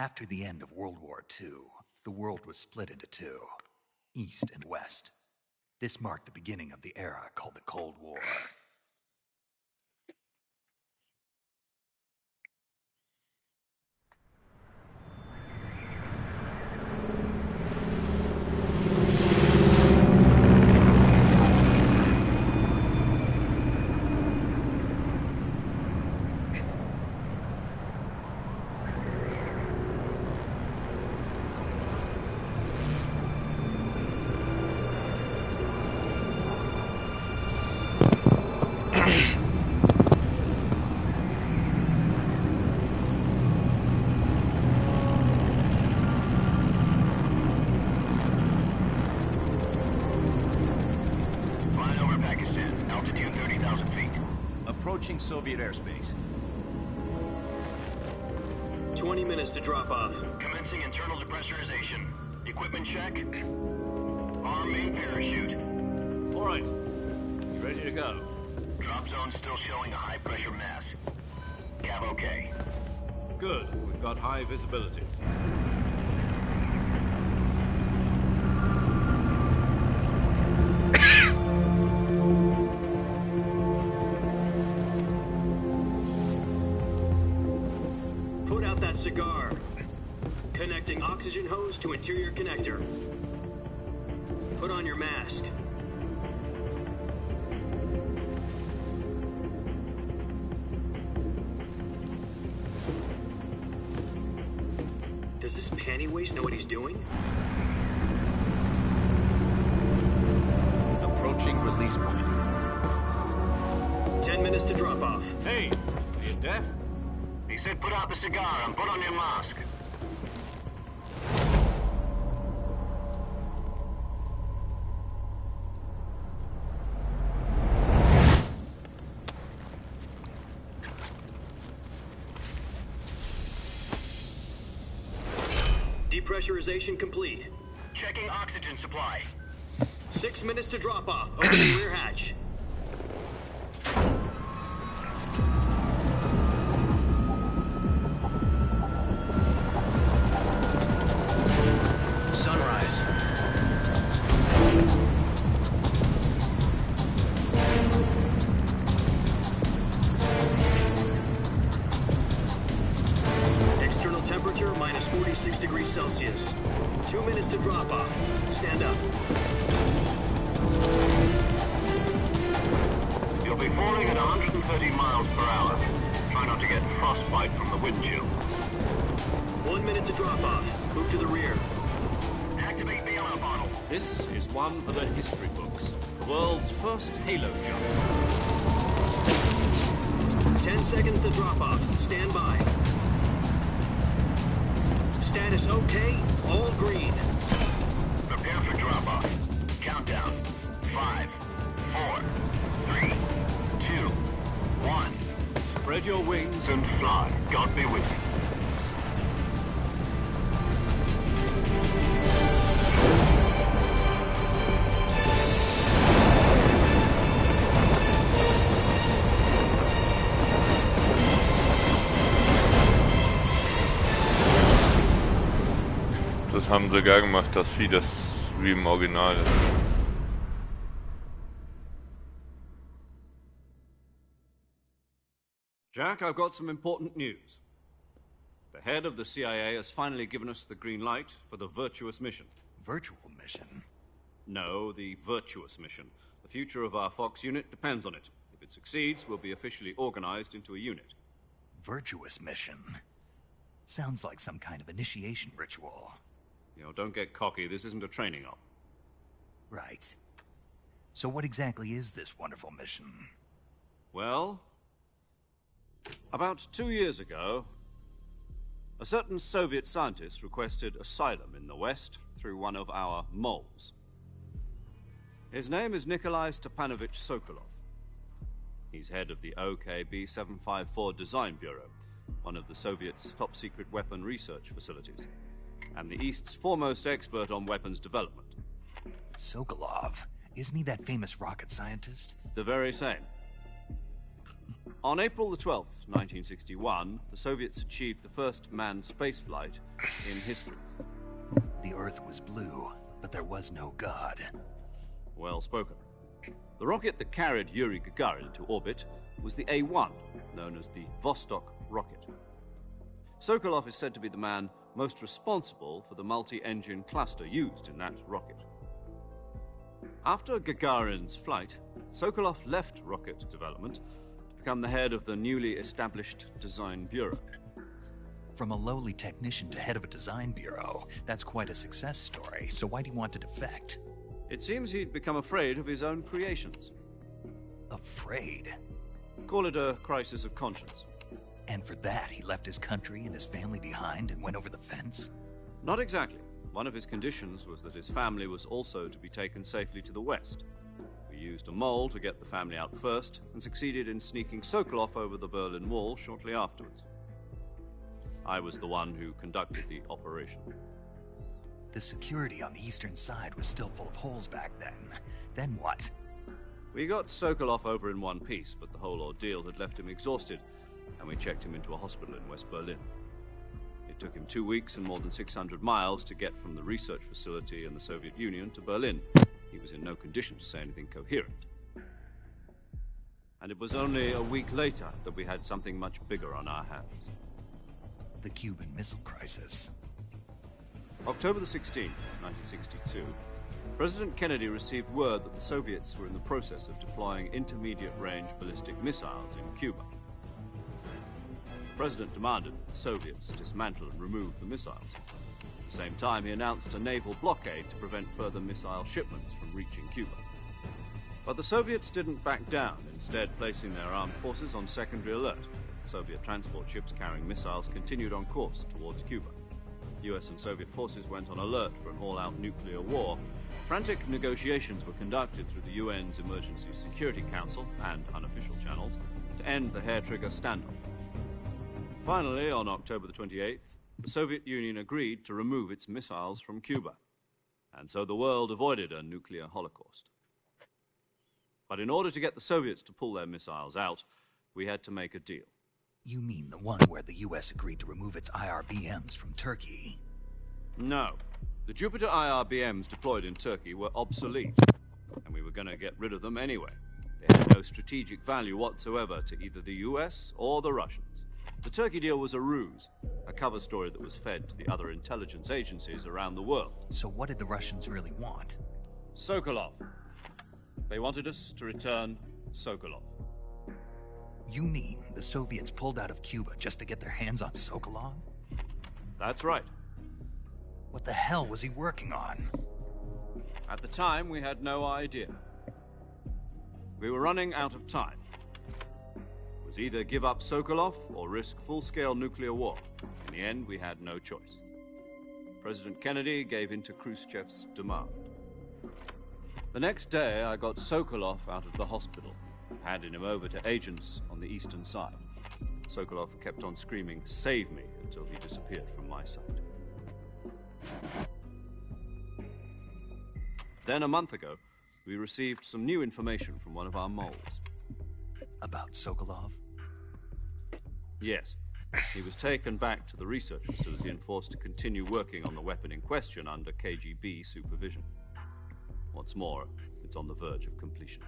After the end of World War II, the world was split into two, East and West. This marked the beginning of the era called the Cold War. Soviet airspace. 20 minutes to drop off. Commencing internal depressurization. Equipment check. Arm main parachute. All right. You ready to go? Drop zone still showing a high pressure mass. Cav okay. Good. We've got high visibility. Cigar. Connecting oxygen hose to interior connector. Put on your mask. Does this panty waste know what he's doing? Approaching release point. 10 minutes to drop off. Hey, are you deaf? He said put out the cigar and put on your mask. Depressurization complete. Checking oxygen supply. 6 minutes to drop off. Opening rear hatch. Temperature minus 46 degrees Celsius. 2 minutes to drop off. Stand up. You'll be falling at 130 miles per hour. Try not to get frostbite from the wind chill. 1 minute to drop off. Move to the rear. Activate bailout bottle. This is one for the history books. The world's first halo jump. 10 seconds to drop off. Stand by. Status okay, all green. Prepare for drop-off. Countdown. 5, 4, 3, 2, 1. Spread your wings and fly. God be with you. Das haben sie gar gemacht, das Vieh, das wie im Original ist. Jack, I've got some important news. The head of the CIA has finally given us the green light for the Virtuous mission. Virtual mission? No, the Virtuous mission. The future of our Fox unit depends on it. If it succeeds, we'll be officially organized into a unit. Virtuous mission? Sounds like some kind of initiation ritual. You know, don't get cocky. This isn't a training op. Right. So what exactly is this wonderful mission? Well, about 2 years ago, a certain Soviet scientist requested asylum in the West through one of our moles. His name is Nikolai Stepanovich Sokolov. He's head of the OKB-754 Design Bureau, one of the Soviets' top-secret weapon research facilities, and the East's foremost expert on weapons development. Sokolov? Isn't he that famous rocket scientist? The very same. On April the 12th, 1961, the Soviets achieved the first manned spaceflight in history. The Earth was blue, but there was no God. Well spoken. The rocket that carried Yuri Gagarin into orbit was the A-1, known as the Vostok rocket. Sokolov is said to be the man most responsible for the multi-engine cluster used in that rocket. After Gagarin's flight, Sokolov left rocket development to become the head of the newly established Design Bureau. From a lowly technician to head of a design bureau, that's quite a success story, so why do you want to defect? It seems he'd become afraid of his own creations. Afraid? Call it a crisis of conscience. And for that, he left his country and his family behind and went over the fence? Not exactly. One of his conditions was that his family was also to be taken safely to the west. We used a mole to get the family out first, and succeeded in sneaking Sokolov over the Berlin Wall shortly afterwards. I was the one who conducted the operation. The security on the eastern side was still full of holes back then. Then what? We got Sokolov over in one piece, but the whole ordeal had left him exhausted, and we checked him into a hospital in West Berlin. It took him 2 weeks and more than 600 miles to get from the research facility in the Soviet Union to Berlin. He was in no condition to say anything coherent. And it was only a week later that we had something much bigger on our hands. The Cuban Missile Crisis. October the 16th, 1962, President Kennedy received word that the Soviets were in the process of deploying intermediate-range ballistic missiles in Cuba. The President demanded that the Soviets dismantle and remove the missiles. At the same time, he announced a naval blockade to prevent further missile shipments from reaching Cuba. But the Soviets didn't back down, instead placing their armed forces on secondary alert. Soviet transport ships carrying missiles continued on course towards Cuba. US and Soviet forces went on alert for an all-out nuclear war. Frantic negotiations were conducted through the UN's Emergency Security Council and unofficial channels to end the hair-trigger standoff. Finally, on October the 28th, the Soviet Union agreed to remove its missiles from Cuba, and so the world avoided a nuclear holocaust. But in order to get the Soviets to pull their missiles out, we had to make a deal. You mean the one where the US agreed to remove its IRBMs from Turkey? No. The Jupiter IRBMs deployed in Turkey were obsolete, and we were going to get rid of them anyway. They had no strategic value whatsoever to either the US or the Russians. The Turkey deal was a ruse, a cover story that was fed to the other intelligence agencies around the world. So what did the Russians really want? Sokolov. They wanted us to return Sokolov. You mean the Soviets pulled out of Cuba just to get their hands on Sokolov? That's right. What the hell was he working on? At the time, we had no idea. We were running out of time. It was either give up Sokolov or risk full-scale nuclear war. In the end, we had no choice. President Kennedy gave in to Khrushchev's demand. The next day, I got Sokolov out of the hospital, handing him over to agents on the eastern side. Sokolov kept on screaming, "Save me," until he disappeared from my sight. Then, a month ago, we received some new information from one of our moles. About Sokolov? Yes. He was taken back to the research facility and forced to continue working on the weapon in question under KGB supervision. What's more, it's on the verge of completion.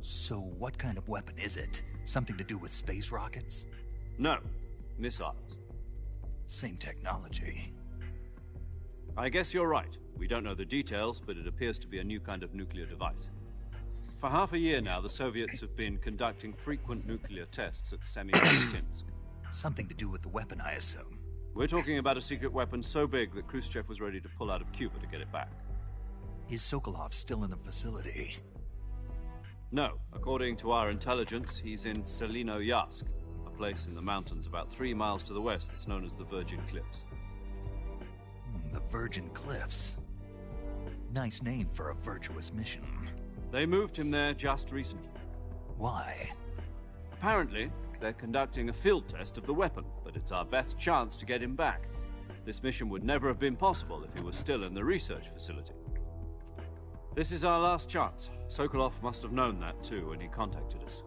So what kind of weapon is it? Something to do with space rockets? No, missiles. Same technology. I guess you're right. We don't know the details, but it appears to be a new kind of nuclear device. For half a year now, the Soviets have been conducting frequent nuclear tests at Semipalatinsk. Something to do with the weapon, I assume. We're talking about a secret weapon so big that Khrushchev was ready to pull out of Cuba to get it back. Is Sokolov still in the facility? No. According to our intelligence, he's in Selinoyarsk, a place in the mountains about 3 miles to the west that's known as the Virgin Cliffs. The Virgin Cliffs. Nice name for a virtuous mission. They moved him there just recently. Why? Apparently, they're conducting a field test of the weapon, but it's our best chance to get him back. This mission would never have been possible if he was still in the research facility. This is our last chance. Sokolov must have known that too when he contacted us.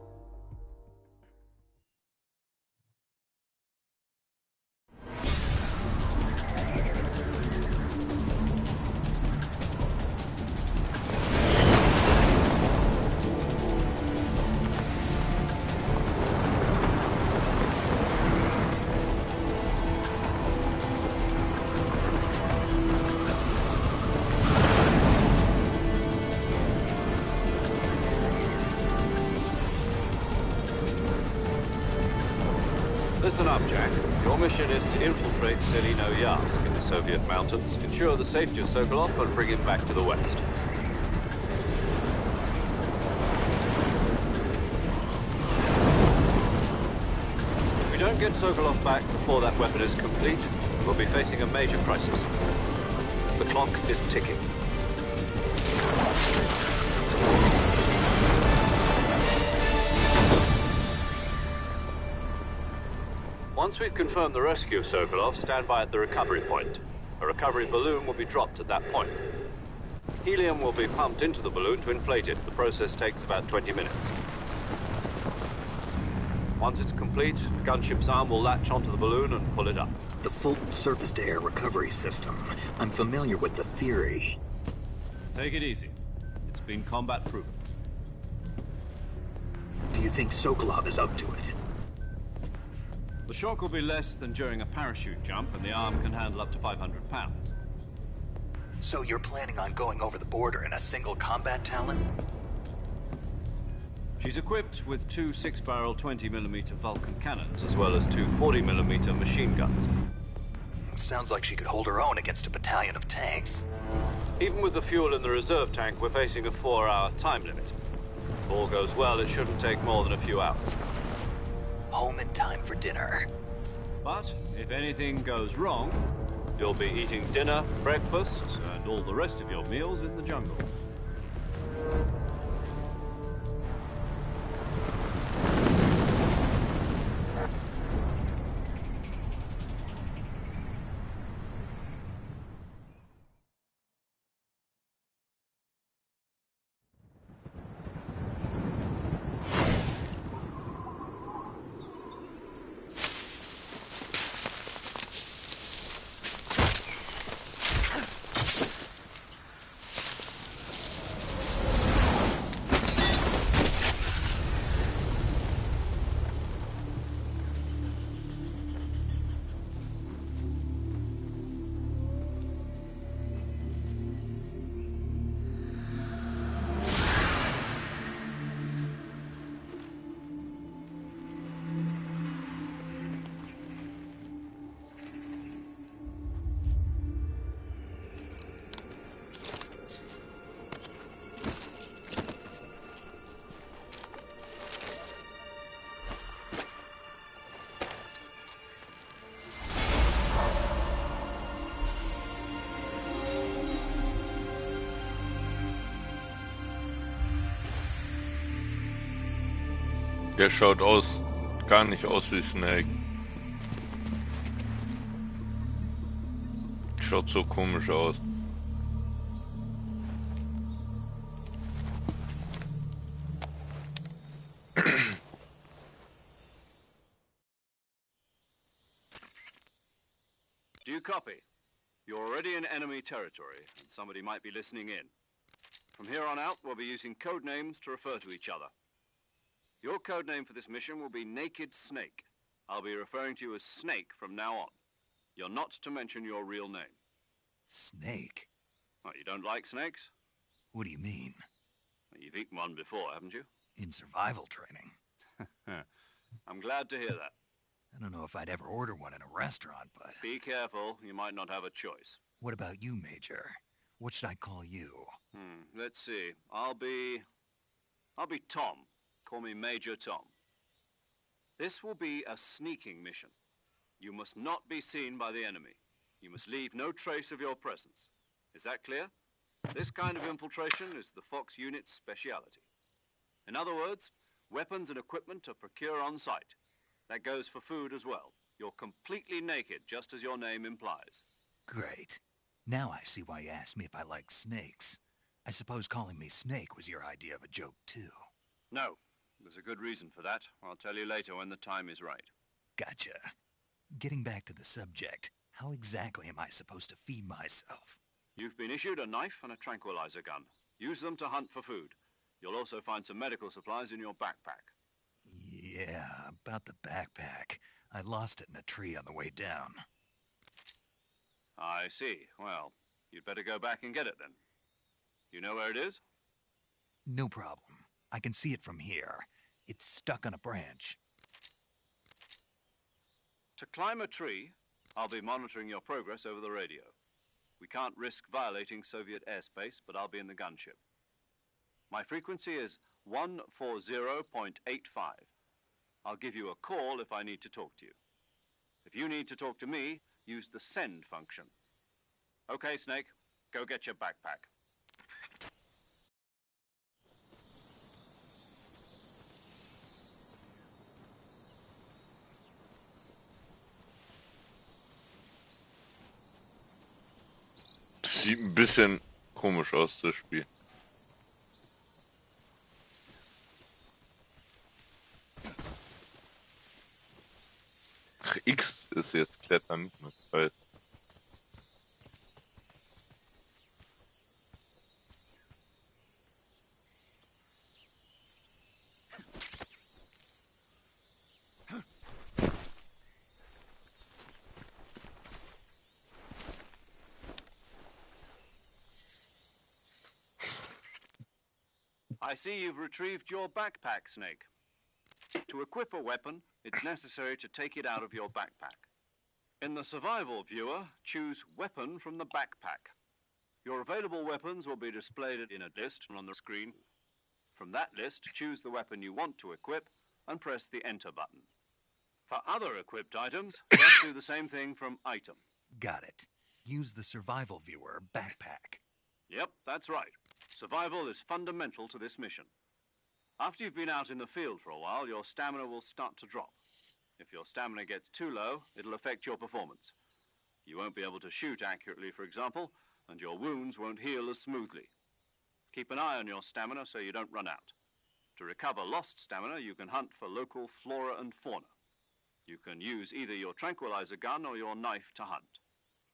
Listen up, Jack. Your mission is to infiltrate Selino-Yarsk in the Soviet mountains, ensure the safety of Sokolov, and bring him back to the west. If we don't get Sokolov back before that weapon is complete, we'll be facing a major crisis. The clock is ticking. Once we've confirmed the rescue of Sokolov, stand by at the recovery point. A recovery balloon will be dropped at that point. Helium will be pumped into the balloon to inflate it. The process takes about 20 minutes. Once it's complete, the gunship's arm will latch onto the balloon and pull it up. The Fulton surface-to-air recovery system. I'm familiar with the theory. Take it easy. It's been combat-proven. Do you think Sokolov is up to it? The shock will be less than during a parachute jump, and the arm can handle up to 500 pounds. So you're planning on going over the border in a single combat Talon? She's equipped with two 6-barrel 20mm Vulcan cannons, as well as two 40mm machine guns. Sounds like she could hold her own against a battalion of tanks. Even with the fuel in the reserve tank, we're facing a 4-hour time limit. If all goes well, it shouldn't take more than a few hours. Home in time for dinner. But if anything goes wrong, you'll be eating dinner, breakfast, and all the rest of your meals in the jungle. Der schaut gar nicht aus wie Snake. Schaut so komisch aus. Do you copy? You're already in enemy territory, and somebody might be listening in. From here on out, we'll be using code names to refer to each other. Your code name for this mission will be Naked Snake. I'll be referring to you as Snake from now on. You're not to mention your real name. Snake? What, you don't like snakes? What do you mean? Well, you've eaten one before, haven't you? In survival training. I'm glad to hear that. I don't know if I'd ever order one in a restaurant, but... Be careful, you might not have a choice. What about you, Major? What should I call you? Let's see. I'll be Tom. Call me Major Tom. This will be a sneaking mission. You must not be seen by the enemy. You must leave no trace of your presence. Is that clear? This kind of infiltration is the Fox unit's speciality. In other words, weapons and equipment are procured on site. That goes for food as well. You're completely naked, just as your name implies. Great. Now I see why you asked me if I like snakes. I suppose calling me Snake was your idea of a joke, too. No. There's a good reason for that. I'll tell you later when the time is right. Gotcha. Getting back to the subject, how exactly am I supposed to feed myself? You've been issued a knife and a tranquilizer gun. Use them to hunt for food. You'll also find some medical supplies in your backpack. Yeah, about the backpack. I lost it in a tree on the way down. I see. Well, you'd better go back and get it then. You know where it is? No problem. I can see it from here. It's stuck on a branch. To climb a tree, I'll be monitoring your progress over the radio. We can't risk violating Soviet airspace, but I'll be in the gunship. My frequency is 140.85. I'll give you a call if I need to talk to you. If you need to talk to me, use the send function. Okay, Snake, go get your backpack. Sieht ein bisschen komisch aus, das Spiel. Ach, X ist jetzt Klettern nicht mehr frei. I see you've retrieved your backpack, Snake. To equip a weapon, it's necessary to take it out of your backpack. In the survival viewer, choose Weapon from the backpack. Your available weapons will be displayed in a list on the screen. From that list, choose the weapon you want to equip and press the Enter button. For other equipped items, just do the same thing from Item. Got it. Use the survival viewer backpack. Yep, that's right. Survival is fundamental to this mission. After you've been out in the field for a while, your stamina will start to drop. If your stamina gets too low, it'll affect your performance. You won't be able to shoot accurately, for example, and your wounds won't heal as smoothly. Keep an eye on your stamina so you don't run out. To recover lost stamina, you can hunt for local flora and fauna. You can use either your tranquilizer gun or your knife to hunt.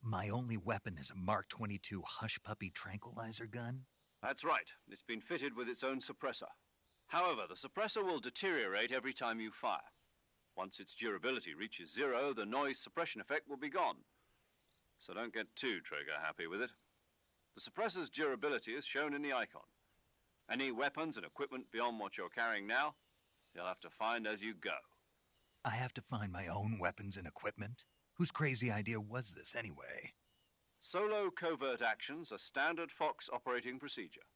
My only weapon is a Mark 22 Hush Puppy tranquilizer gun? That's right. It's been fitted with its own suppressor. However, the suppressor will deteriorate every time you fire. Once its durability reaches 0, the noise suppression effect will be gone. So don't get too trigger-happy with it. The suppressor's durability is shown in the icon. Any weapons and equipment beyond what you're carrying now, you'll have to find as you go. I have to find my own weapons and equipment? Whose crazy idea was this anyway? Solo covert actions are standard Fox operating procedure.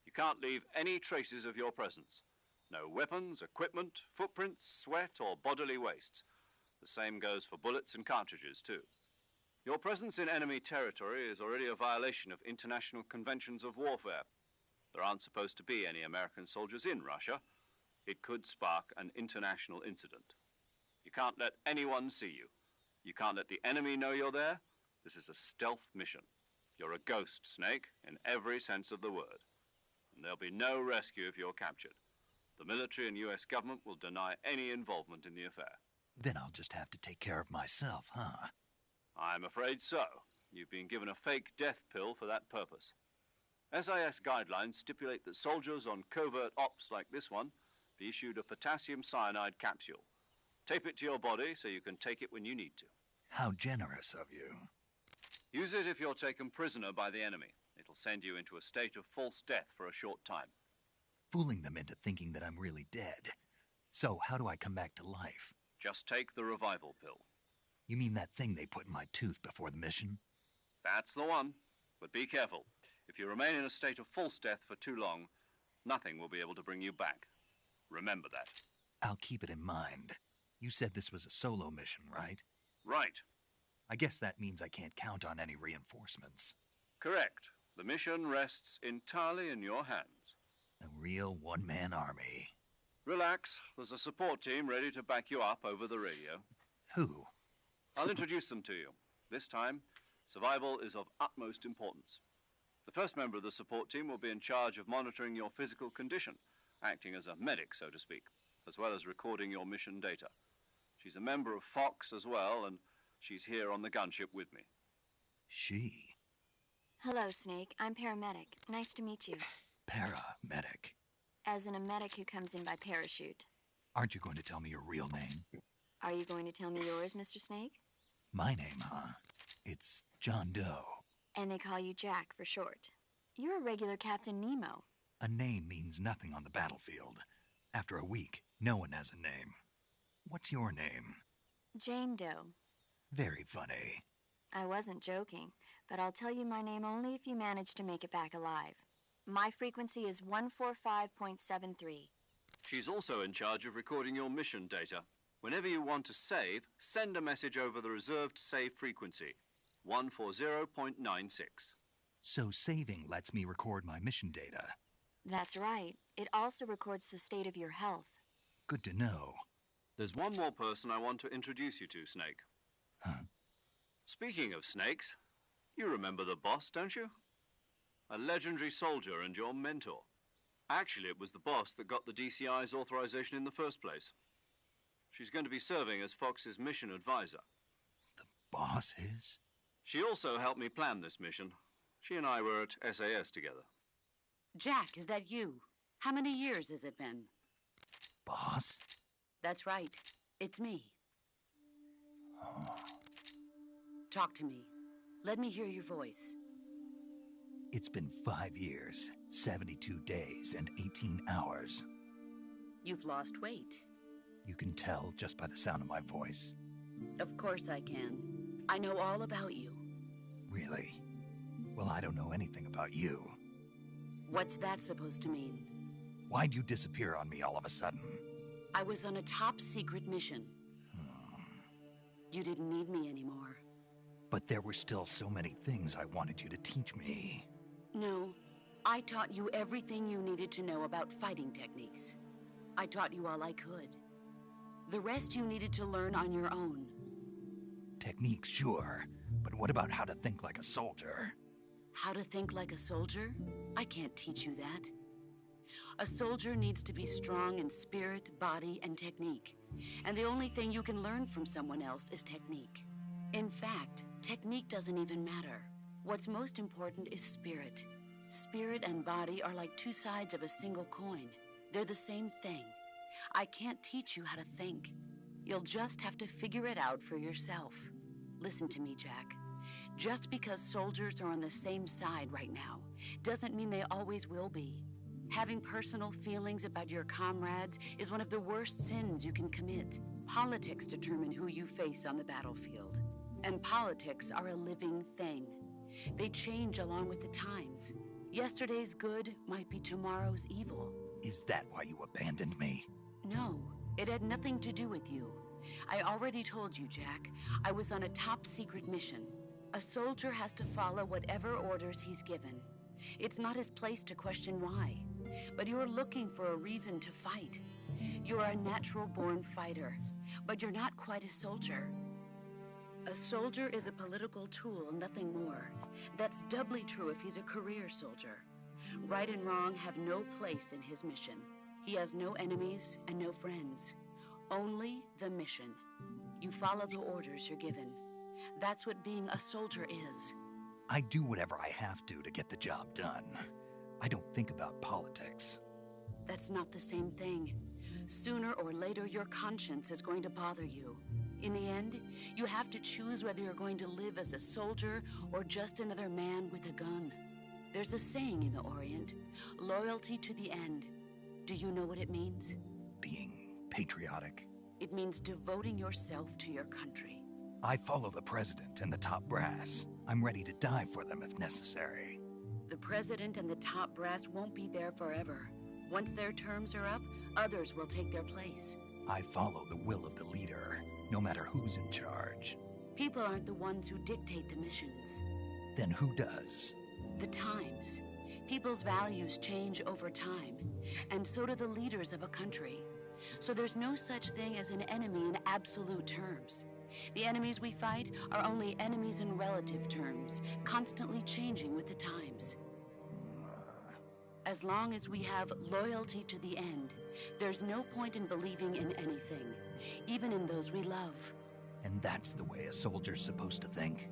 You can't leave any traces of your presence. No weapons, equipment, footprints, sweat, or bodily wastes. The same goes for bullets and cartridges, too. Your presence in enemy territory is already a violation of international conventions of warfare. There aren't supposed to be any American soldiers in Russia. It could spark an international incident. You can't let anyone see you. You can't let the enemy know you're there. This is a stealth mission. You're a ghost, Snake, in every sense of the word. And there'll be no rescue if you're captured. The military and US government will deny any involvement in the affair. Then I'll just have to take care of myself, huh? I'm afraid so. You've been given a fake death pill for that purpose. SIS guidelines stipulate that soldiers on covert ops like this one be issued a potassium cyanide capsule. Tape it to your body so you can take it when you need to. How generous of you. Use it if you're taken prisoner by the enemy. It'll send you into a state of false death for a short time. Fooling them into thinking that I'm really dead. So how do I come back to life? Just take the revival pill. You mean that thing they put in my tooth before the mission? That's the one. But be careful. If you remain in a state of false death for too long, nothing will be able to bring you back. Remember that. I'll keep it in mind. You said this was a solo mission, right? Right. I guess that means I can't count on any reinforcements. Correct. The mission rests entirely in your hands. A real one-man army. Relax. There's a support team ready to back you up over the radio. Who? I'll introduce them to you. This time, survival is of utmost importance. The first member of the support team will be in charge of monitoring your physical condition, acting as a medic, so to speak, as well as recording your mission data. She's a member of Fox as well, and she's here on the gunship with me. She? Hello, Snake. I'm paramedic. Nice to meet you. Paramedic. As in a medic who comes in by parachute. Aren't you going to tell me your real name? Are you going to tell me yours, Mr. Snake? My name, huh? It's John Doe. And they call you Jack for short. You're a regular Captain Nemo. A name means nothing on the battlefield. After a week, no one has a name. What's your name? Jane Doe. Very funny. I wasn't joking, but I'll tell you my name only if you manage to make it back alive. My frequency is 145.73. She's also in charge of recording your mission data. Whenever you want to save, send a message over the reserved save frequency, 140.96. So saving lets me record my mission data. That's right. It also records the state of your health. Good to know. There's one more person I want to introduce you to, Snake. Huh? Speaking of snakes, you remember the boss, don't you? A legendary soldier and your mentor. Actually, it was the boss that got the DCI's authorization in the first place. She's going to be serving as Fox's mission advisor. The boss is? She also helped me plan this mission. She and I were at SAS together. Jack, is that you? How many years has it been? Boss? That's right. It's me. Talk to me. Let me hear your voice. It's been 5 years, 72 days, and 18 hours. You've lost weight. You can tell just by the sound of my voice. Of course I can. I know all about you. Really? Well, I don't know anything about you. What's that supposed to mean? Why'd you disappear on me all of a sudden? I was on a top-secret mission. You didn't need me anymore. But there were still so many things I wanted you to teach me. No, I taught you everything you needed to know about fighting techniques. I taught you all I could. The rest you needed to learn on your own. Techniques, sure. But what about how to think like a soldier? How to think like a soldier? I can't teach you that. A soldier needs to be strong in spirit, body, and technique. And the only thing you can learn from someone else is technique. In fact, technique doesn't even matter. What's most important is spirit. Spirit and body are like two sides of a single coin. They're the same thing. I can't teach you how to think. You'll just have to figure it out for yourself. Listen to me, Jack. Just because soldiers are on the same side right now doesn't mean they always will be. Having personal feelings about your comrades is one of the worst sins you can commit. Politics determine who you face on the battlefield. And politics are a living thing. They change along with the times. Yesterday's good might be tomorrow's evil. Is that why you abandoned me? No, it had nothing to do with you. I already told you, Jack. I was on a top-secret mission. A soldier has to follow whatever orders he's given. It's not his place to question why. But you're looking for a reason to fight. You're a natural-born fighter, but you're not quite a soldier. A soldier is a political tool, nothing more. That's doubly true if he's a career soldier. Right and wrong have no place in his mission. He has no enemies and no friends. Only the mission. You follow the orders you're given. That's what being a soldier is. I do whatever I have to get the job done. I don't think about politics. That's not the same thing. Sooner or later, your conscience is going to bother you. In the end, you have to choose whether you're going to live as a soldier or just another man with a gun. There's a saying in the Orient, loyalty to the end. Do you know what it means? Being patriotic. It means devoting yourself to your country. I follow the president and the top brass. I'm ready to die for them if necessary. The president and the top brass won't be there forever. Once their terms are up, others will take their place. I follow the will of the leader, no matter who's in charge. People aren't the ones who dictate the missions. Then who does? The times. People's values change over time, and so do the leaders of a country. So there's no such thing as an enemy in absolute terms. The enemies we fight are only enemies in relative terms, constantly changing with the times. As long as we have loyalty to the end, there's no point in believing in anything, even in those we love. And that's the way a soldier's supposed to think?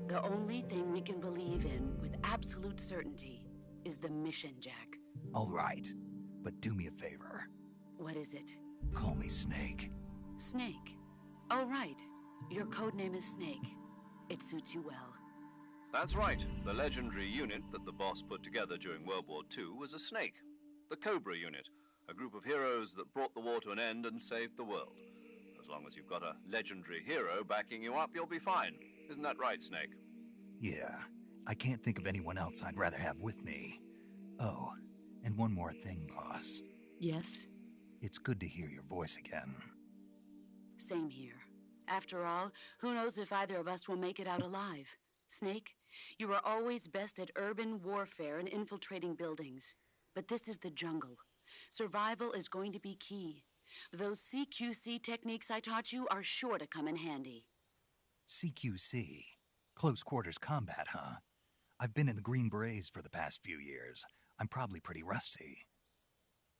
The only thing we can believe in with absolute certainty is the mission, Jack. All right, but do me a favor. What is it? Call me Snake. Snake. Oh, right. Your codename is Snake. It suits you well. That's right. The legendary unit that the boss put together during World War II was a snake. The Cobra unit, a group of heroes that brought the war to an end and saved the world. As long as you've got a legendary hero backing you up, you'll be fine. Isn't that right, Snake? Yeah, I can't think of anyone else I'd rather have with me. Oh, and one more thing, boss. Yes? It's good to hear your voice again. Same here. After all, who knows if either of us will make it out alive? Snake, you are always best at urban warfare and infiltrating buildings. But this is the jungle. Survival is going to be key. Those CQC techniques I taught you are sure to come in handy. CQC? Close quarters combat, huh? I've been in the Green Berets for the past few years. I'm probably pretty rusty.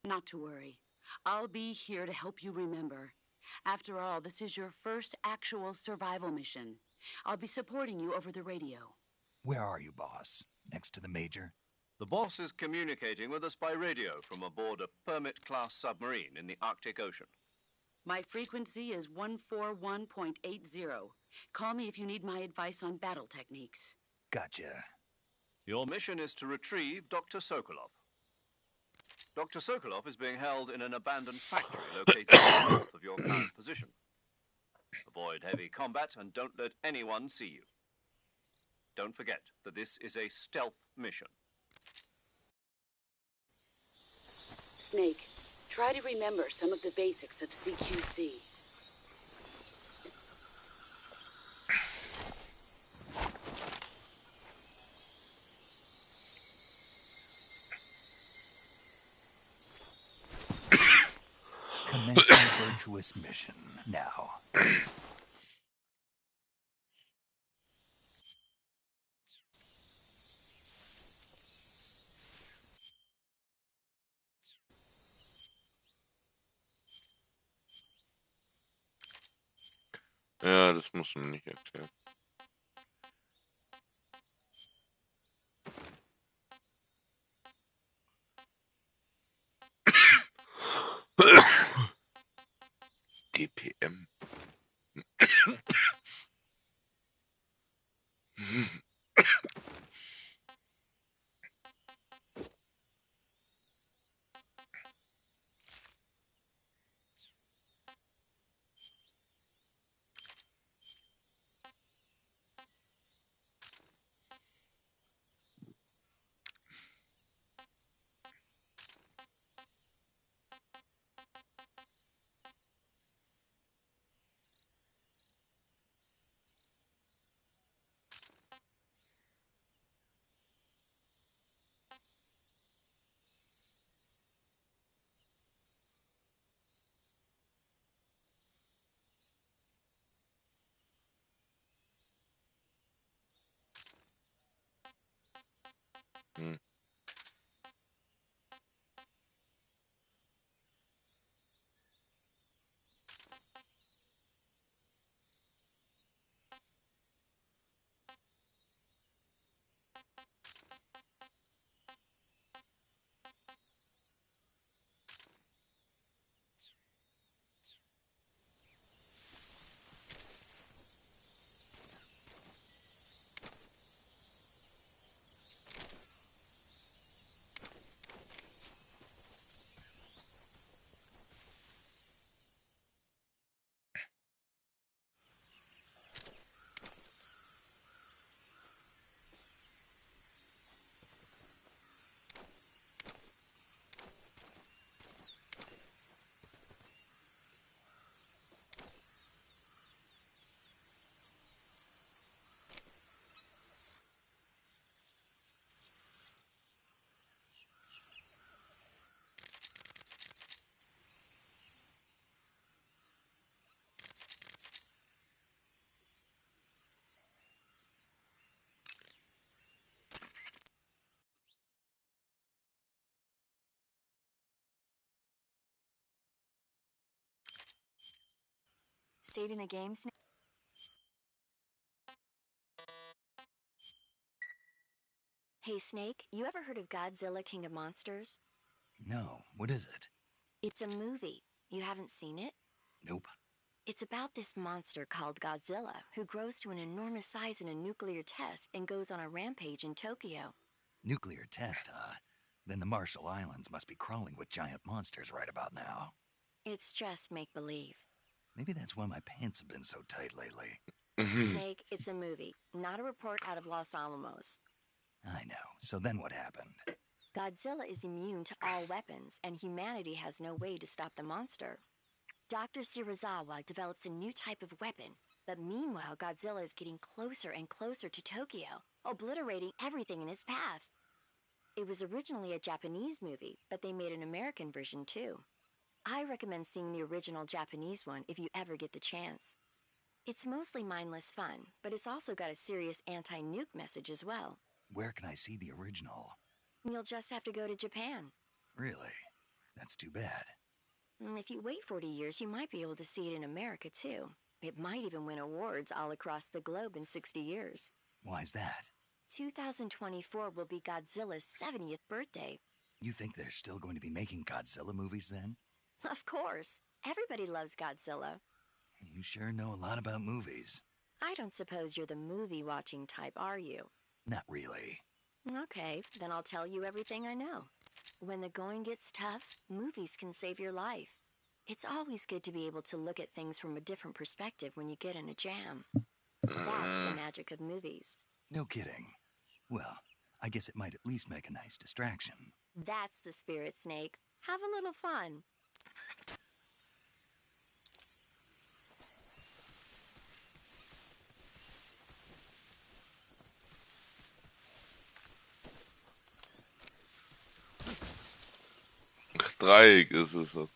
Not to worry. I'll be here to help you remember. After all, this is your first actual survival mission. I'll be supporting you over the radio. Where are you, boss? Next to the Major? The boss is communicating with us by radio from aboard a Permit-class submarine in the Arctic Ocean. My frequency is 141.80. Call me if you need my advice on battle techniques. Gotcha. Your mission is to retrieve Dr. Sokolov. Dr. Sokolov is being held in an abandoned factory located north of your current position. Avoid heavy combat and don't let anyone see you. Don't forget that this is a stealth mission. Snake, try to remember some of the basics of CQC. Commencing virtuous mission now. Ja, das musst du mir nicht erzählen. DPM. Hm. Saving the game, Snake? Hey, Snake, you ever heard of Godzilla King of Monsters? No, what is it? It's a movie. You haven't seen it? Nope. It's about this monster called Godzilla, who grows to an enormous size in a nuclear test and goes on a rampage in Tokyo. Nuclear test, huh? Then the Marshall Islands must be crawling with giant monsters right about now. It's just make-believe. Maybe that's why my pants have been so tight lately. Snake, it's a movie, not a report out of Los Alamos. I know. So then what happened? Godzilla is immune to all weapons, and humanity has no way to stop the monster. Dr. Shirazawa develops a new type of weapon, but meanwhile, Godzilla is getting closer and closer to Tokyo, obliterating everything in his path. It was originally a Japanese movie, but they made an American version too. I recommend seeing the original Japanese one if you ever get the chance. It's mostly mindless fun, but it's also got a serious anti-nuke message as well. Where can I see the original? You'll just have to go to Japan. Really? That's too bad. If you wait 40 years, you might be able to see it in America too. It might even win awards all across the globe in 60 years. Why's that? 2024 will be Godzilla's 70th birthday. You think they're still going to be making Godzilla movies then? Of course. Everybody loves Godzilla. You sure know a lot about movies. I don't suppose you're the movie-watching type, are you? Not really. Okay, then I'll tell you everything I know. When the going gets tough, movies can save your life. It's always good to be able to look at things from a different perspective when you get in a jam. That's the magic of movies. No kidding. Well, I guess it might at least make a nice distraction. That's the spirit, Snake. Have a little fun. Dreieck ist es. Okay.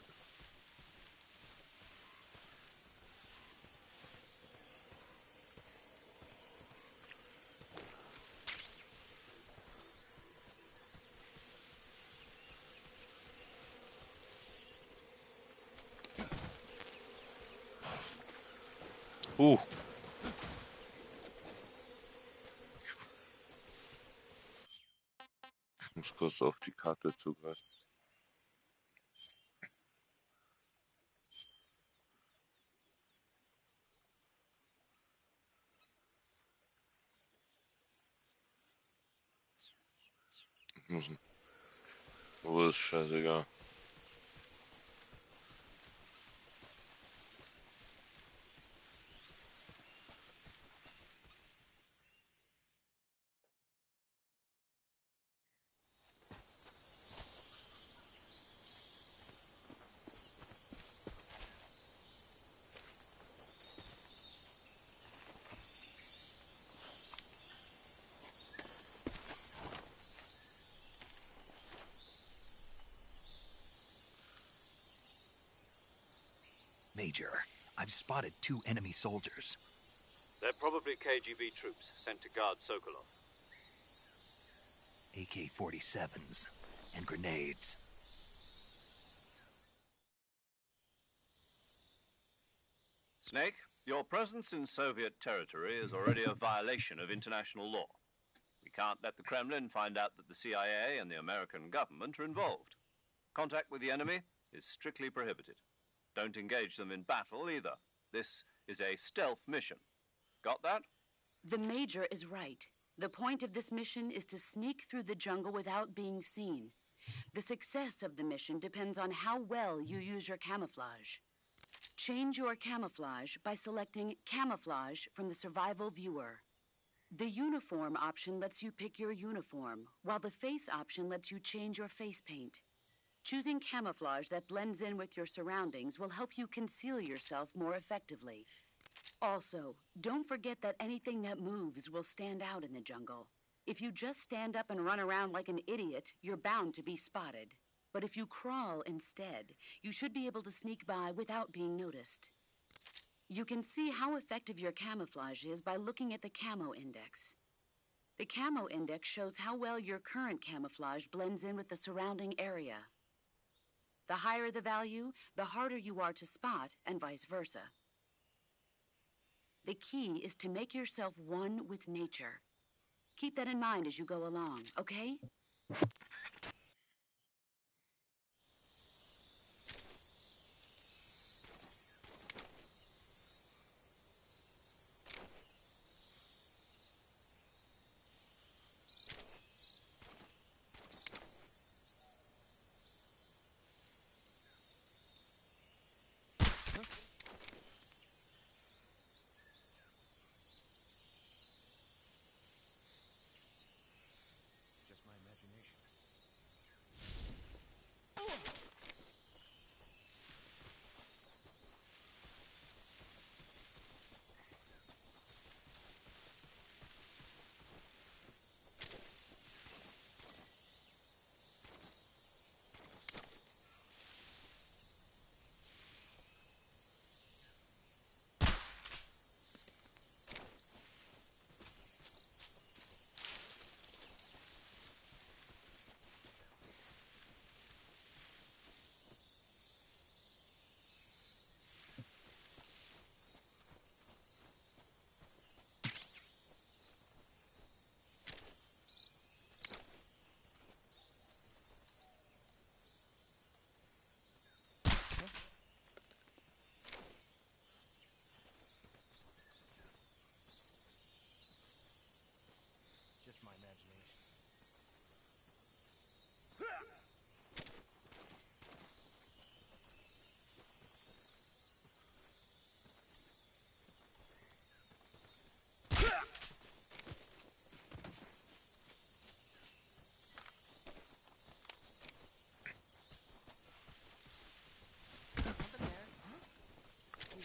Ich muss kurz auf die Karte zugreifen. Wo ist scheißegal. Major, I've spotted 2 enemy soldiers. They're probably KGB troops sent to guard Sokolov. AK-47s and grenades. Snake, your presence in Soviet territory is already a violation of international law. We can't let the Kremlin find out that the CIA and the American government are involved. Contact with the enemy is strictly prohibited. Don't engage them in battle either. This is a stealth mission. Got that? The Major is right. The point of this mission is to sneak through the jungle without being seen. The success of the mission depends on how well you use your camouflage. Change your camouflage by selecting Camouflage from the Survival Viewer. The Uniform option lets you pick your uniform, while the Face option lets you change your face paint. Choosing camouflage that blends in with your surroundings will help you conceal yourself more effectively. Also, don't forget that anything that moves will stand out in the jungle. If you just stand up and run around like an idiot, you're bound to be spotted. But if you crawl instead, you should be able to sneak by without being noticed. You can see how effective your camouflage is by looking at the Camo Index. The Camo Index shows how well your current camouflage blends in with the surrounding area. The higher the value, the harder you are to spot, and vice versa. The key is to make yourself one with nature. Keep that in mind as you go along, okay?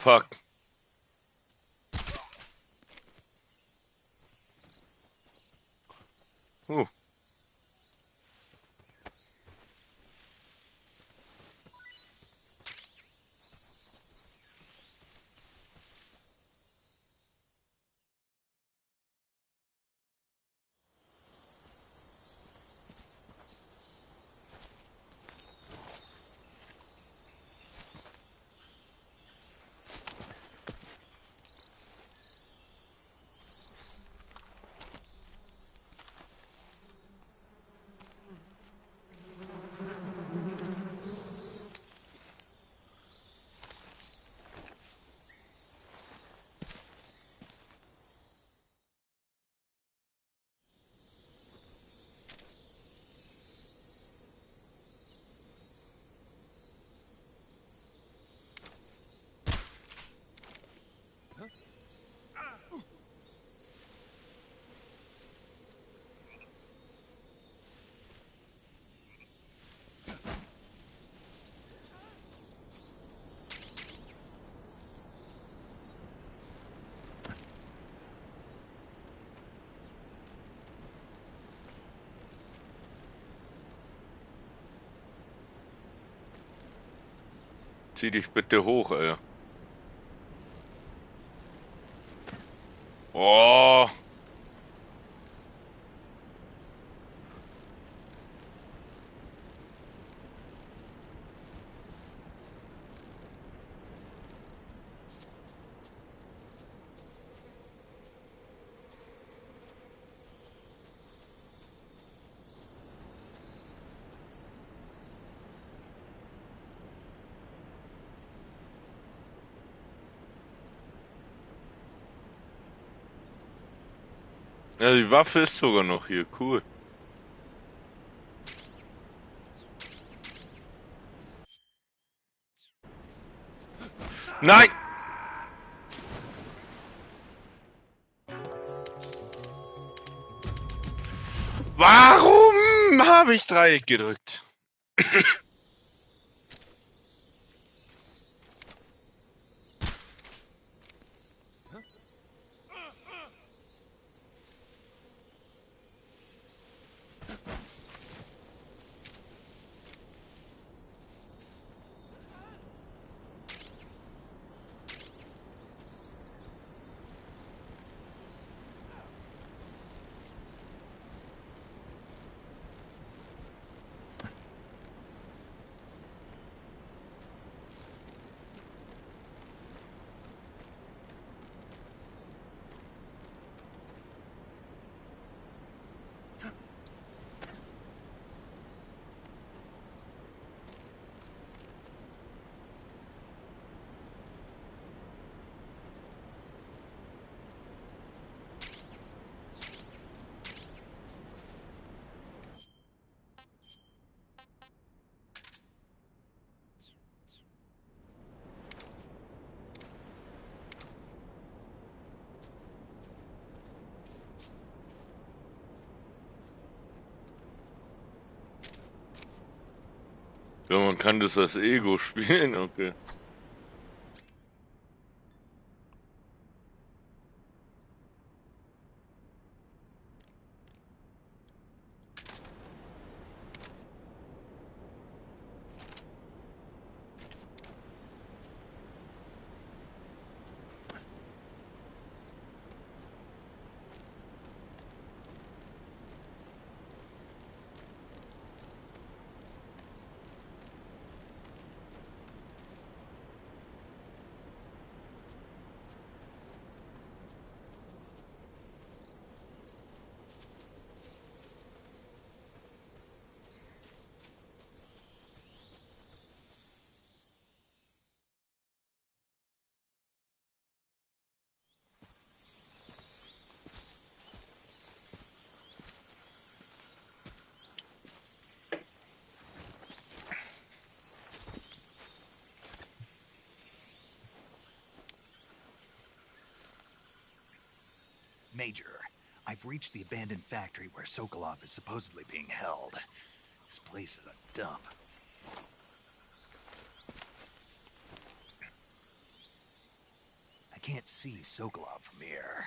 fuck. Zieh dich bitte hoch, ey. Oh. Ja, die Waffe ist sogar noch hier, cool. Nein! Warum habe ich Dreieck gedrückt? Ja, man kann das als Ego spielen, okay. Major, I've reached the abandoned factory where Sokolov is supposedly being held. This place is a dump. can't see Sokolov from here.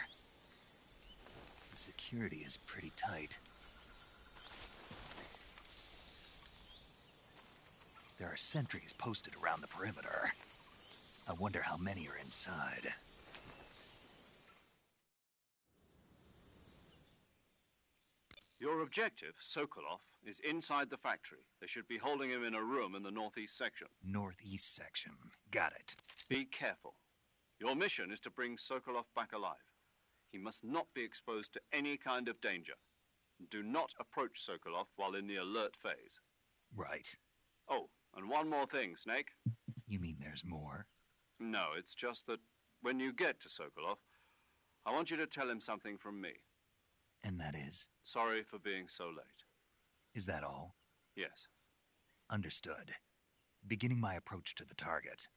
The security is pretty tight. There are sentries posted around the perimeter. I wonder how many are inside. Your objective, Sokolov, is inside the factory. They should be holding him in a room in the northeast section. Northeast section. Got it. Be careful. Your mission is to bring Sokolov back alive. He must not be exposed to any kind of danger. Do not approach Sokolov while in the alert phase. Right. Oh, and one more thing, Snake. You mean there's more? No, it's just that when you get to Sokolov, I want you to tell him something from me. And that is? Sorry for being so late. Is that all? Yes. Understood. Beginning my approach to the target.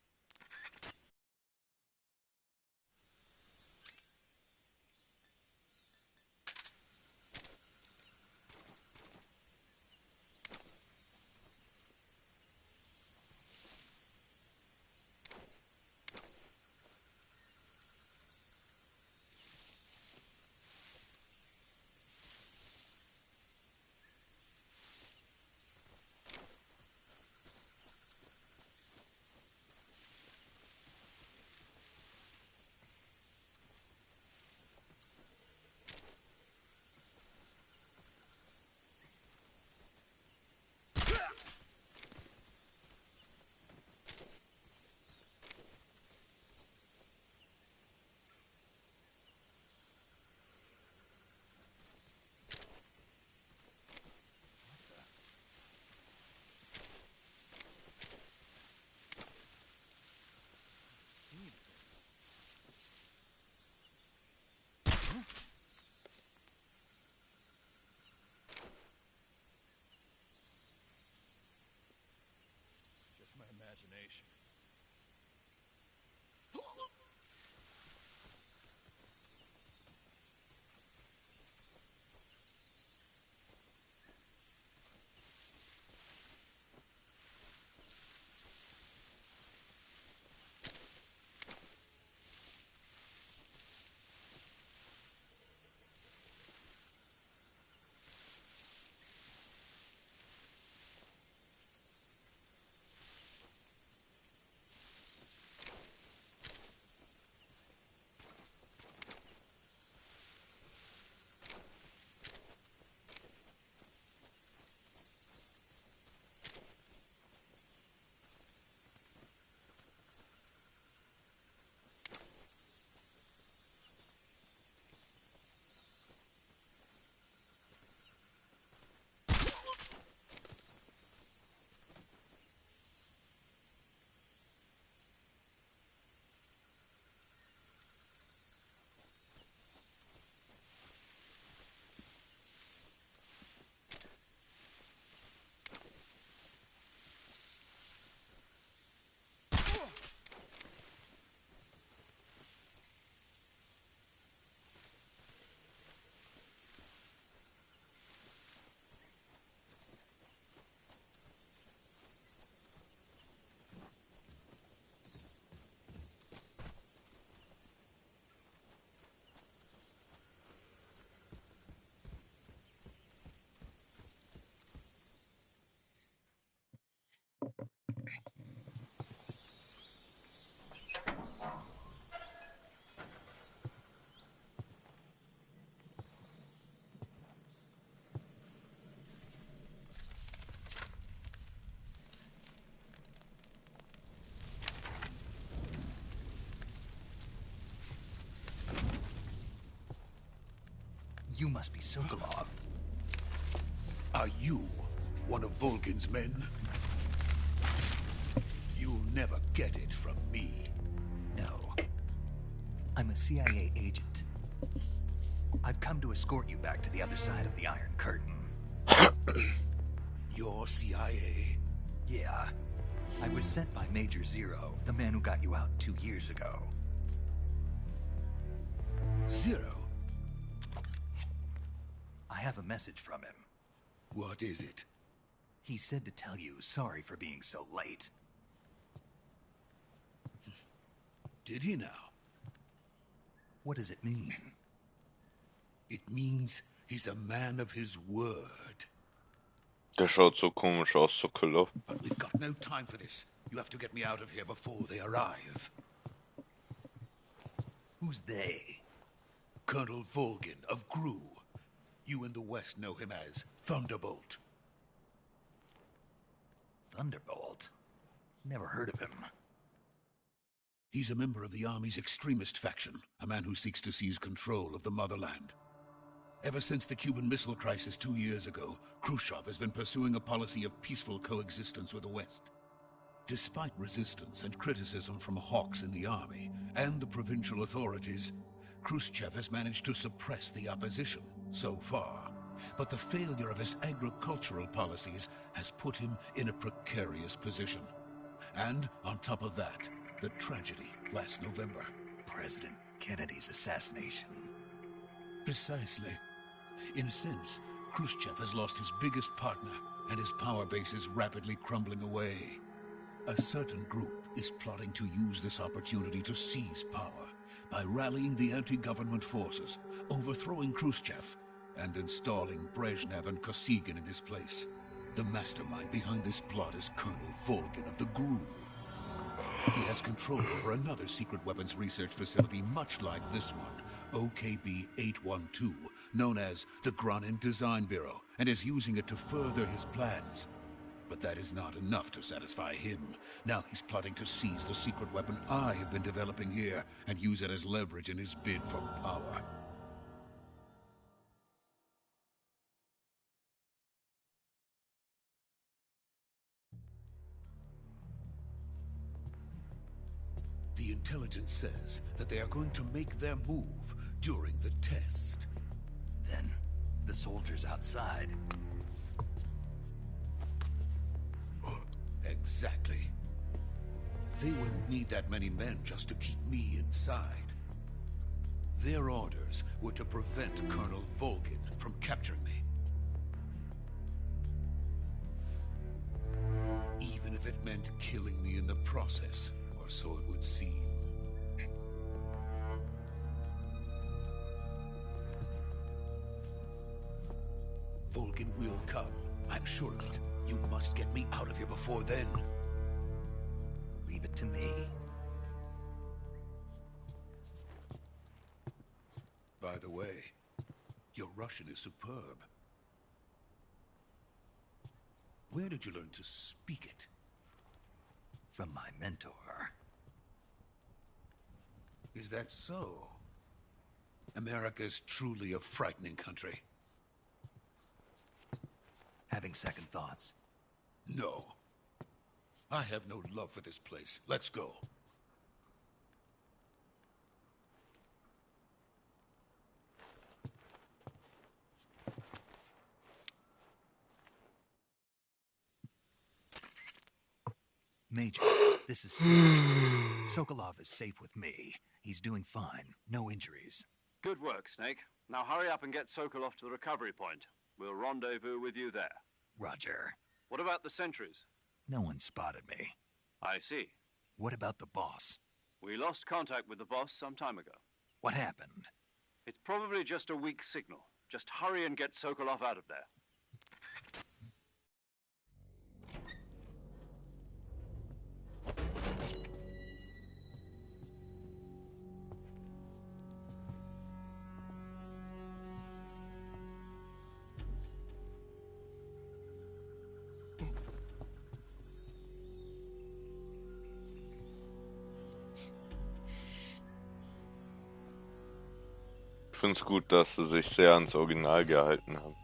Just my imagination. You must be Sokolov. Are you one of Volgin's men? You'll never get it from me. No. I'm a CIA agent. I've come to escort you back to the other side of the Iron Curtain. You're CIA? Yeah. I was sent by Major Zero, the man who got you out 2 years ago. Zero? I have a message from him. What is it? He said to tell you sorry for being so late. Did he now? What does it mean? It means he's a man of his word. Der schaut so komisch aus, Sokolov. But we've got no time for this. You have to get me out of here before they arrive. Who's they? Colonel Volgin of Gru. You in the West know him as Thunderbolt. Thunderbolt? Never heard of him. He's a member of the Army's extremist faction, a man who seeks to seize control of the motherland. Ever since the Cuban Missile Crisis 2 years ago, Khrushchev has been pursuing a policy of peaceful coexistence with the West. Despite resistance and criticism from hawks in the army and the provincial authorities, Khrushchev has managed to suppress the opposition so far. But the failure of his agricultural policies has put him in a precarious position. And on top of that, the tragedy last November. President Kennedy's assassination. Precisely. In a sense, Khrushchev has lost his biggest partner, and his power base is rapidly crumbling away. A certain group is plotting to use this opportunity to seize power by rallying the anti-government forces, overthrowing Khrushchev, and installing Brezhnev and Kosygin in his place. The mastermind behind this plot is Colonel Volgin of the GRU. He has control over another secret weapons research facility much like this one, OKB-812, known as the Granin Design Bureau, and is using it to further his plans. But that is not enough to satisfy him. Now he's plotting to seize the secret weapon I have been developing here and use it as leverage in his bid for power. The intelligence says that they are going to make their move during the test. Then, the soldiers outside. Exactly. They wouldn't need that many men just to keep me inside. Their orders were to prevent Colonel Volgin from capturing me. Even if it meant killing me in the process, or so it would seem. Volgin will come. I'm sure of it. You must get me out of here before then. Leave it to me. By the way, your Russian is superb. Where did you learn to speak it? From my mentor. Is that so? America is truly a frightening country. Having second thoughts? No. I have no love for this place. Let's go. Major, this is Snake. Sokolov is safe with me. He's doing fine. No injuries. Good work, Snake. Now hurry up and get Sokolov to the recovery point. We'll rendezvous with you there. Roger. What about the sentries? No one spotted me. I see. What about the boss? We lost contact with the boss some time ago. What happened? It's probably just a weak signal. Just hurry and get Sokolov out of there. Ich finde es gut, dass sie sich sehr ans Original gehalten haben.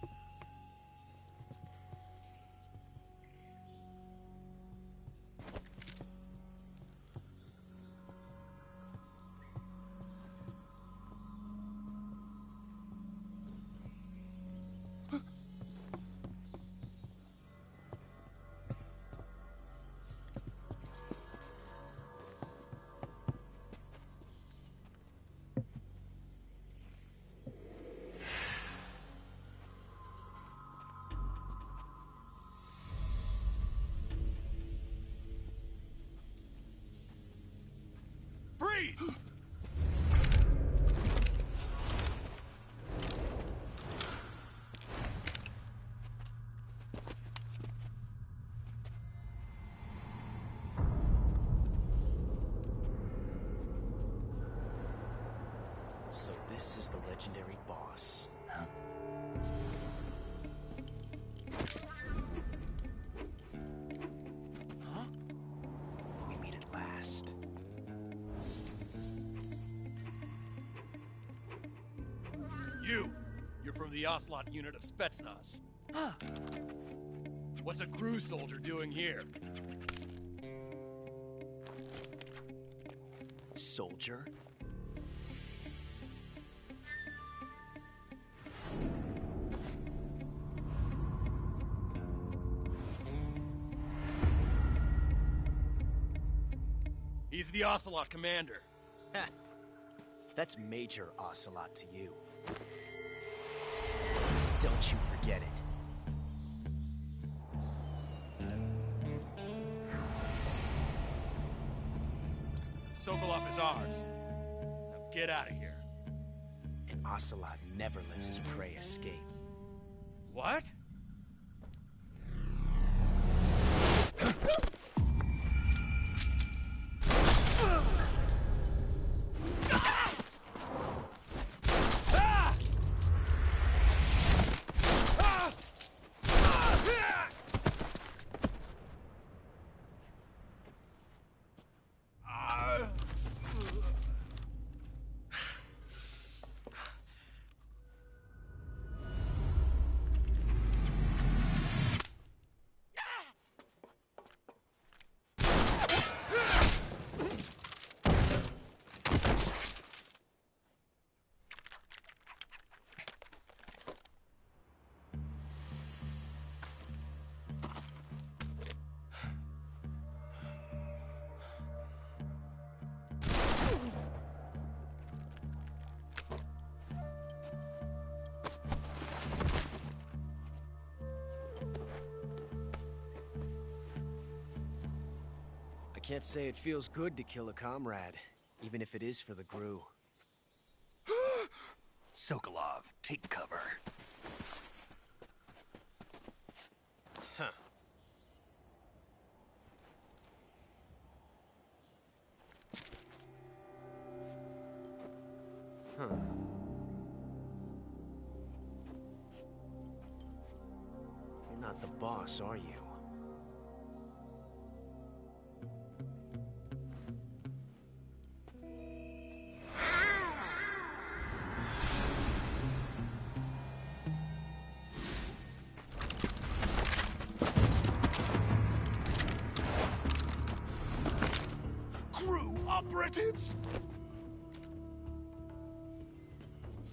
This is the legendary boss. Huh? Huh? We meet at last. You're from the Ocelot unit of Spetsnaz. Huh. What's a crew soldier doing here? Soldier? He's the Ocelot commander. Ha! That's Major Ocelot to you. Don't you forget it. Sokolov is ours. Now get out of here. And Ocelot never lets his prey escape. What? I can't say it feels good to kill a comrade, even if it is for the GRU. Sokolov, take cover. Huh. Huh. You're not the boss, are you? Operatives?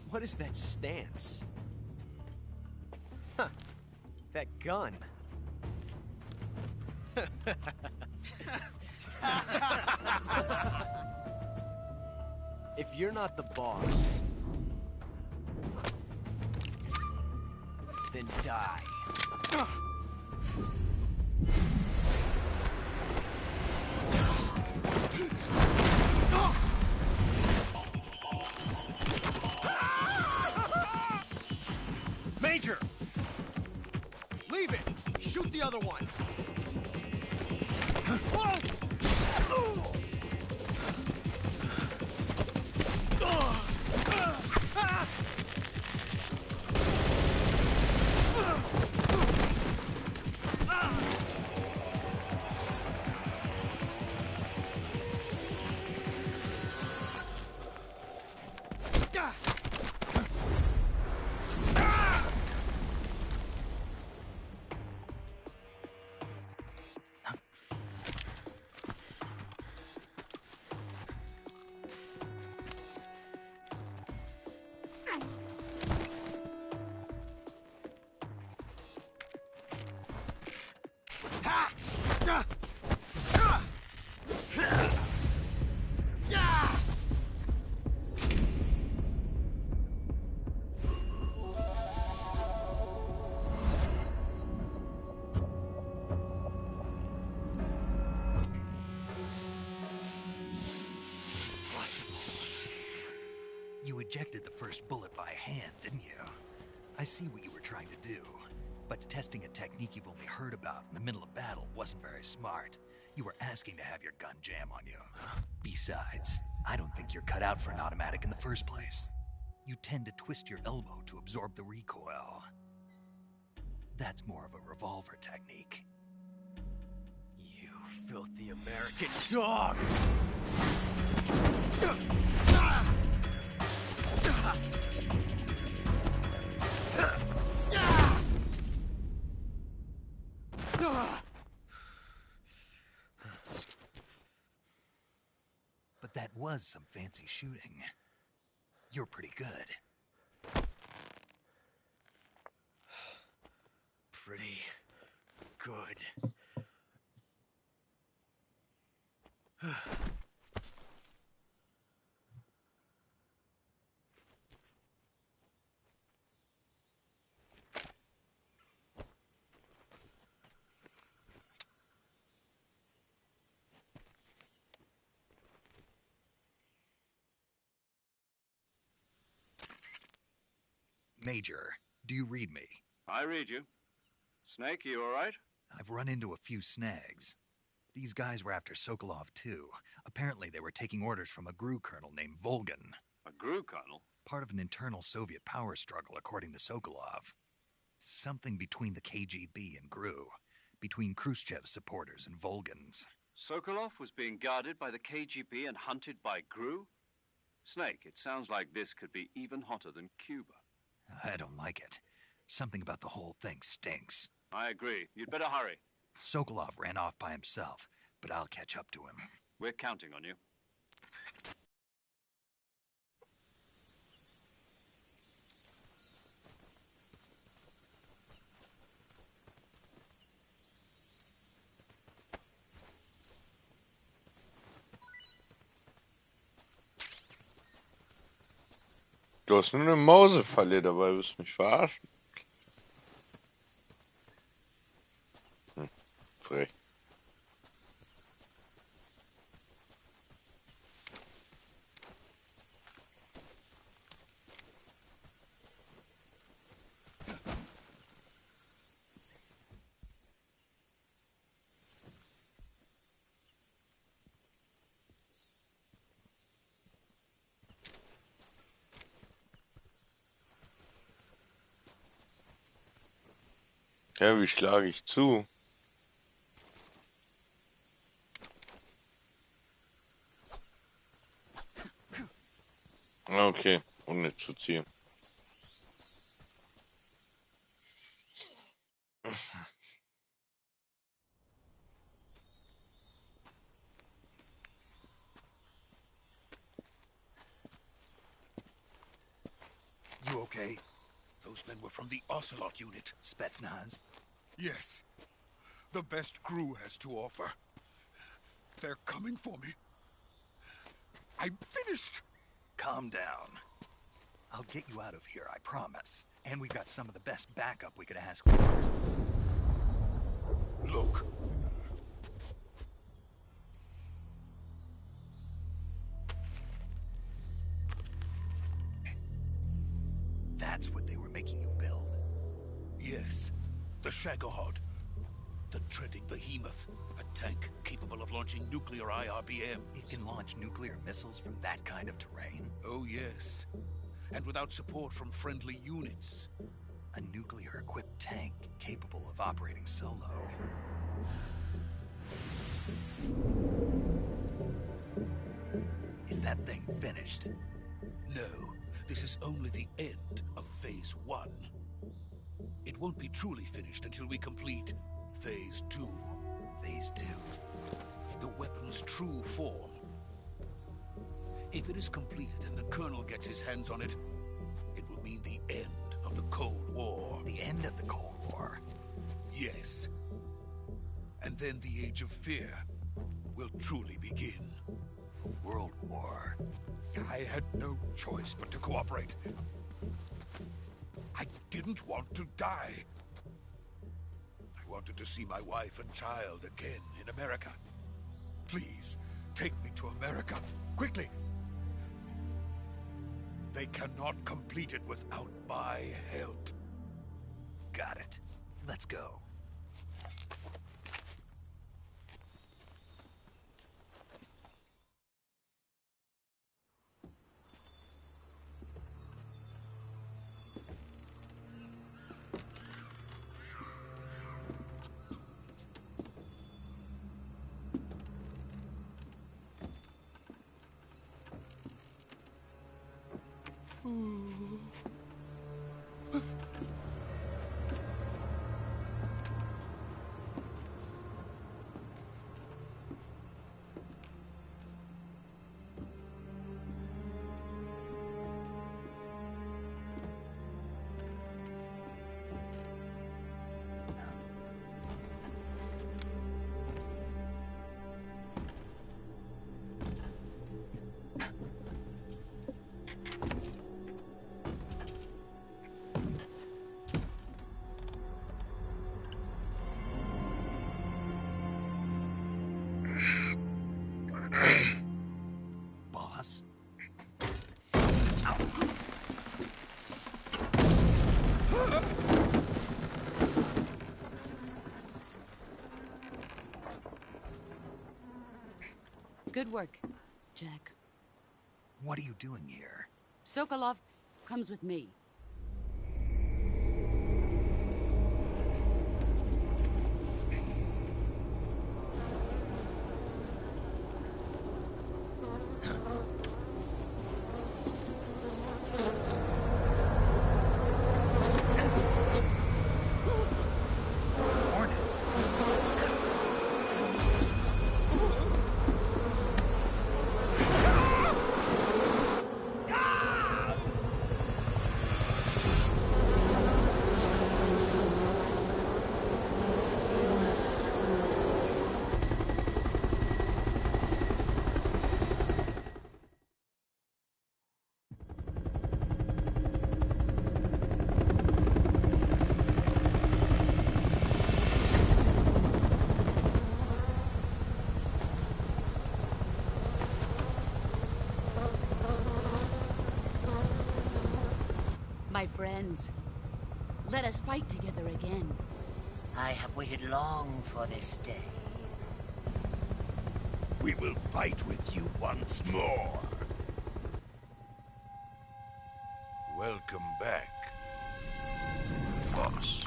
What is that stance? Huh. That gun. If you're not the boss, then die. Major! Leave it! Shoot the other one! You ejected the first bullet by hand, didn't you? I see what you were trying to do. But testing a technique you've only heard about in the middle of battle wasn't very smart. You were asking to have your gun jam on you. Besides, I don't think you're cut out for an automatic in the first place. you tend to twist your elbow to absorb the recoil. That's more of a revolver technique. You filthy American dog! But that was some fancy shooting. You're pretty good. Pretty good. Major, do you read me? I read you. Snake, you all right? I've run into a few snags. These guys were after Sokolov too. Apparently they were taking orders from a GRU colonel named Volgan. A GRU colonel? Part of an internal Soviet power struggle, according to Sokolov. Something between the KGB and GRU. Between Khrushchev's supporters and Volgan's. Sokolov was being guarded by the KGB and hunted by GRU? Snake, it sounds like this could be even hotter than Cuba. I don't like it. Something about the whole thing stinks. I agree. You'd better hurry. Sokolov ran off by himself, but I'll catch up to him. We're counting on you. Du hast nur eine Mausefalle dabei, willst du mich verarschen? Frech. Ja, wie schlage ich zu? Okay, ohne zu ziehen. You okay? Those men were from the Ocelot unit. Spetsnaz? Yes. The best GRU has to offer. They're coming for me. I'm finished. Calm down. I'll get you out of here, I promise. And we got some of the best backup we could ask for. Look. That's what they were making you build? Yes. The Shagohod. The treading behemoth. A tank capable of launching nuclear IRBM. It can launch nuclear missiles from that kind of terrain? Oh, yes. And without support from friendly units. A nuclear-equipped tank capable of operating solo. Is that thing finished? No. This is only the end of Phase 1. It won't be truly finished until we complete Phase 2. Phase 2? The weapon's true form. If it is completed and the Colonel gets his hands on it, it will mean the end of the Cold War. The end of the Cold War? Yes. And then the Age of Fear will truly begin. A world war? I had no choice but to cooperate. I didn't want to die. I wanted to see my wife and child again in America. Please, take me to America, quickly. They cannot complete it without my help. Got it. Let's go. Boss? Good work, Jack. What are you doing here? Sokolov comes with me. Hornets? My friends, let us fight together again. I have waited long for this day. We will fight with you once more. Welcome back, boss.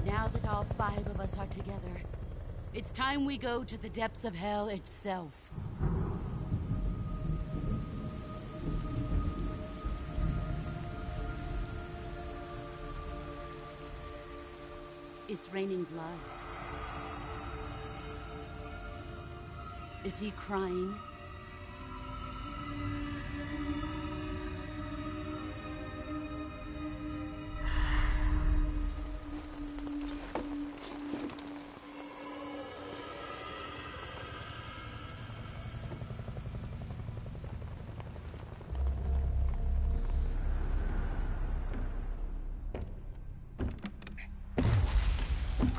Now that all 5 of us are together, it's time we go to the depths of hell itself. It's raining blood. Is he crying?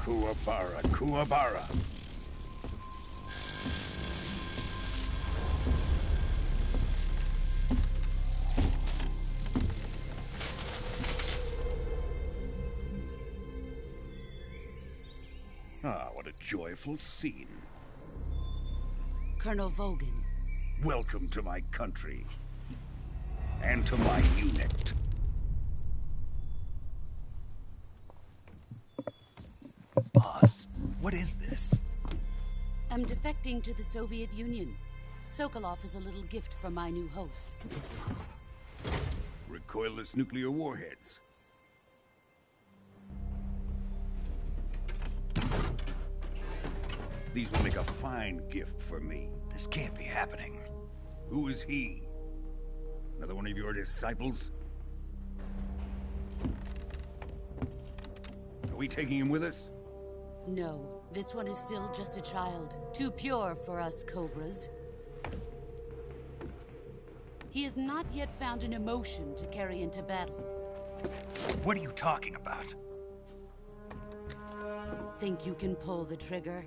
Kuwabara, Kuwabara. Ah, what a joyful scene. Colonel Vogan. Welcome to my country. And to my unit. Boss, what is this? I'm defecting to the Soviet Union. Sokolov is a little gift from my new hosts. Recoilless nuclear warheads. These will make a fine gift for me. This can't be happening. Who is he? Another one of your disciples? Are we taking him with us? No, this one is still just a child. Too pure for us Cobras. He has not yet found an emotion to carry into battle. What are you talking about? Think you can pull the trigger?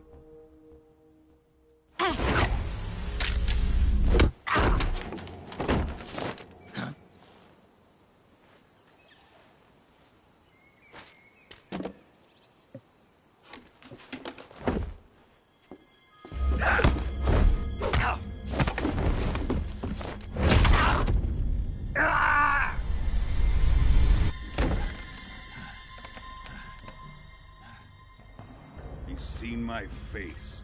He's seen my face.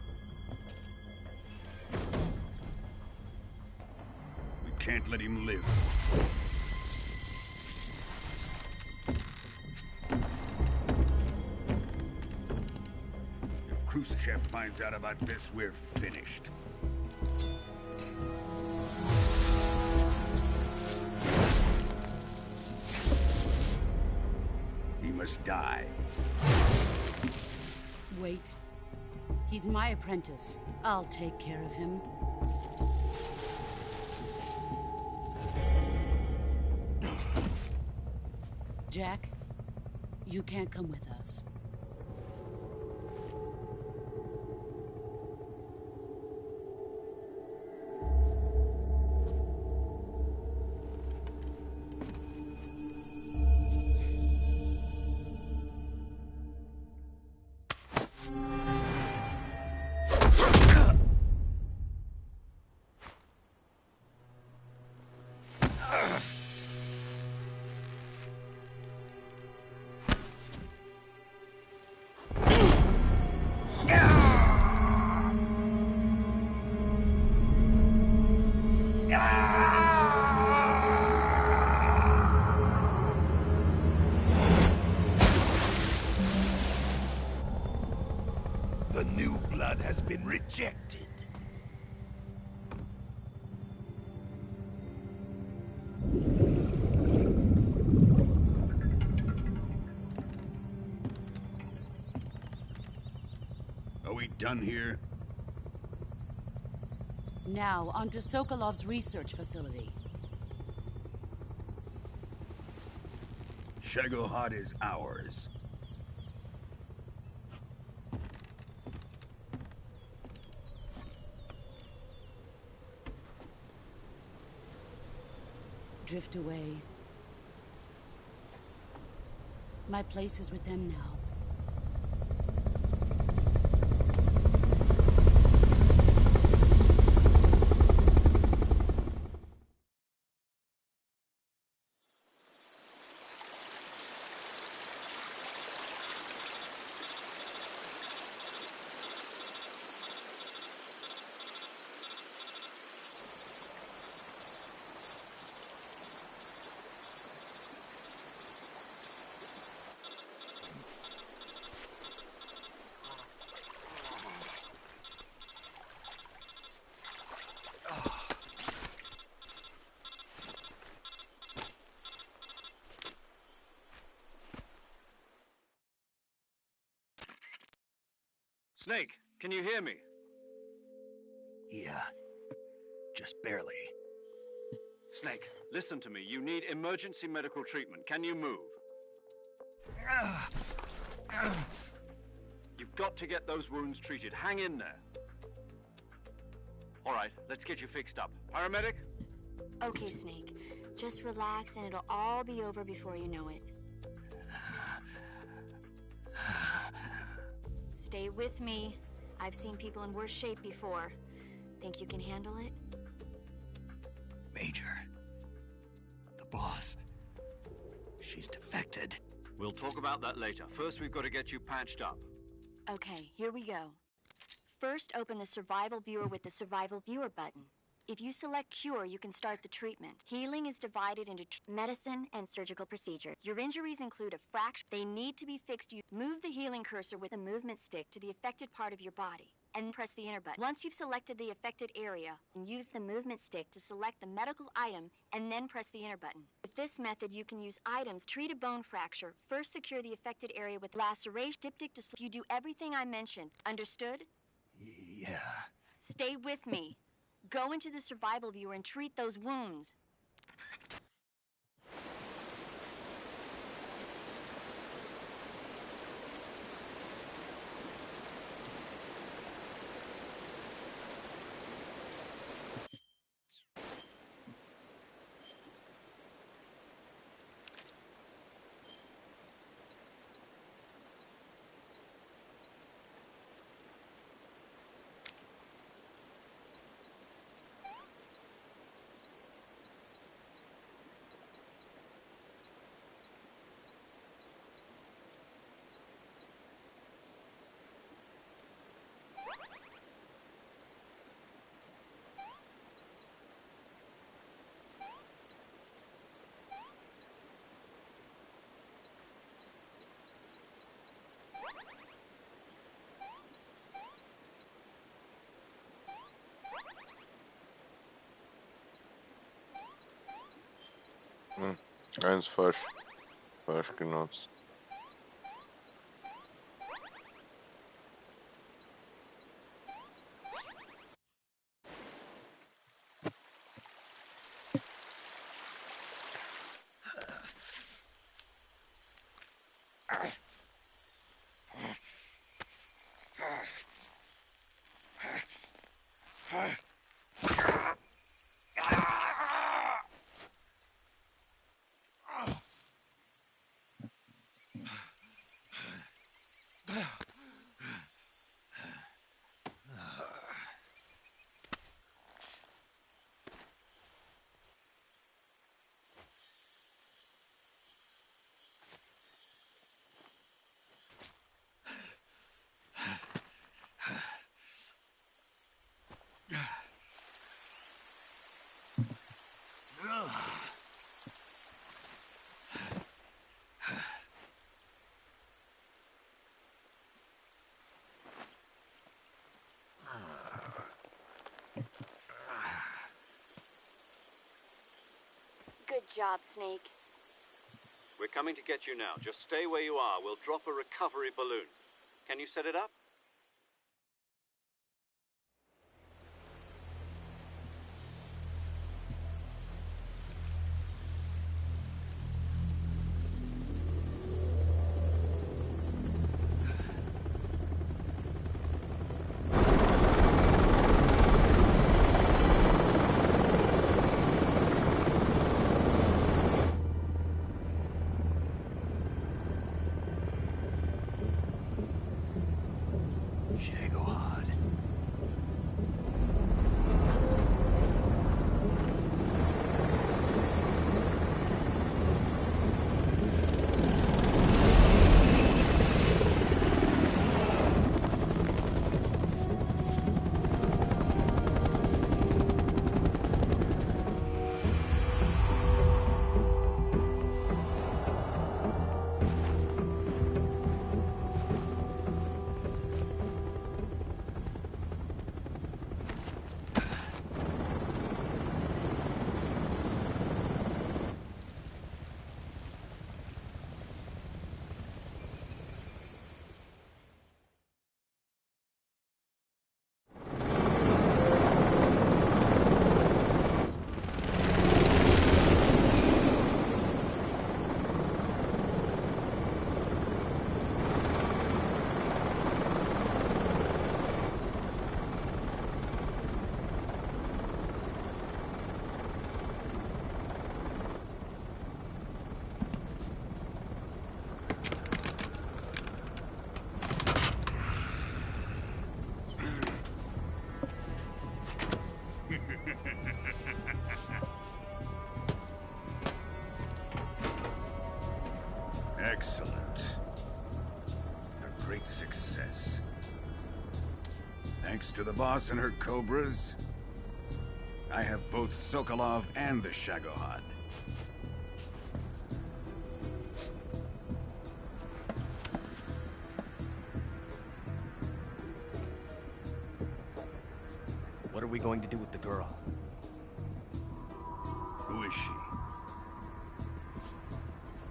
We can't let him live. Khrushchev finds out about this, we're finished. He must die. Wait. He's my apprentice. I'll take care of him. Jack, you can't come with us. The new blood has been rejected. Are we done here? Now, on to Sokolov's research facility. Shagohod is ours. Drift away. My place is with them now. Snake, can you hear me? Yeah. Just barely. Snake, listen to me. You need emergency medical treatment. Can you move? You've got to get those wounds treated. Hang in there. All right, let's get you fixed up. Paramedic? Okay, Snake. Just relax and it'll all be over before you know it. Stay with me. I've seen people in worse shape before. Think you can handle it? Major. The boss. She's defected. We'll talk about that later. First, we've got to get you patched up. Okay, here we go. First, open the Survival Viewer with the Survival Viewer button. If you select Cure, you can start the treatment. Healing is divided into medicine and surgical procedure. Your injuries include a fracture. They need to be fixed. You move the healing cursor with a movement stick to the affected part of your body, and press the enter button. Once you've selected the affected area, use the movement stick to select the medical item, and then press the enter button. With this method, you can use items to treat a bone fracture. First, secure the affected area with laceration, diptych to you do everything I mentioned. Understood? Yeah. Stay with me. Go into the Survival Viewer and treat those wounds. Eins falsch genutzt. Good job, Snake. We're coming to get you now. Just stay where you are. We'll drop a recovery balloon. Can you set it up? Shagohod. Excellent. A great success. Thanks to the boss and her cobras, I have both Sokolov and the Shagohod. What are we going to do with the girl? Who is she?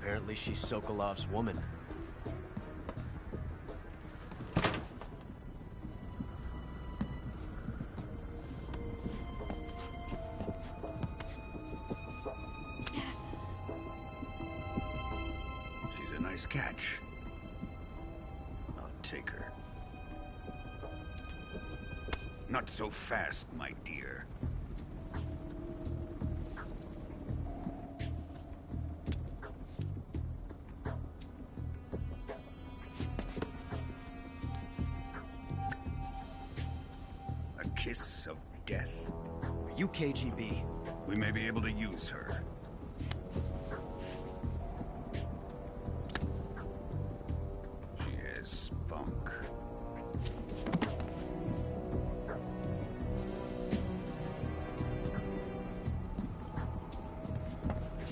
Apparently she's Sokolov's woman. She's a nice catch. I'll take her. Not so fast, my dear. A kiss of death. Are you KGB? We may be able to use her. She has spunk.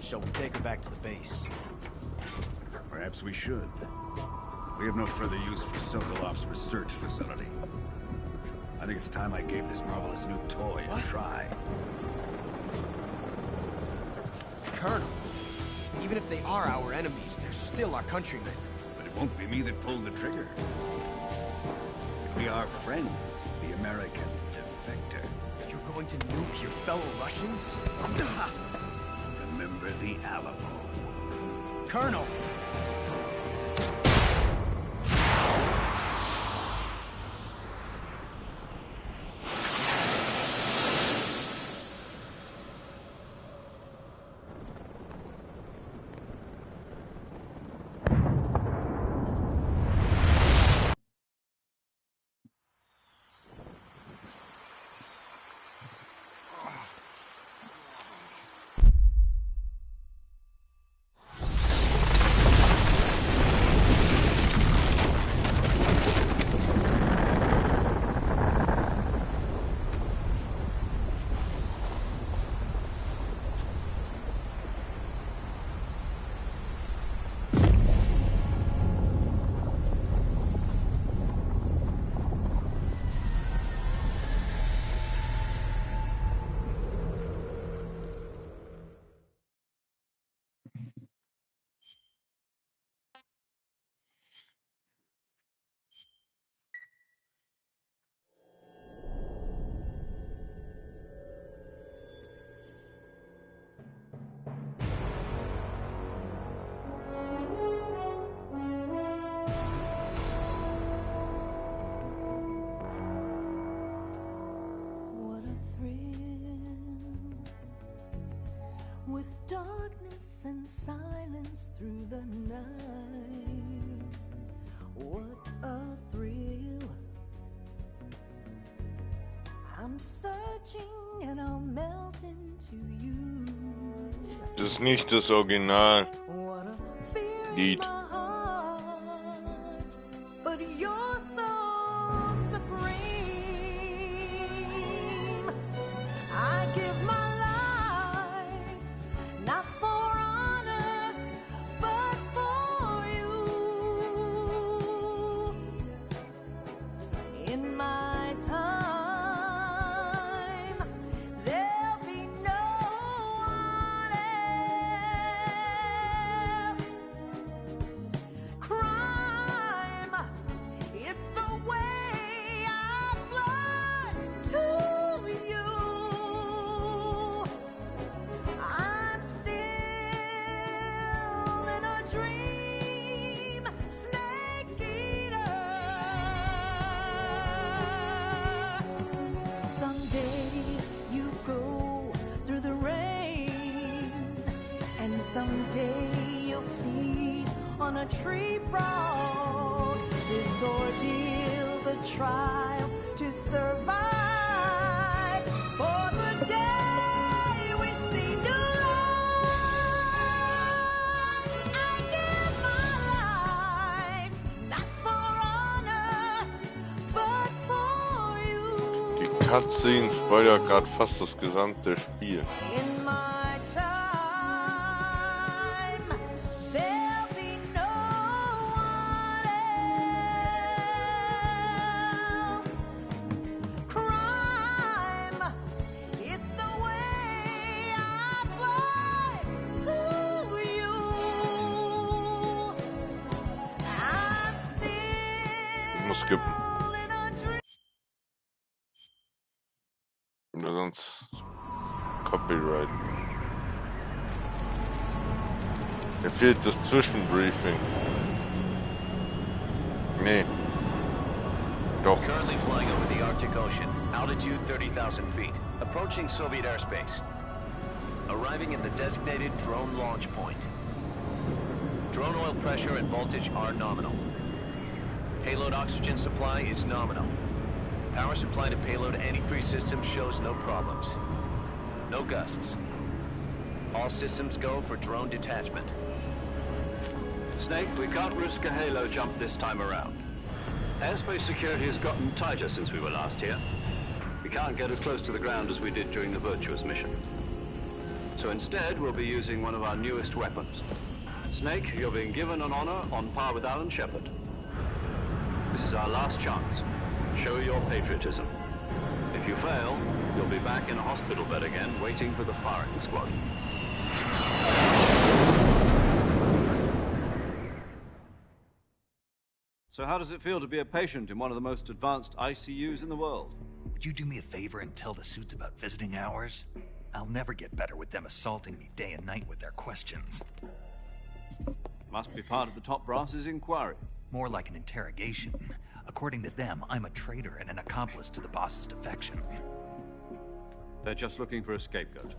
Shall we take her back to the base? Perhaps we should. We have no further use for Sokolov's research facility. I think it's time I gave this marvelous new toy a try. Colonel, Even if they are our enemies, they're still our countrymen. But it won't be me that pulled the trigger. It'll be our friend, the American defector. You're going to nuke your fellow Russians? Remember the Alamo. Colonel! With darkness and silence through the night, what a thrill. I'm searching and I'll melt into you. Das ist nicht das Original Lied. But you're so supreme. I give my not for honor, but for you. In my time, there'll be no one else. Crime, it's the way I fly to you. Someday you'll feed on a tree frog. This ordeal, the trial to survive. For the day we see new life, I give my life, not for honor, but for you. Die Cutscene spoilert gerade fast das gesamte Spiel. In my Oder sonst Copyright. Mir fehlt das Zwischenbriefing. Nee. Doch. Currently flying over the Arctic Ocean. Altitude 30,000 feet. Approaching Soviet airspace. Arriving at the designated drone launch point. Drone oil pressure and voltage are nominal. Payload oxygen supply is nominal. Power supply to payload antifreeze system shows no problems. No gusts. All systems go for drone detachment. Snake, we can't risk a halo jump this time around. Airspace security has gotten tighter since we were last here. We can't get as close to the ground as we did during the Virtuous mission. So instead, we'll be using one of our newest weapons. Snake, you're being given an honor on par with Alan Shepard. This is our last chance. Show your patriotism. If you fail, you'll be back in a hospital bed again, waiting for the firing squad. So how does it feel to be a patient in one of the most advanced ICUs in the world? Would you do me a favor and tell the suits about visiting hours? I'll never get better with them assaulting me day and night with their questions. Must be part of the top brass's inquiry. More like an interrogation. According to them, I'm a traitor and an accomplice to the boss's defection. They're just looking for a scapegoat.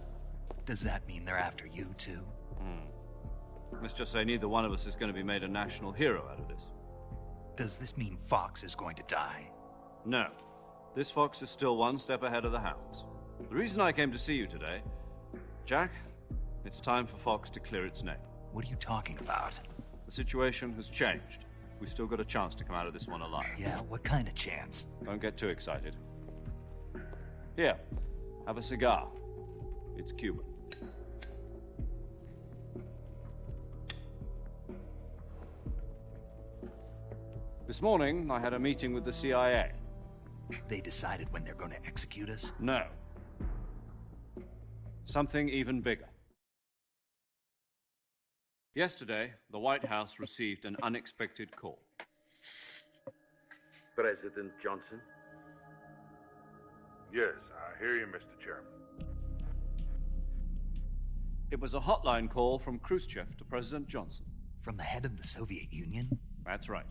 Does that mean they're after you, too? Let's just say neither one of us is going to be made a national hero out of this. Does this mean Fox is going to die? No. This fox is still one step ahead of the hounds. The reason I came to see you today, Jack, it's time for Fox to clear its name. What are you talking about? The situation has changed. We've still got a chance to come out of this one alive. Yeah, what kind of chance? Don't get too excited. Here, have a cigar. It's Cuban. This morning, I had a meeting with the CIA. They decided when they're going to execute us? No. Something even bigger. Yesterday, the White House received an unexpected call. President Johnson? Yes, I hear you, Mr. Chairman. It was a hotline call from Khrushchev to President Johnson. From the head of the Soviet Union? That's right.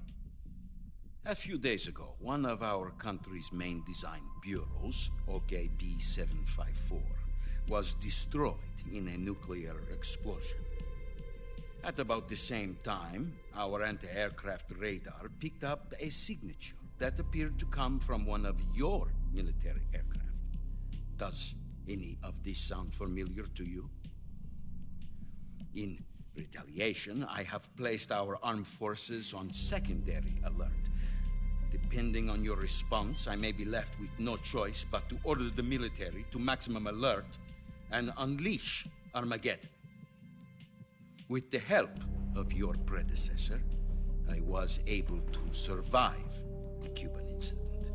A few days ago, one of our country's main design bureaus, OKB 754, was destroyed in a nuclear explosion. At about the same time, our anti-aircraft radar picked up a signature that appeared to come from one of your military aircraft. Does any of this sound familiar to you? In retaliation, I have placed our armed forces on secondary alert. Depending on your response, I may be left with no choice but to order the military to maximum alert and unleash Armageddon. With the help of your predecessor, I was able to survive the Cuban incident.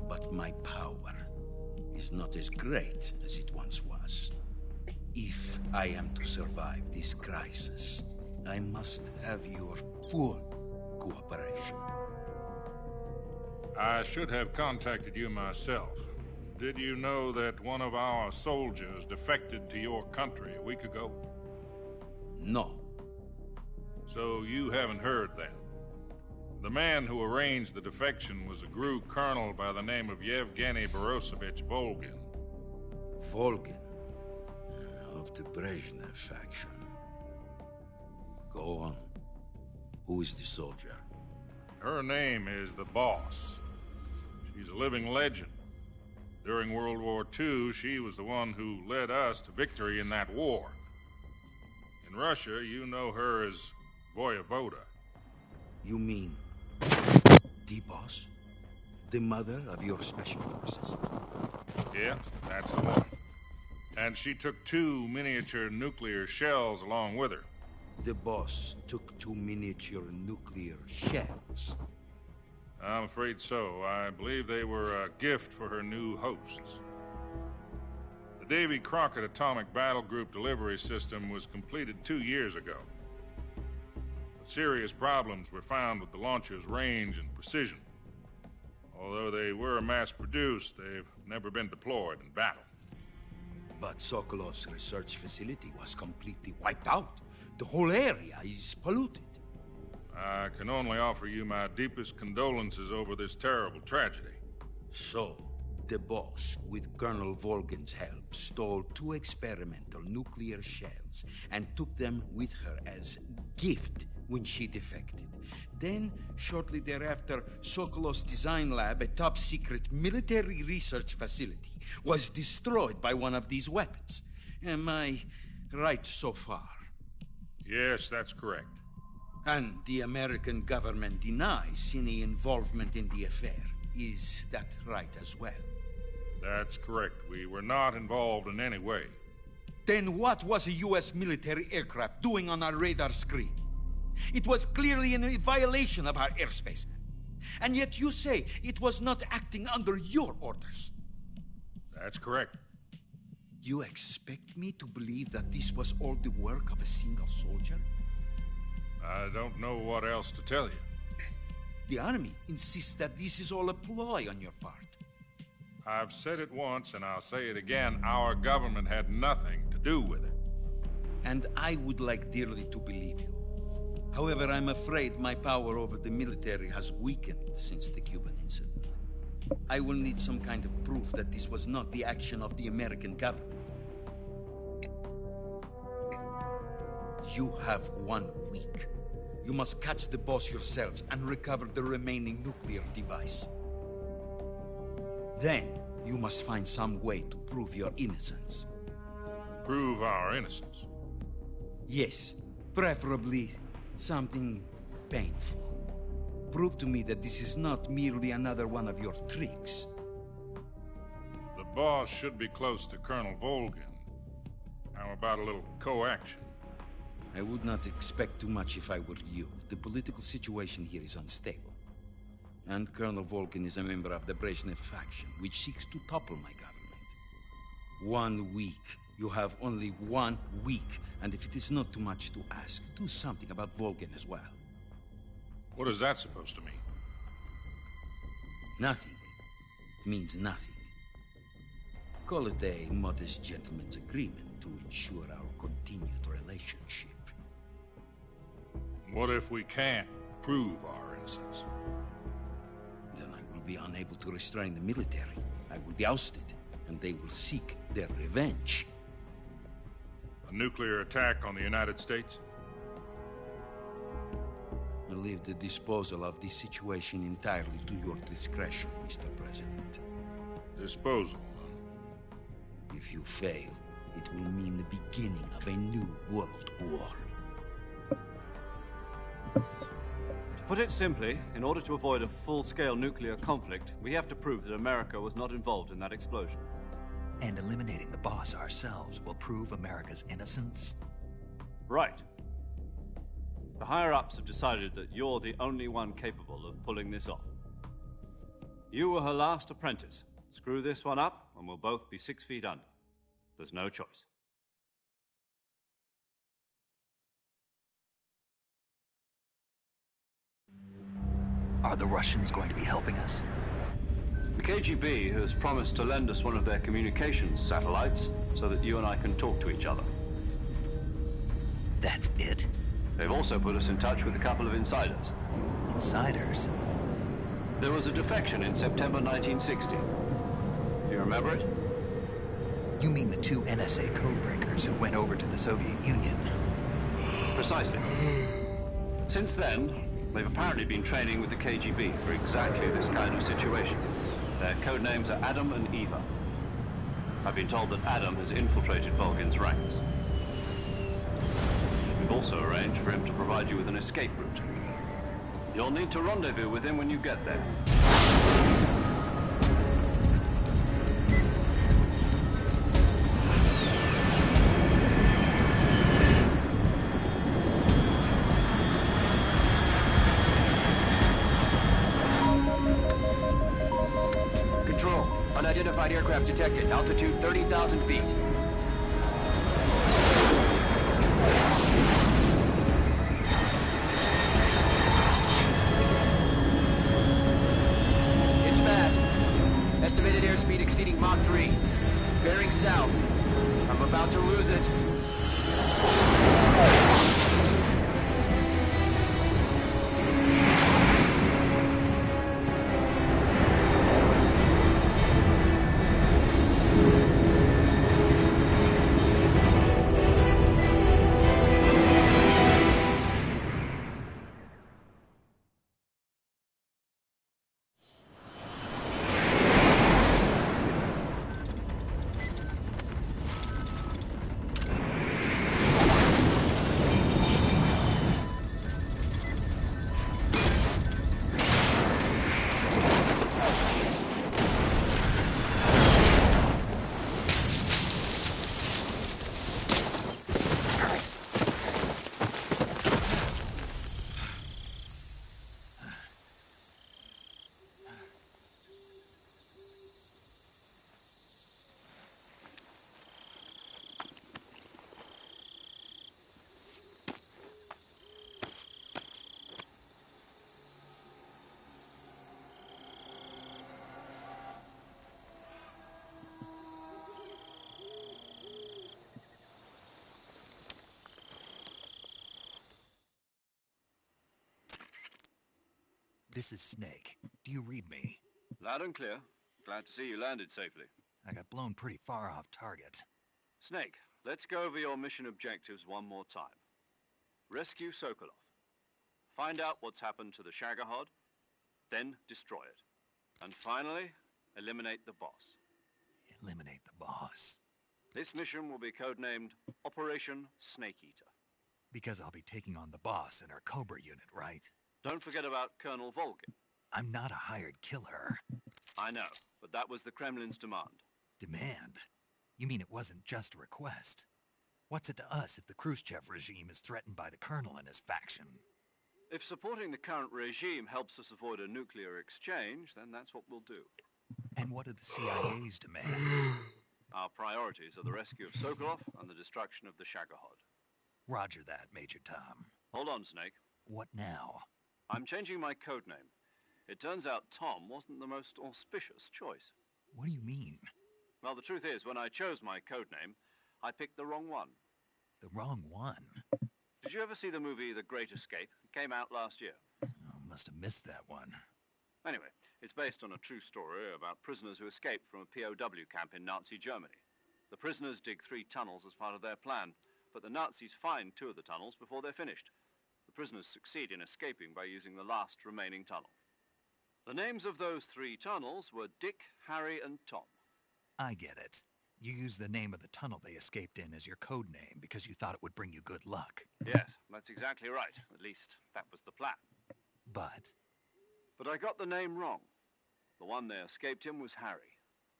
But my power is not as great as it once was. If I am to survive this crisis, I must have your full cooperation. I should have contacted you myself. Did you know that one of our soldiers defected to your country a week ago? No. So you haven't heard then? The man who arranged the defection was a GRU colonel by the name of Yevgeny Borisovich Volgin. Volgin? Of the Brezhnev faction. Go on. Who is the soldier? Her name is the Boss. She's a living legend. During World War II, she was the one who led us to victory in that war. In Russia, you know her as Voyevoda. You mean the Boss? The mother of your special forces? Yes, that's the one. And she took 2 miniature nuclear shells along with her. The Boss took 2 miniature nuclear shells? I'm afraid so. I believe they were a gift for her new hosts. The Davy Crockett Atomic Battle Group delivery system was completed 2 years ago. But serious problems were found with the launcher's range and precision. Although they were mass-produced, they've never been deployed in battle. But Sokolov's research facility was completely wiped out. The whole area is polluted. I can only offer you my deepest condolences over this terrible tragedy. So, the Boss, with Colonel Volgin's help, stole 2 experimental nuclear shells and took them with her as gift when she defected. Then, shortly thereafter, Sokolov's design lab, a top-secret military research facility, was destroyed by one of these weapons. Am I right so far? Yes, that's correct. And the American government denies any involvement in the affair. Is that right as well? That's correct. We were not involved in any way. Then what was a U.S. military aircraft doing on our radar screen? It was clearly in violation of our airspace. And yet you say it was not acting under your orders. That's correct. You expect me to believe that this was all the work of a single soldier? I don't know what else to tell you. The army insists that this is all a ploy on your part. I've said it once, and I'll say it again. Our government had nothing to do with it. And I would like dearly to believe you. However, I'm afraid my power over the military has weakened since the Cuban incident. I will need some kind of proof that this was not the action of the American government. You have 1 week. You must catch the boss yourselves and recover the remaining nuclear device. Then, you must find some way to prove your innocence. Prove our innocence? Yes, preferably something painful. Prove to me that this is not merely another one of your tricks. The boss should be close to Colonel Volgin. How about a little co-action? I would not expect too much if I were you. The political situation here is unstable. And Colonel Volgin is a member of the Brezhnev faction, which seeks to topple my government. 1 week. You have only 1 week. And if it is not too much to ask, do something about Volgin as well. What is that supposed to mean? Nothing. It means nothing. Call it a modest gentleman's agreement to ensure our continued relationship. What if we can't prove our innocence? Then I will be unable to restrain the military. I will be ousted, and they will seek their revenge. A nuclear attack on the United States? I leave the disposal of this situation entirely to your discretion, Mr. President. Disposal? If you fail, it will mean the beginning of a new world war. To put it simply, in order to avoid a full-scale nuclear conflict, we have to prove that America was not involved in that explosion. And eliminating the boss ourselves will prove America's innocence? Right. The higher-ups have decided that you're the only one capable of pulling this off. You were her last apprentice. Screw this one up, and we'll both be 6 feet under. There's no choice. Are the Russians going to be helping us? The KGB has promised to lend us one of their communications satellites so that you and I can talk to each other. That's it? They've also put us in touch with a couple of insiders. Insiders? There was a defection in September 1960. Do you remember it? You mean the 2 NSA codebreakers who went over to the Soviet Union? Precisely. Since then, they've apparently been training with the KGB for exactly this kind of situation. Their codenames are Adam and Eva. I've been told that Adam has infiltrated Volgin's ranks. We've also arranged for him to provide you with an escape route. You'll need to rendezvous with him when you get there. Control, unidentified aircraft detected. Altitude 30,000 feet. It's fast. Estimated airspeed exceeding Mach 3. Bearing south. I'm about to lose it. This is Snake. Do you read me? Loud and clear. Glad to see you landed safely. I got blown pretty far off target. Snake, let's go over your mission objectives one more time. Rescue Sokolov. Find out what's happened to the Shagohod, then destroy it. And finally, eliminate the boss. Eliminate the boss. This mission will be codenamed Operation Snake Eater. Because I'll be taking on the boss in our Cobra unit, right? Don't forget about Colonel Volgin. I'm not a hired killer. I know, but that was the Kremlin's demand. Demand? You mean it wasn't just a request? What's it to us if the Khrushchev regime is threatened by the Colonel and his faction? If supporting the current regime helps us avoid a nuclear exchange, then that's what we'll do. And what are the CIA's demands? Our priorities are the rescue of Sokolov and the destruction of the Shagohod. Roger that, Major Tom. Hold on, Snake. What now? I'm changing my codename. It turns out Tom wasn't the most auspicious choice. What do you mean? Well, the truth is, when I chose my codename, I picked the wrong one. The wrong one? Did you ever see the movie The Great Escape? It came out last year. Oh, must have missed that one. Anyway, it's based on a true story about prisoners who escaped from a POW camp in Nazi Germany. The prisoners dig 3 tunnels as part of their plan, but the Nazis find 2 of the tunnels before they're finished. The prisoners succeed in escaping by using the last remaining tunnel. The names of those 3 tunnels were Dick, Harry, and Tom. I get it. You used the name of the tunnel they escaped in as your code name because you thought it would bring you good luck. Yes, that's exactly right. At least, that was the plan. But I got the name wrong. The one they escaped in was Harry.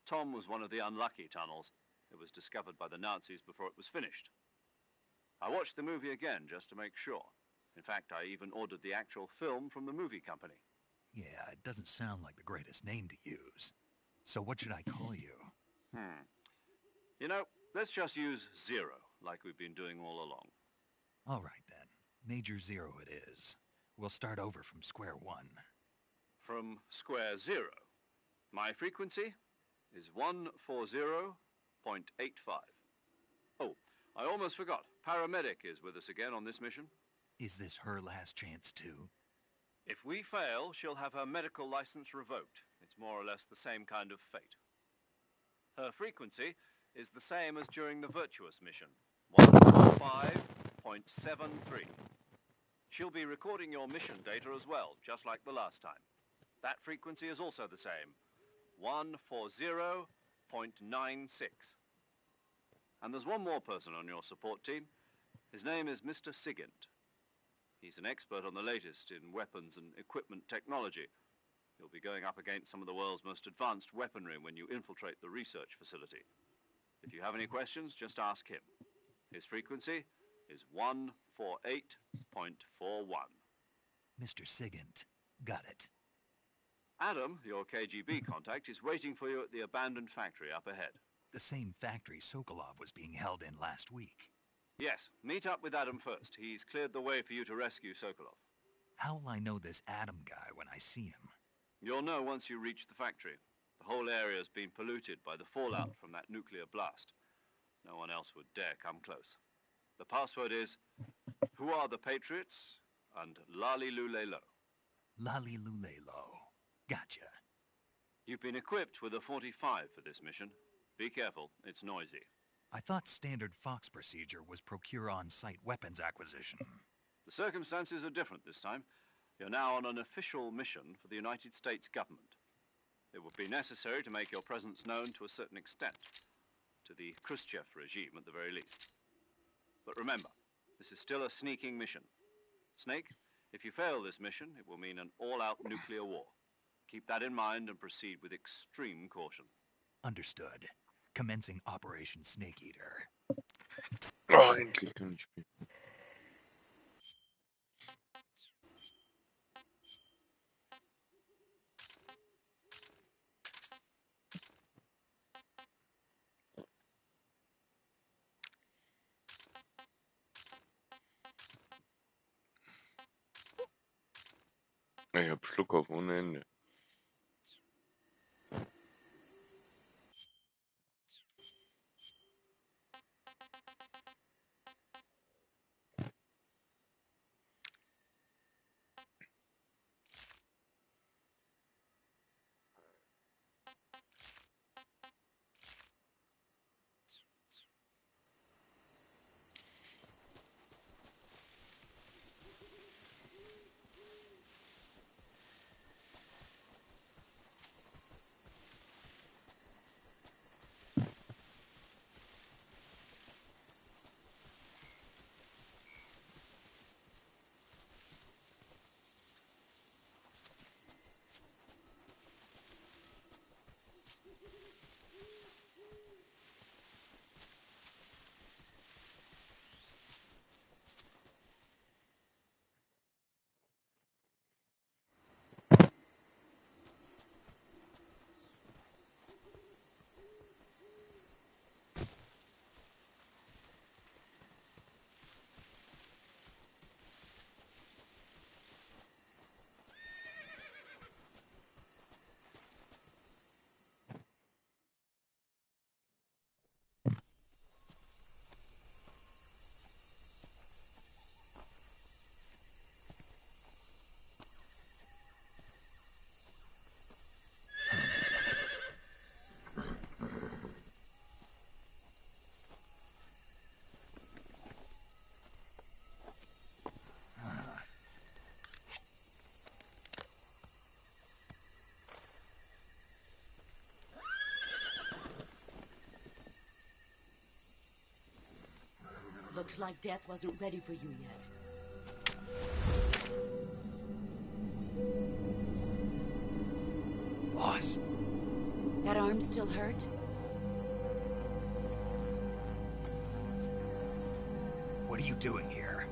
Tom was one of the unlucky tunnels. It was discovered by the Nazis before it was finished. I watched the movie again just to make sure. In fact, I even ordered the actual film from the movie company. yeah, it doesn't sound like the greatest name to use. So what should I call you? You know, let's just use Zero, like we've been doing all along. All right, then. Major Zero it is. We'll start over from square one. From square zero. My frequency is 140.85. Oh, I almost forgot. Paramedic is with us again on this mission. Is this her last chance, too? If we fail, she'll have her medical license revoked. It's more or less the same kind of fate. Her frequency is the same as during the Virtuous mission, 145.73. She'll be recording your mission data as well, just like the last time. That frequency is also the same, 140.96. And there's one more person on your support team. His name is Mr. Sigint. He's an expert on the latest in weapons and equipment technology. You'll be going up against some of the world's most advanced weaponry when you infiltrate the research facility. If you have any questions, just ask him. His frequency is 148.41. Mr. Sigint. Got it. Adam, your KGB contact, is waiting for you at the abandoned factory up ahead. The same factory Sokolov was being held in last week. Yes, meet up with Adam first. He's cleared the way for you to rescue Sokolov. How will I know this Adam guy when I see him? You'll know once you reach the factory. The whole area's been polluted by the fallout from that nuclear blast. No one else would dare come close. The password is, "Who are the Patriots?" and Lali Lule Lo. Lali Lule Lo. Gotcha. You've been equipped with a 45 for this mission. Be careful, it's noisy. I thought standard Fox procedure was procure on-site weapons acquisition. The circumstances are different this time. You're now on an official mission for the United States government. It would be necessary to make your presence known to a certain extent, to the Khrushchev regime at the very least. But remember, this is still a sneaking mission. Snake, if you fail this mission, it will mean an all-out nuclear war. Keep that in mind and proceed with extreme caution. Understood. Commencing Operation Snake Eater. Oh, endlich kann ich spielen. Ich hab Schluck auf ohne Ende. Looks like death wasn't ready for you yet. Boss. That arm still hurt? What are you doing here?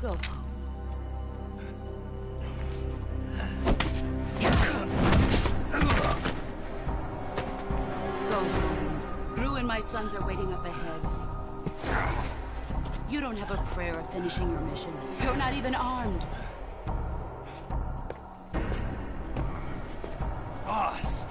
Go home. Go home. Gru and my sons are waiting up ahead. You don't have a prayer of finishing your mission. You're not even armed. Boss!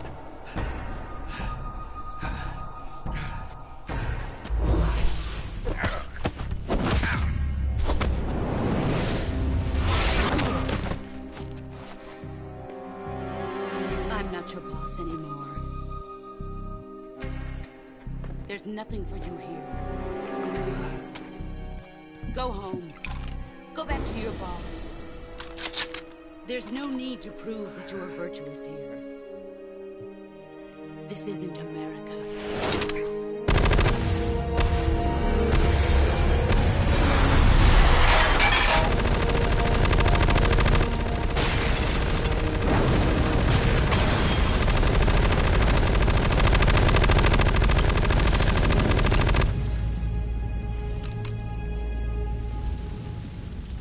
I'm not your boss anymore. There's nothing for you here. Go home. Go back to your boss. There's no need to prove that you are virtuous here. This isn't America.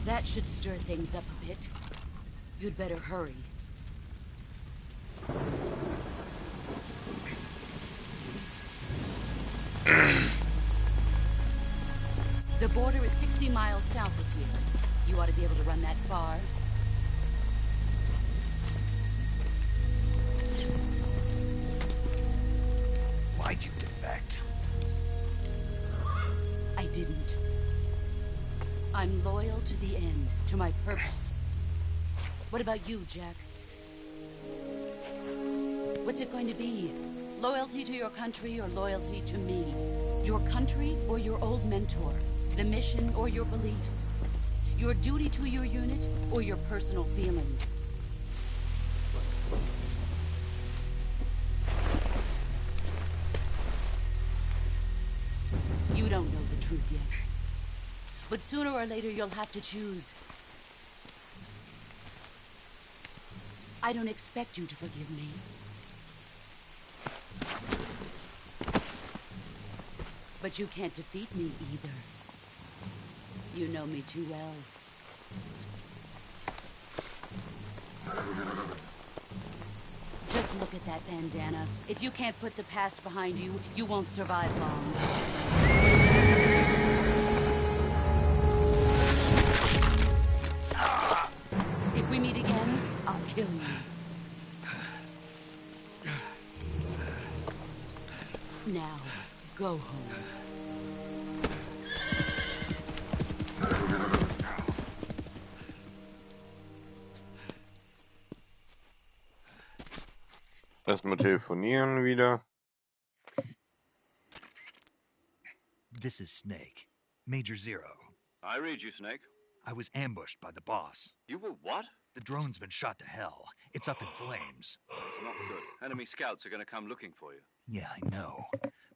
That should stir things up a bit. You'd better hurry. The border is 60 miles south of here. You ought to be able to run that far. Why'd you defect? I didn't. I'm loyal to the end, to my purpose. What about you, Jack? What's it going to be? Loyalty to your country or loyalty to me? Your country or your old mentor? The mission or your beliefs? Your duty to your unit or your personal feelings? You don't know the truth yet. But sooner or later, you'll have to choose. I don't expect you to forgive me. But you can't defeat me either. You know me too well. Just look at that bandana. If you can't put the past behind you, you won't survive long. If we meet again, I'll kill you. Now, go home. Erstmal telefonieren wieder. This is Snake. Major Zero. I read you, Snake. I was ambushed by the boss. You were what? The drone's been shot to hell. It's up in flames. It's not good. Enemy scouts are going to come looking for you. Yeah, I know.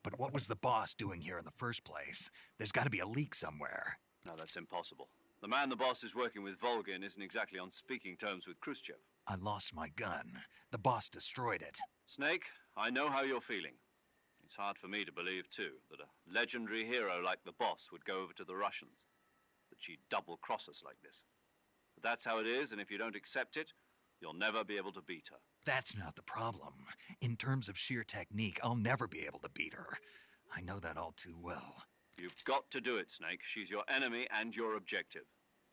But what was the boss doing here in the first place? There's got to be a leak somewhere. No, that's impossible. The man the boss is working with, Volgin, isn't exactly on speaking terms with Khrushchev. I lost my gun. The boss destroyed it. Snake, I know how you're feeling. It's hard for me to believe, too, that a legendary hero like the boss would go over to the Russians. That she'd double-cross us like this. But that's how it is, and if you don't accept it, you'll never be able to beat her. That's not the problem. In terms of sheer technique, I'll never be able to beat her. I know that all too well. You've got to do it, Snake. She's your enemy and your objective.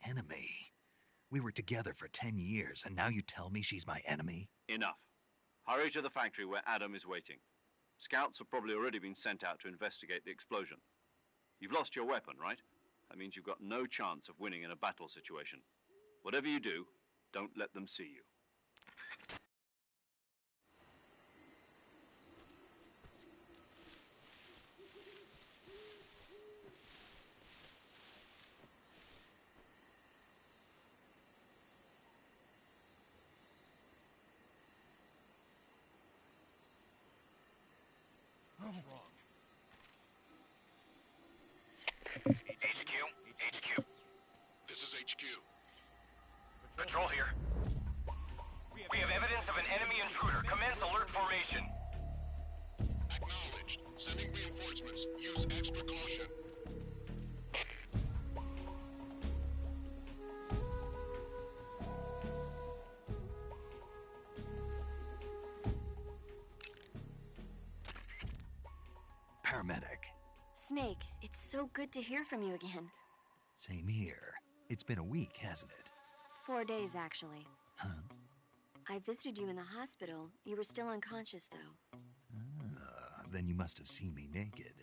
Enemy? We were together for 10 years, and now you tell me she's my enemy? Enough. Hurry to the factory where Adam is waiting. Scouts have probably already been sent out to investigate the explosion. You've lost your weapon, right? That means you've got no chance of winning in a battle situation. Whatever you do, don't let them see you. HQ. This is HQ. Patrol here. We have evidence of an enemy intruder. Commence alert formation. Acknowledged. Sending reinforcements. Use extra caution. Paramedic. Snake, it's so good to hear from you again. Same here. It's been a week, hasn't it? 4 days, actually. Huh? I visited you in the hospital. You were still unconscious, though. Then you must have seen me naked.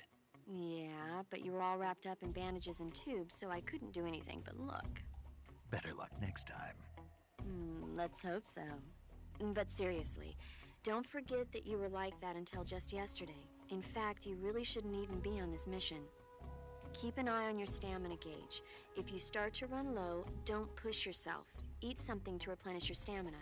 Yeah, but you were all wrapped up in bandages and tubes, so I couldn't do anything but look. Better luck next time. Let's hope so. But seriously, don't forget that you were like that until just yesterday. In fact, you really shouldn't even be on this mission. Keep an eye on your stamina gauge. If you start to run low, don't push yourself. Eat something to replenish your stamina.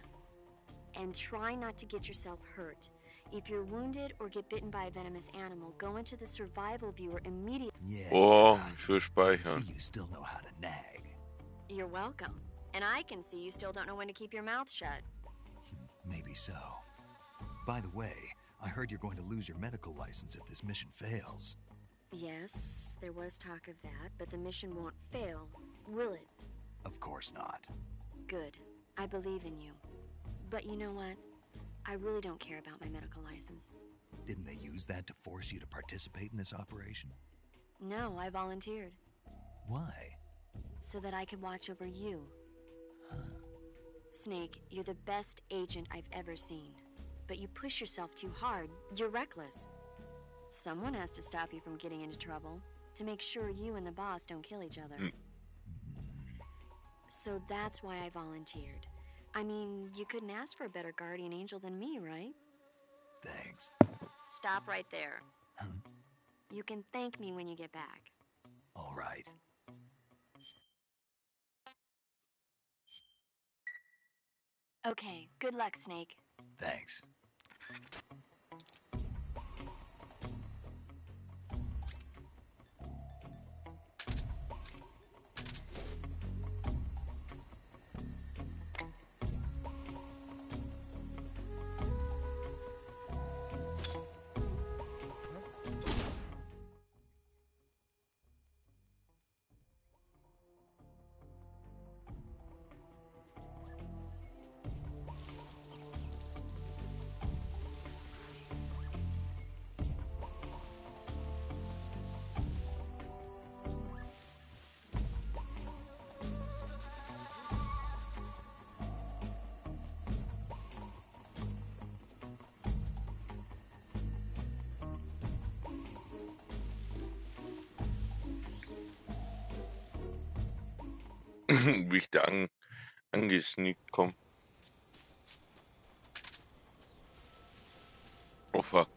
And try not to get yourself hurt. If you're wounded or get bitten by a venomous animal, go into the survival viewer immediately. Yeah. Oh, ich will I speichern. see you still know how to nag. You're welcome. And I can see you still don't know when to keep your mouth shut. Maybe so. By the way, I heard you're going to lose your medical license if this mission fails. Yes, there was talk of that, but the mission won't fail, will it? Of course not. Good. I believe in you. But you know what? I really don't care about my medical license. Didn't they use that to force you to participate in this operation? No, I volunteered. Why? So that I could watch over you. Snake, you're the best agent I've ever seen. But you push yourself too hard. You're reckless. Someone has to stop you from getting into trouble, to make sure you and the boss don't kill each other. So that's why I volunteered. I mean, you couldn't ask for a better guardian angel than me, right? Thanks. Stop right there. Huh? You can thank me when you get back. All right. Okay, good luck, Snake. Thanks. Wie ich da angesneakt komme. Oh fuck.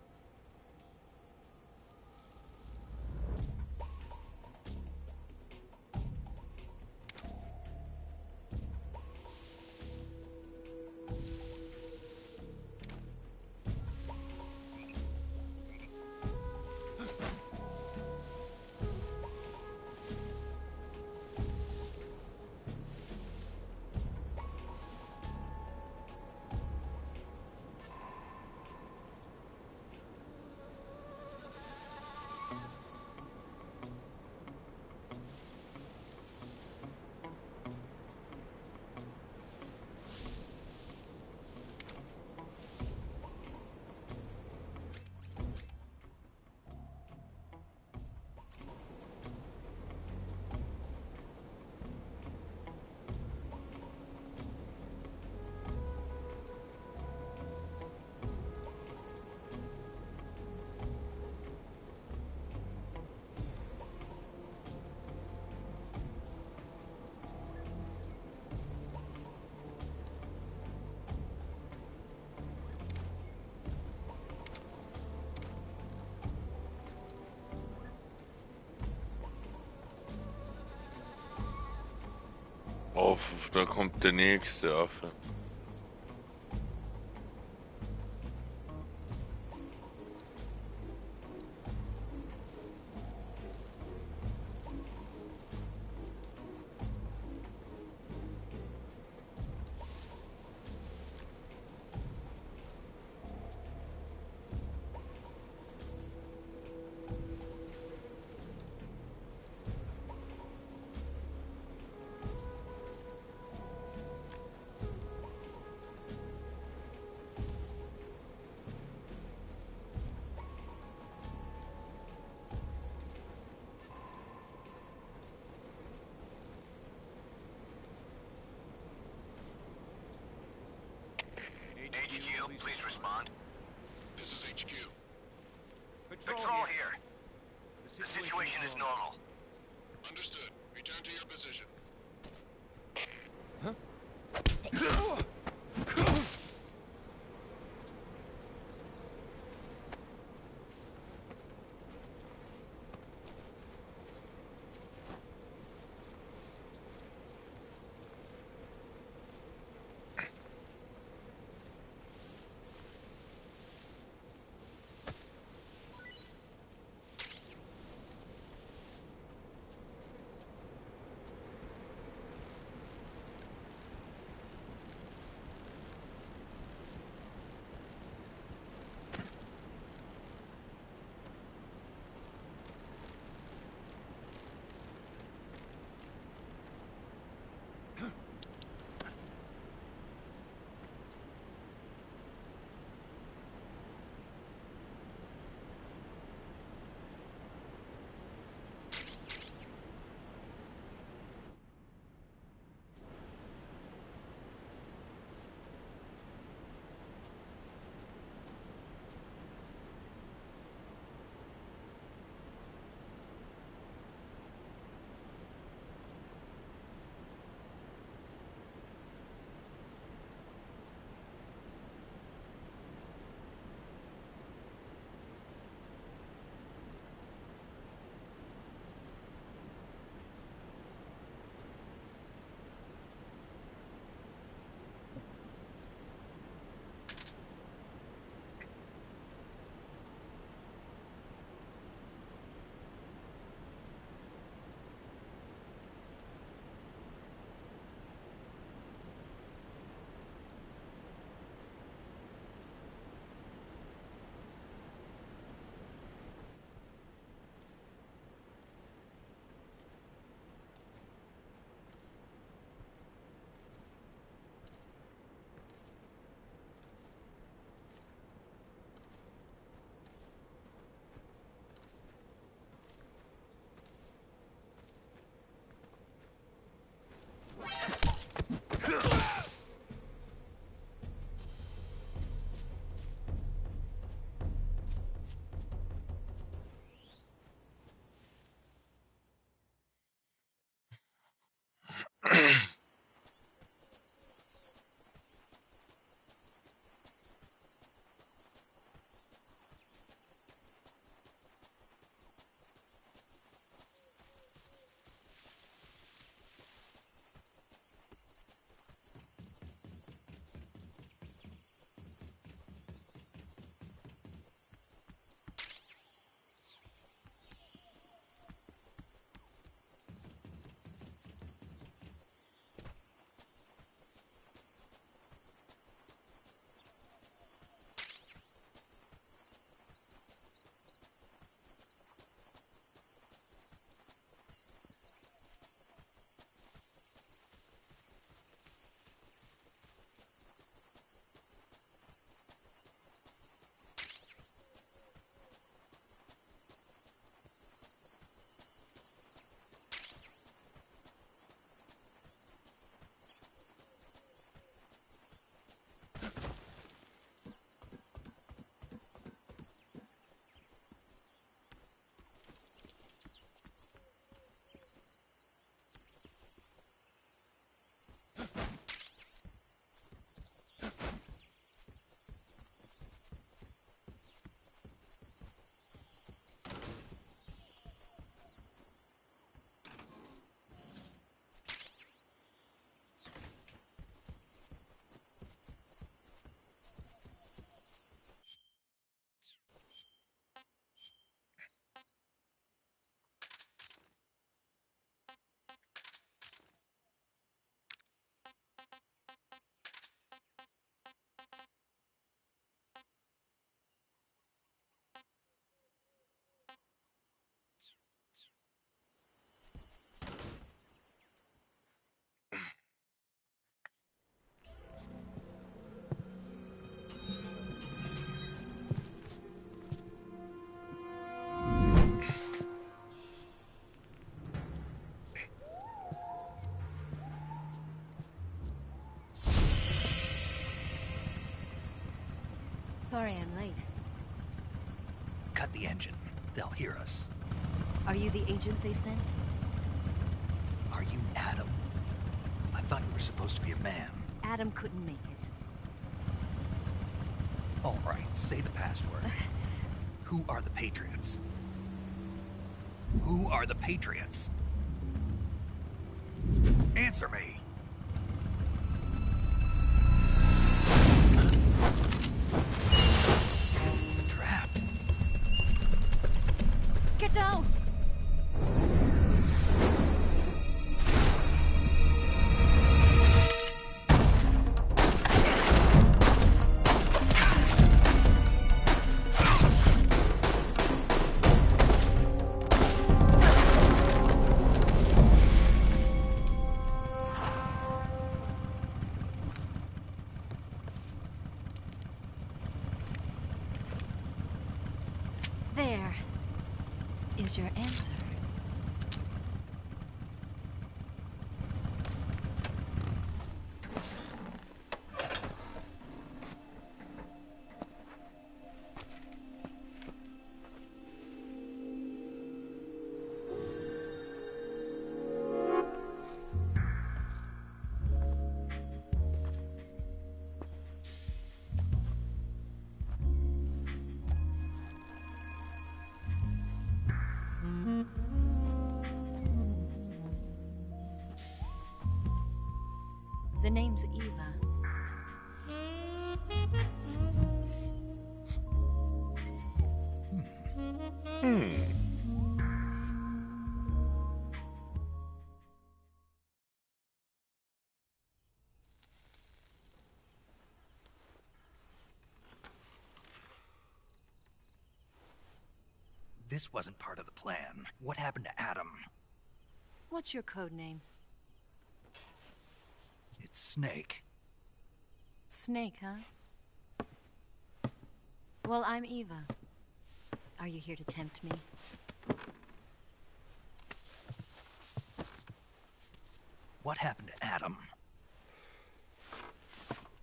Auf, da kommt der nächste Affe. Please respond. This is HQ. Patrol here. The situation is normal. Understood. Return to your position. Sorry I'm late. Cut the engine. They'll hear us. Are you the agent they sent? Are you Adam? I thought you were supposed to be a man. Adam couldn't make it. All right, say the password. Who are the Patriots? Who are the Patriots? Answer me! Trapped. Get down! There is your answer. The name's Eva. This wasn't part of the plan. What happened to Adam? What's your code name? It's Snake. Snake, huh? Well, I'm Eva. Are you here to tempt me? What happened to Adam?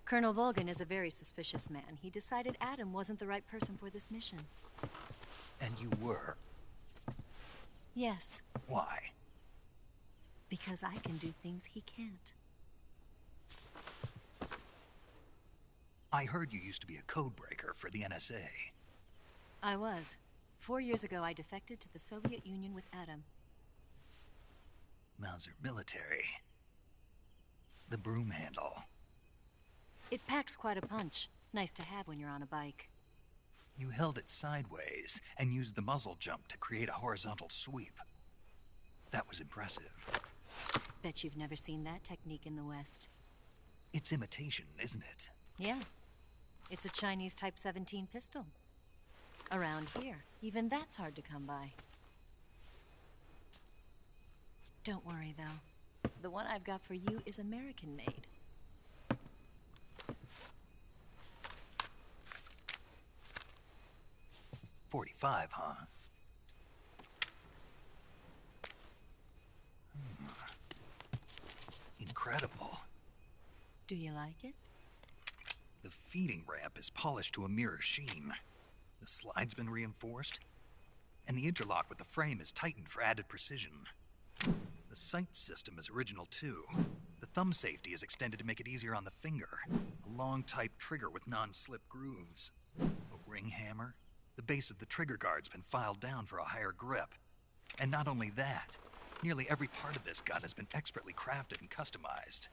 Colonel Volgin is a very suspicious man. He decided Adam wasn't the right person for this mission. And you were? Yes. Why? Because I can do things he can't. I heard you used to be a codebreaker for the NSA. I was. 4 years ago, I defected to the Soviet Union with Adam. Mauser military. The broom handle. It packs quite a punch. Nice to have when you're on a bike. You held it sideways and used the muzzle jump to create a horizontal sweep. That was impressive. Bet you've never seen that technique in the West. It's imitation, isn't it? Yeah. It's a Chinese Type 17 pistol. Around here, even that's hard to come by. Don't worry, though. The one I've got for you is American-made. .45, huh? Incredible. Do you like it? The feeding ramp is polished to a mirror sheen. The slide's been reinforced, and the interlock with the frame is tightened for added precision. The sight system is original too. The thumb safety is extended to make it easier on the finger. A long type trigger with non-slip grooves. A ring hammer. The base of the trigger guard's been filed down for a higher grip. And not only that, nearly every part of this gun has been expertly crafted and customized.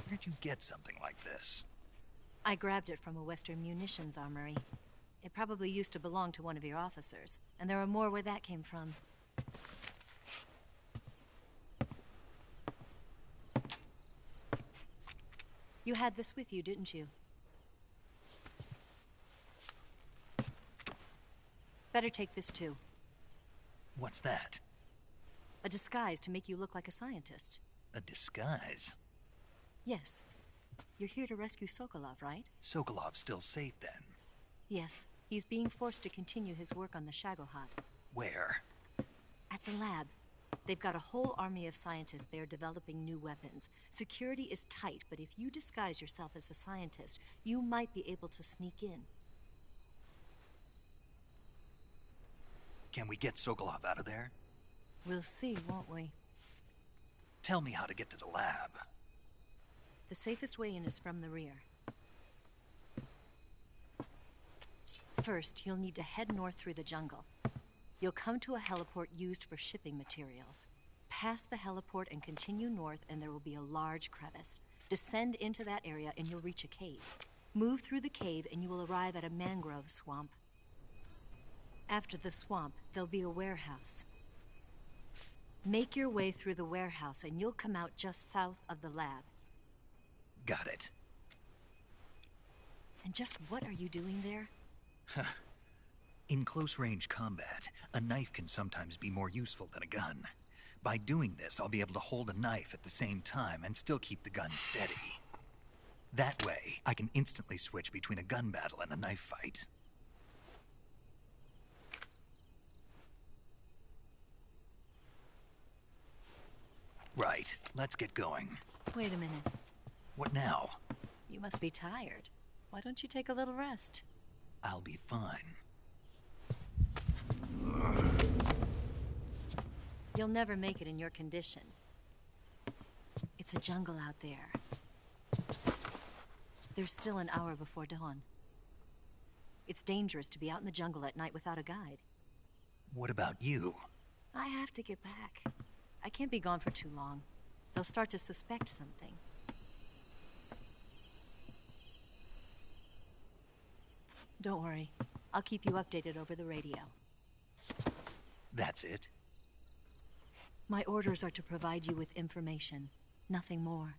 Where'd you get something like this? I grabbed it from a Western munitions armory. It probably used to belong to one of your officers, and there are more where that came from. You had this with you, didn't you? Better take this too. What's that? A disguise to make you look like a scientist. A disguise? Yes. You're here to rescue Sokolov, right? Sokolov's still safe then? Yes. He's being forced to continue his work on the Shagohod. Where? At the lab. They've got a whole army of scientists there developing new weapons. Security is tight, but if you disguise yourself as a scientist, you might be able to sneak in. Can we get Sokolov out of there? We'll see, won't we? Tell me how to get to the lab. The safest way in is from the rear. First, you'll need to head north through the jungle. You'll come to a heliport used for shipping materials. Pass the heliport and continue north, and there will be a large crevice. Descend into that area and you'll reach a cave. Move through the cave and you will arrive at a mangrove swamp. After the swamp, there'll be a warehouse. Make your way through the warehouse and you'll come out just south of the lab. Got it. And just what are you doing there? In close-range combat, a knife can sometimes be more useful than a gun. By doing this, I'll be able to hold a knife at the same time and still keep the gun steady. That way, I can instantly switch between a gun battle and a knife fight. Right, let's get going. Wait a minute. What now? You must be tired. Why don't you take a little rest? I'll be fine. You'll never make it in your condition. It's a jungle out there. There's still an hour before dawn. It's dangerous to be out in the jungle at night without a guide. What about you? I have to get back. I can't be gone for too long. They'll start to suspect something. Don't worry. I'll keep you updated over the radio. That's it? My orders are to provide you with information. Nothing more.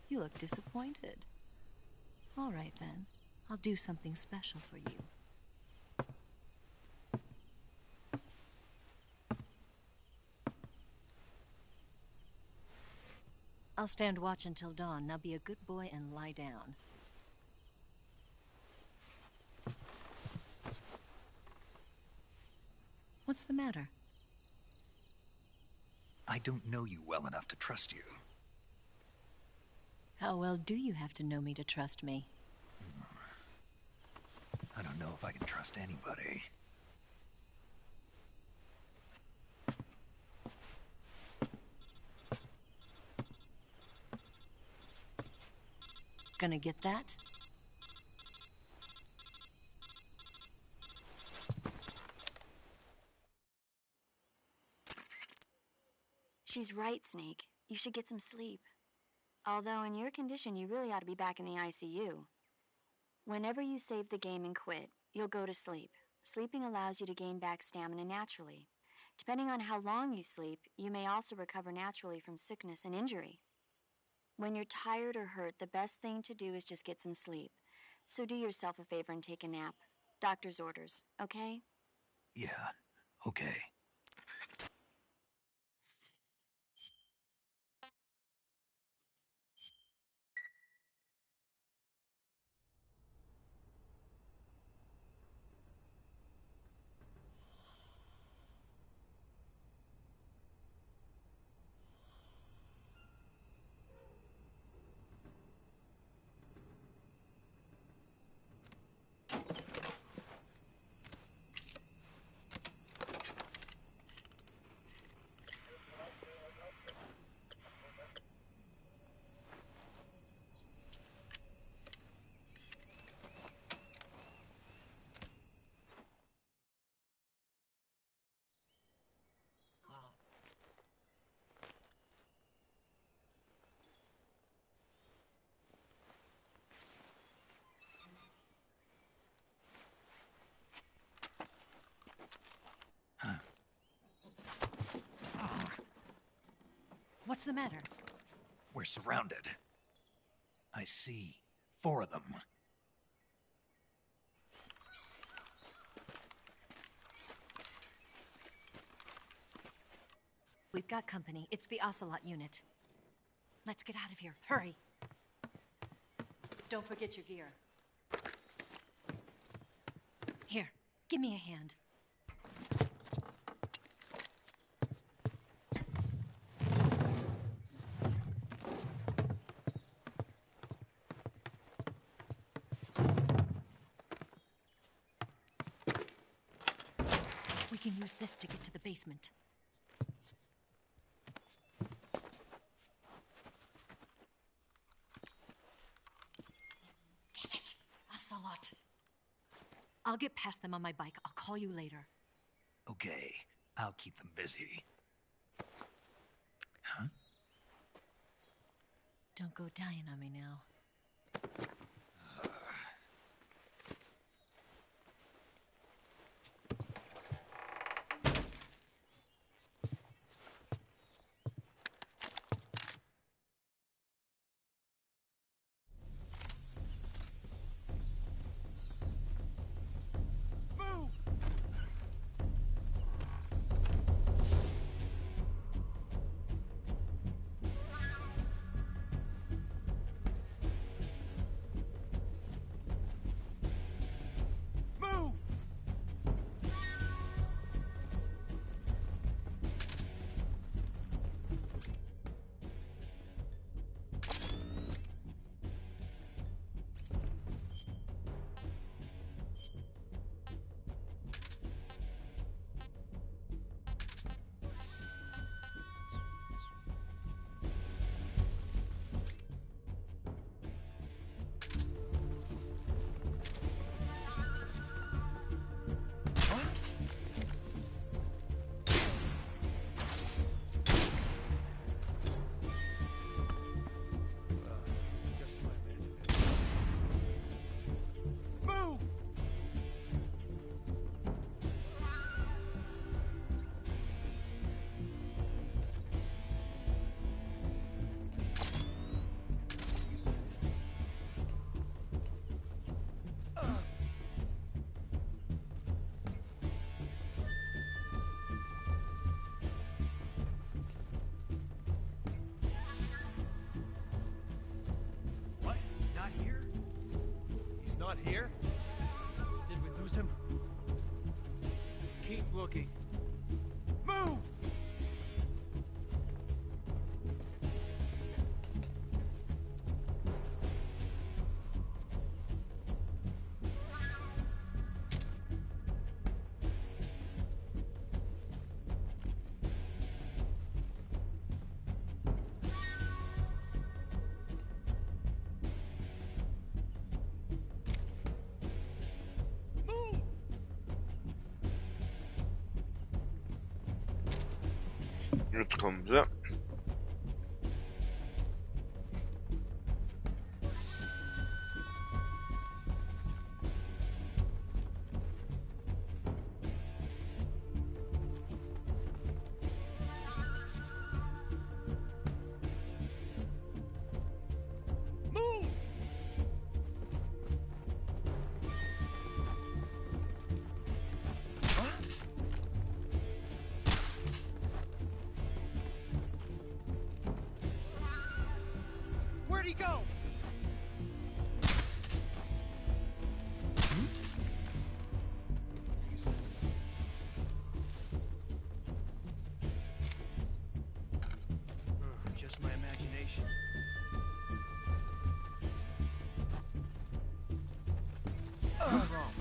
You look disappointed. All right, then. I'll do something special for you. I'll stand watch until dawn. Now be a good boy and lie down. What's the matter? I don't know you well enough to trust you. How well do you have to know me to trust me? I don't know if I can trust anybody. Gonna get that? She's right, Snake. You should get some sleep. Although in your condition, you really ought to be back in the ICU. Whenever you save the game and quit, you'll go to sleep. Sleeping allows you to gain back stamina naturally. Depending on how long you sleep, you may also recover naturally from sickness and injury. When you're tired or hurt, the best thing to do is just get some sleep. So do yourself a favor and take a nap. Doctor's orders, okay? Yeah, okay. What's the matter? We're surrounded. I see 4 of them. We've got company. It's the Ocelot unit. Let's get out of here. Hurry. Don't forget your gear. Here, give me a hand. can use this to get to the basement. Damn it! Ocelot! I'll get past them on my bike. I'll call you later. Okay, I'll keep them busy. Huh? Don't go dying on me now. Not here? Did we lose him? Keep looking. Move! Jetzt kommen sie. Where'd he go? Just my imagination. Wrong.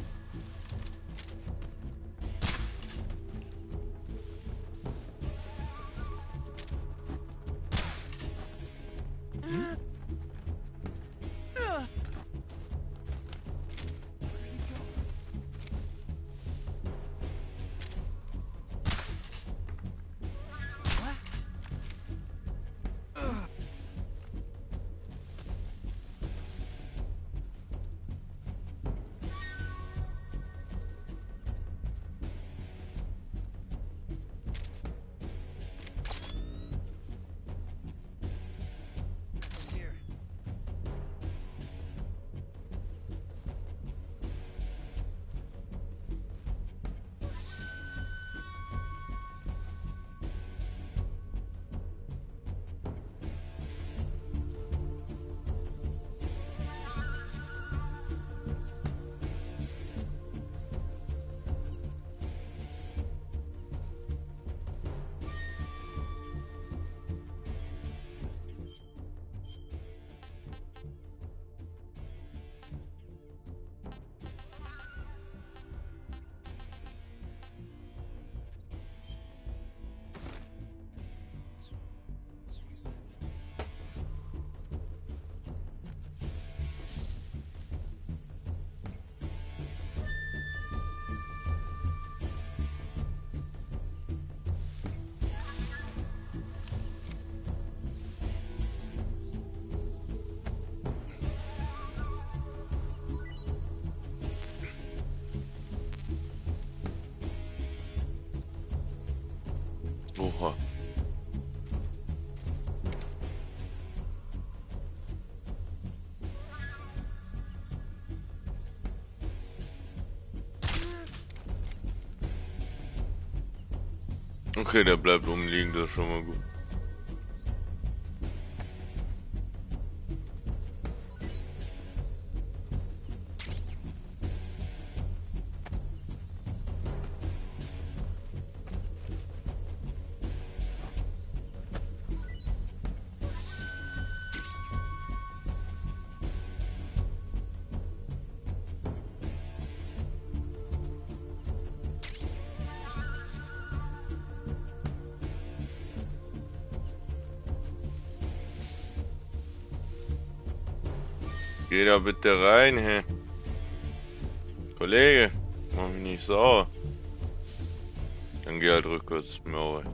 Okay, der bleibt umliegen, das ist schon mal gut. Geh da bitte rein, hä? Kollege, mach mich nicht sauer. Dann geh halt rückwärts, mir auch.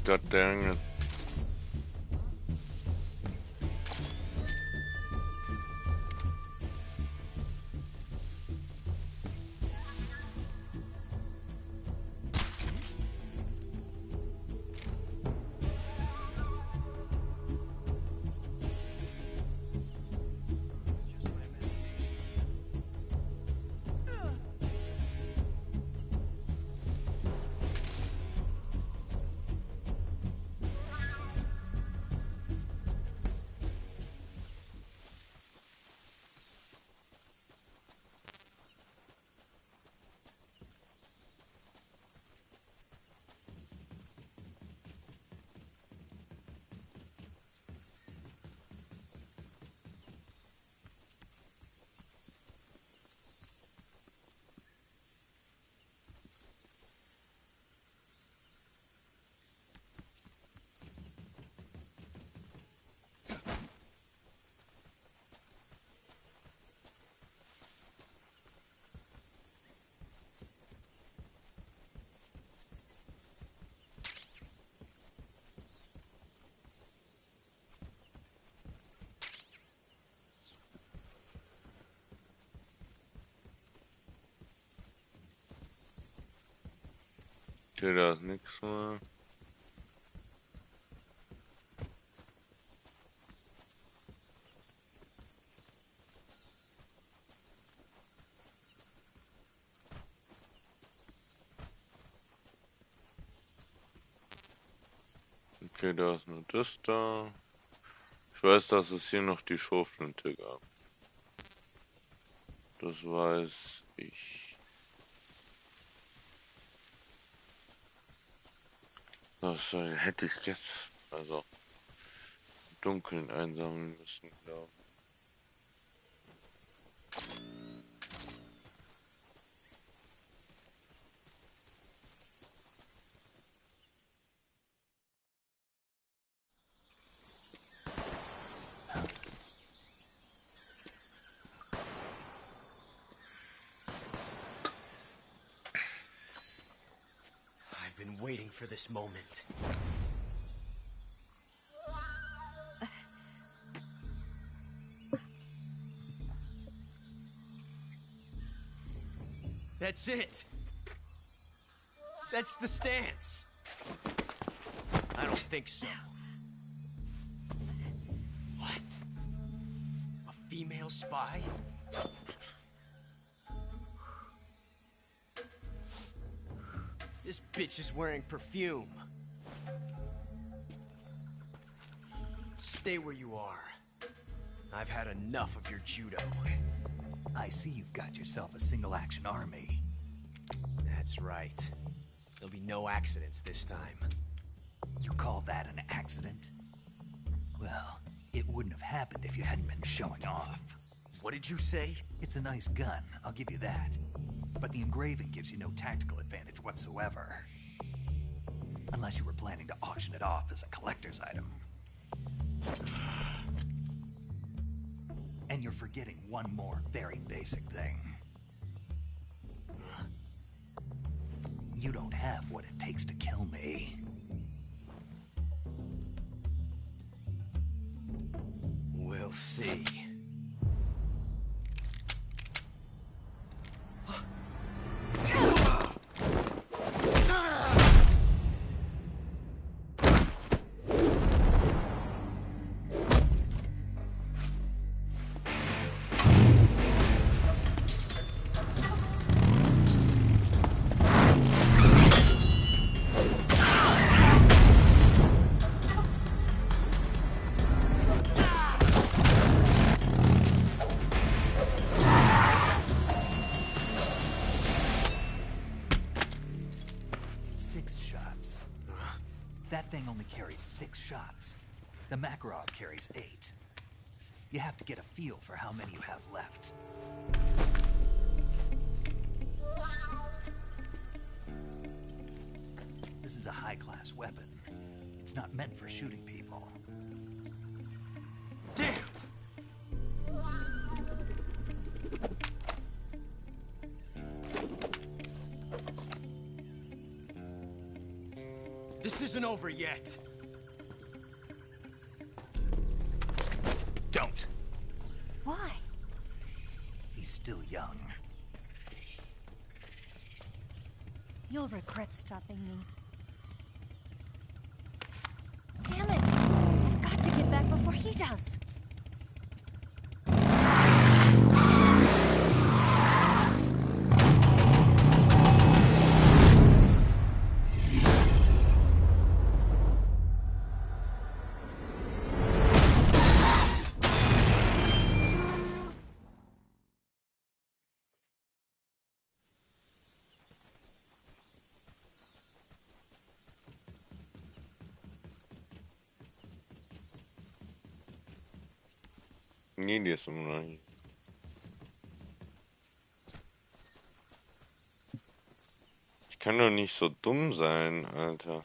God dang it. Okay, da ist nichts mehr. Okay, da ist nur das da. Ich weiß, dass es hier noch die Schrotflinte gab. Das weiß ich. Das hätte ich jetzt, also im Dunkeln einsammeln müssen, glaube ich. waiting for this moment. That's it. That's the stance. I don't think so. What? A female spy? This bitch is wearing perfume. Stay where you are. I've had enough of your judo. I see you've got yourself a single-action army. That's right. There'll be no accidents this time. You call that an accident? Well, it wouldn't have happened if you hadn't been showing off. What did you say? It's a nice gun, I'll give you that. But the engraving gives you no tactical advantage whatsoever. Unless you were planning to auction it off as a collector's item. And you're forgetting one more very basic thing. You don't have what it takes to kill me. We'll see. That thing only carries 6 shots. The Makarov carries 8. You have to get a feel for how many you have left. This is a high-class weapon. It's not meant for shooting people. Damn! This isn't over yet. Don't. Why? He's still young. You'll regret stopping me. Damn it! I've got to get back before he does. Nie die Samurai. Ich kann doch nicht so dumm sein, Alter.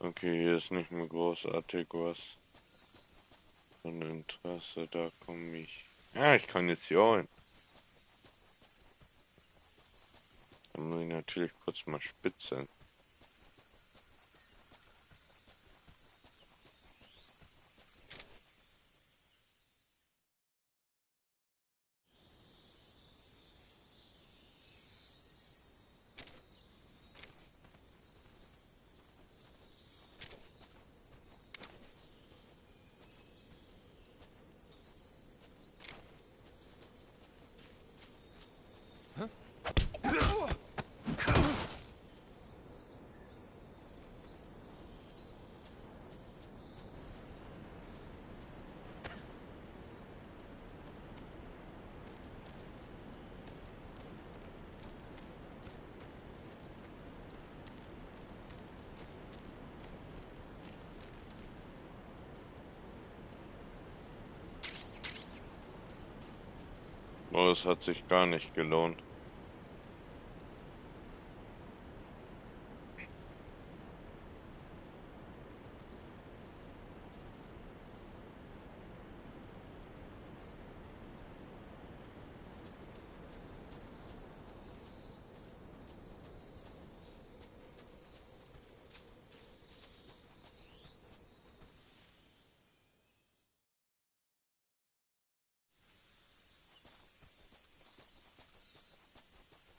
Okay, hier ist nicht mehr großartig was von Interesse, da komme ich. Ja, ich kann jetzt hier rein. Dann muss ich natürlich kurz mal spitzeln. Oh, es hat sich gar nicht gelohnt.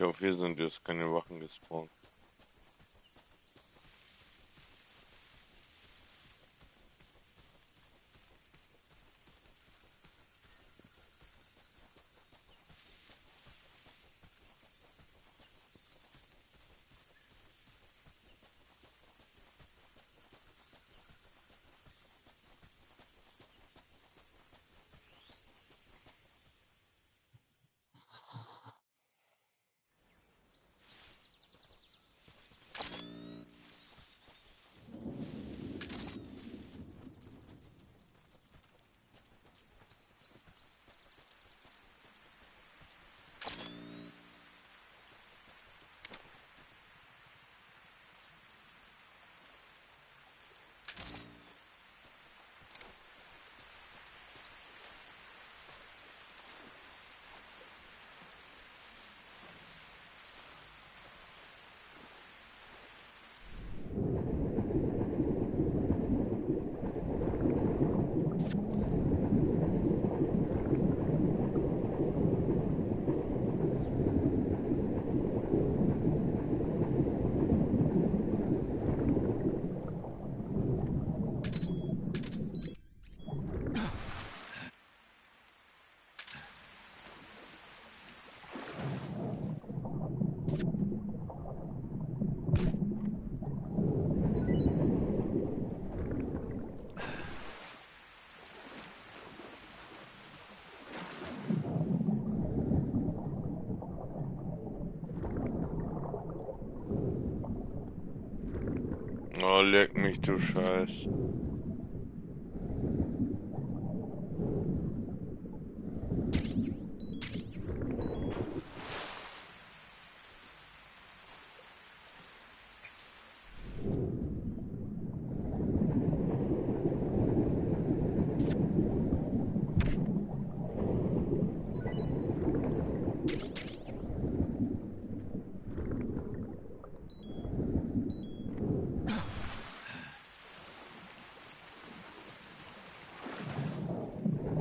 Ja, auf hier sind jetzt keine Wachen gespawnt. Oh, leck mich, du Scheiß.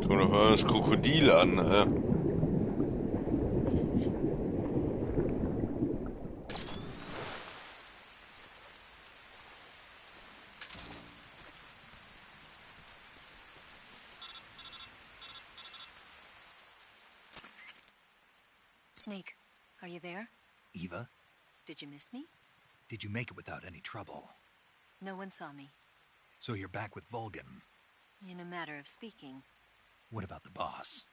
Guck doch mal das Krokodil an, Snake, are you there? Eva, Did you miss me? did you make it without any trouble? No one saw me. So you're back with Vulcan. In a matter of speaking. What about the boss?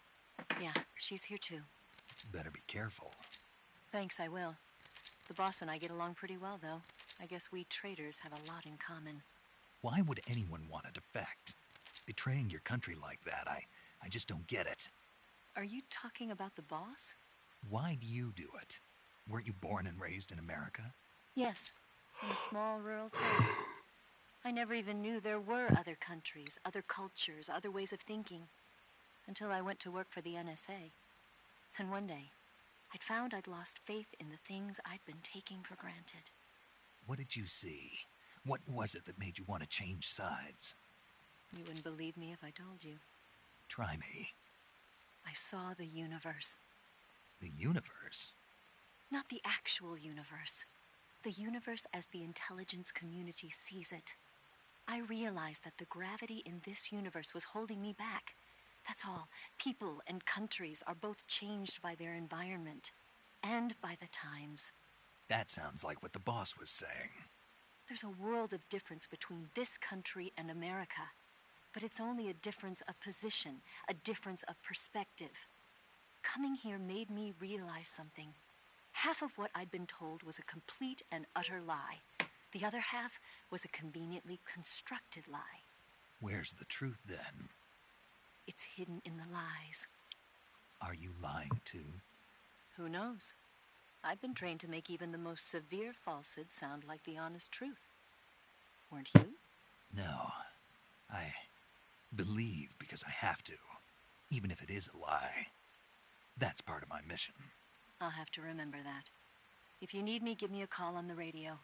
Yeah, she's here too. Better be careful. Thanks, I will. The boss and I get along pretty well, though. I guess we traitors have a lot in common. Why would anyone want to defect? Betraying your country like that, I just don't get it. Are you talking about the boss? Why do you do it? Weren't you born and raised in America? Yes, in a small rural town. I never even knew there were other countries, other cultures, other ways of thinking. Until I went to work for the NSA. And one day, I'd found I'd lost faith in the things I'd been taking for granted. What did you see? What was it that made you want to change sides? You wouldn't believe me if I told you. Try me. I saw the universe. The universe? Not the actual universe. The universe as the intelligence community sees it. I realized that the gravity in this universe was holding me back. That's all. People and countries are both changed by their environment. And by the times. That sounds like what the boss was saying. There's a world of difference between this country and America. But it's only a difference of position, a difference of perspective. Coming here made me realize something. Half of what I'd been told was a complete and utter lie. The other half was a conveniently constructed lie. Where's the truth, then? It's hidden in the lies. Are you lying too? Who knows? I've been trained to make even the most severe falsehood sound like the honest truth. Weren't you? No. I believe because I have to, even if it is a lie. That's part of my mission. I'll have to remember that. If you need me, give me a call on the radio.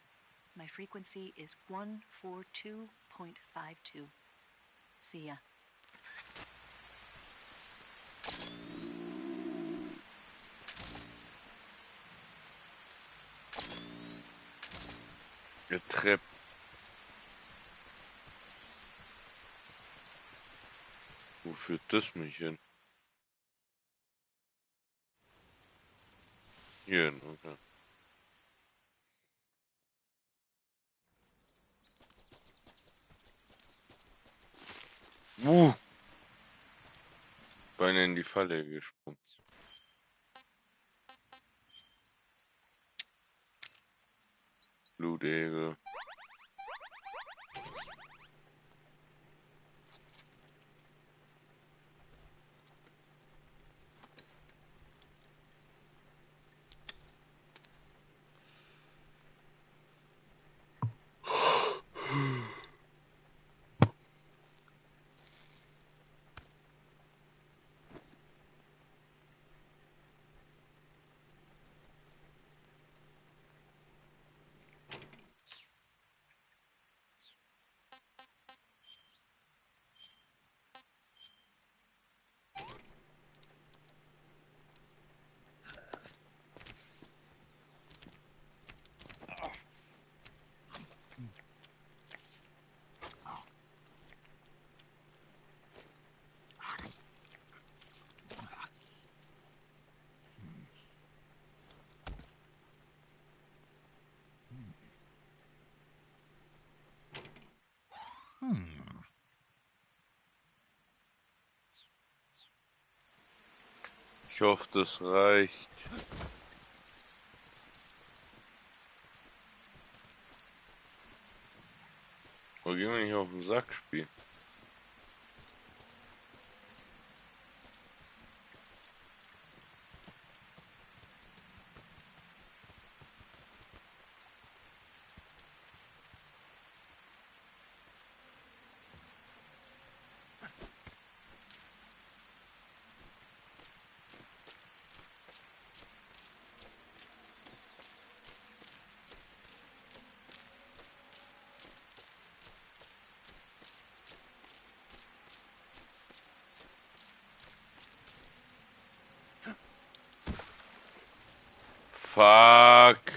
My frequency is 142.52. See ya. Getrepp. Wo führt das mich hin? Hier hin, okay. Beinahe in die Falle gesprungen. Blutegel. Ich hoffe, das reicht. Oder gehen wir nicht auf den Sack spielen? Fuck.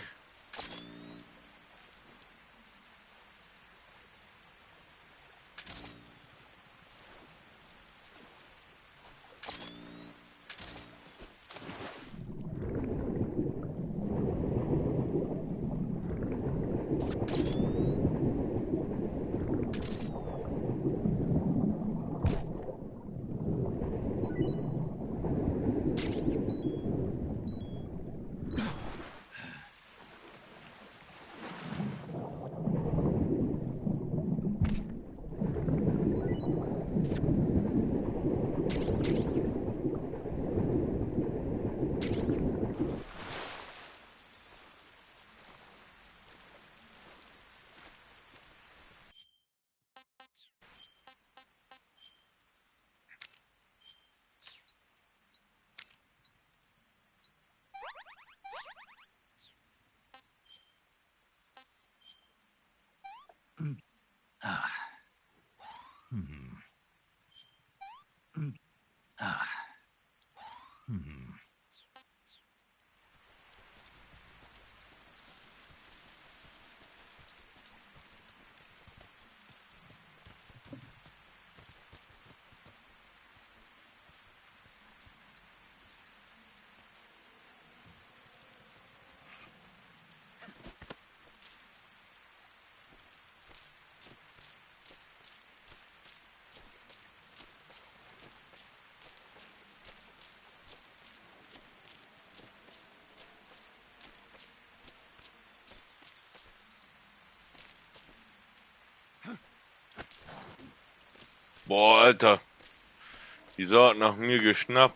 Boah, Alter. Die Sau hat nach mir geschnappt.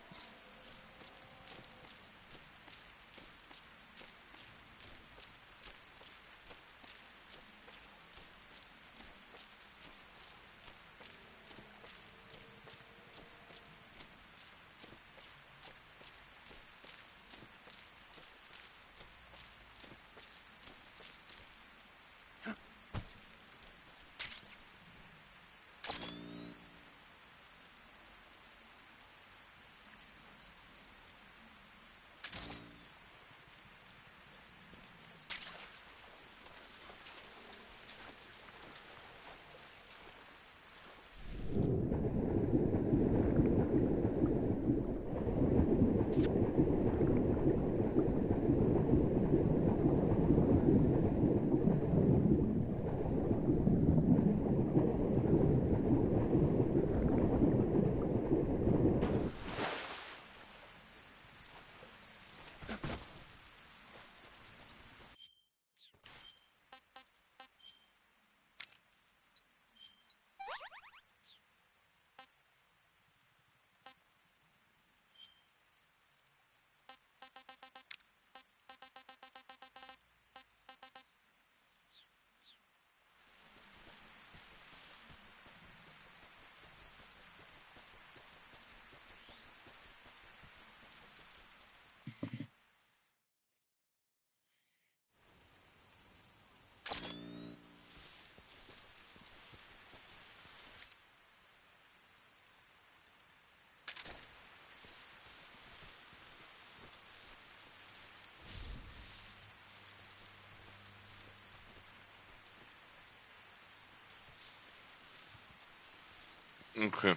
Okay.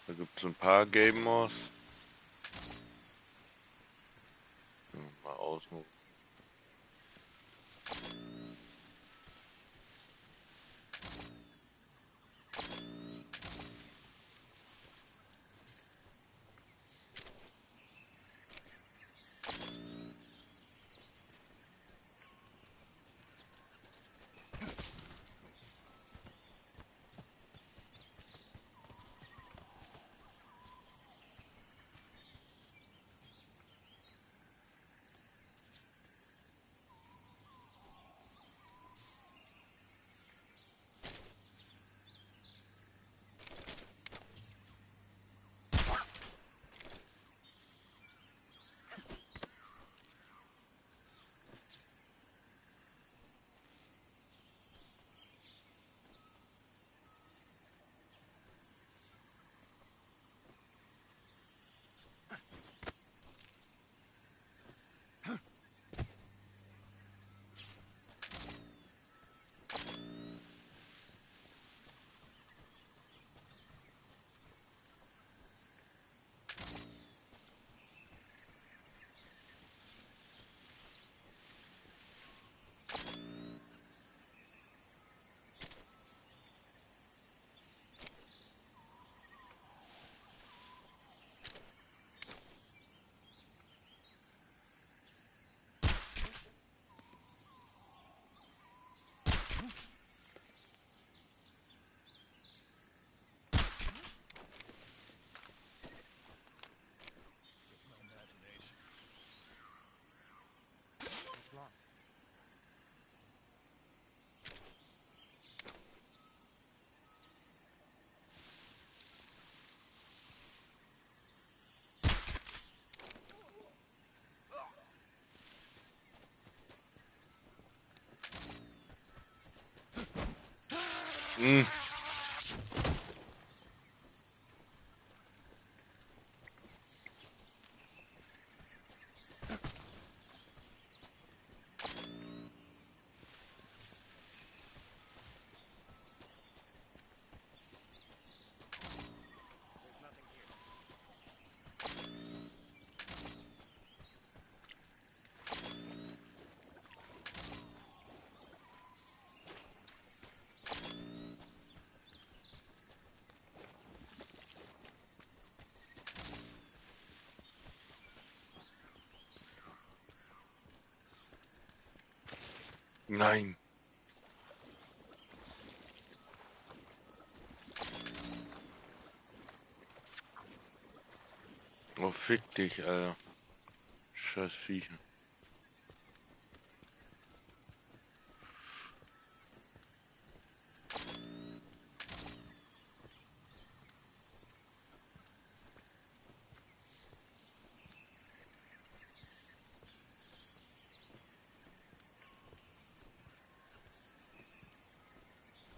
Da gibt es ein paar Game Modes. Mal ausruhen. Nein. Oh, fick dich, Alter. Scheiß Viecher.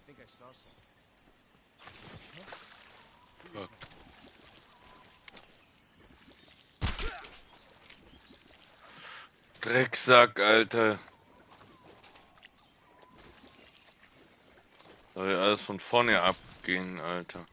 I think I saw something. Fuck. Drecksack, Alter. Soll ja alles von vorne abgehen, Alter.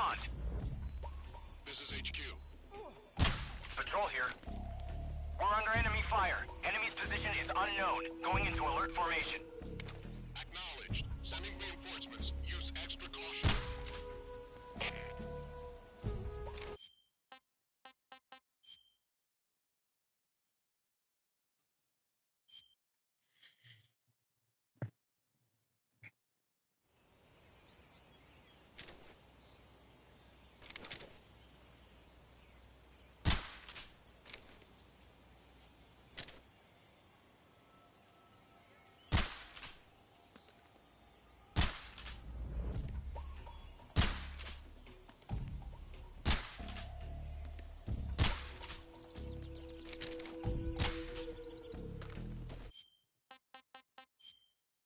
respond. This is HQ. Patrol here. We're under enemy fire. Enemy's position is unknown. Going into alert formation. Acknowledged. Sending reinforcements. Use extra caution.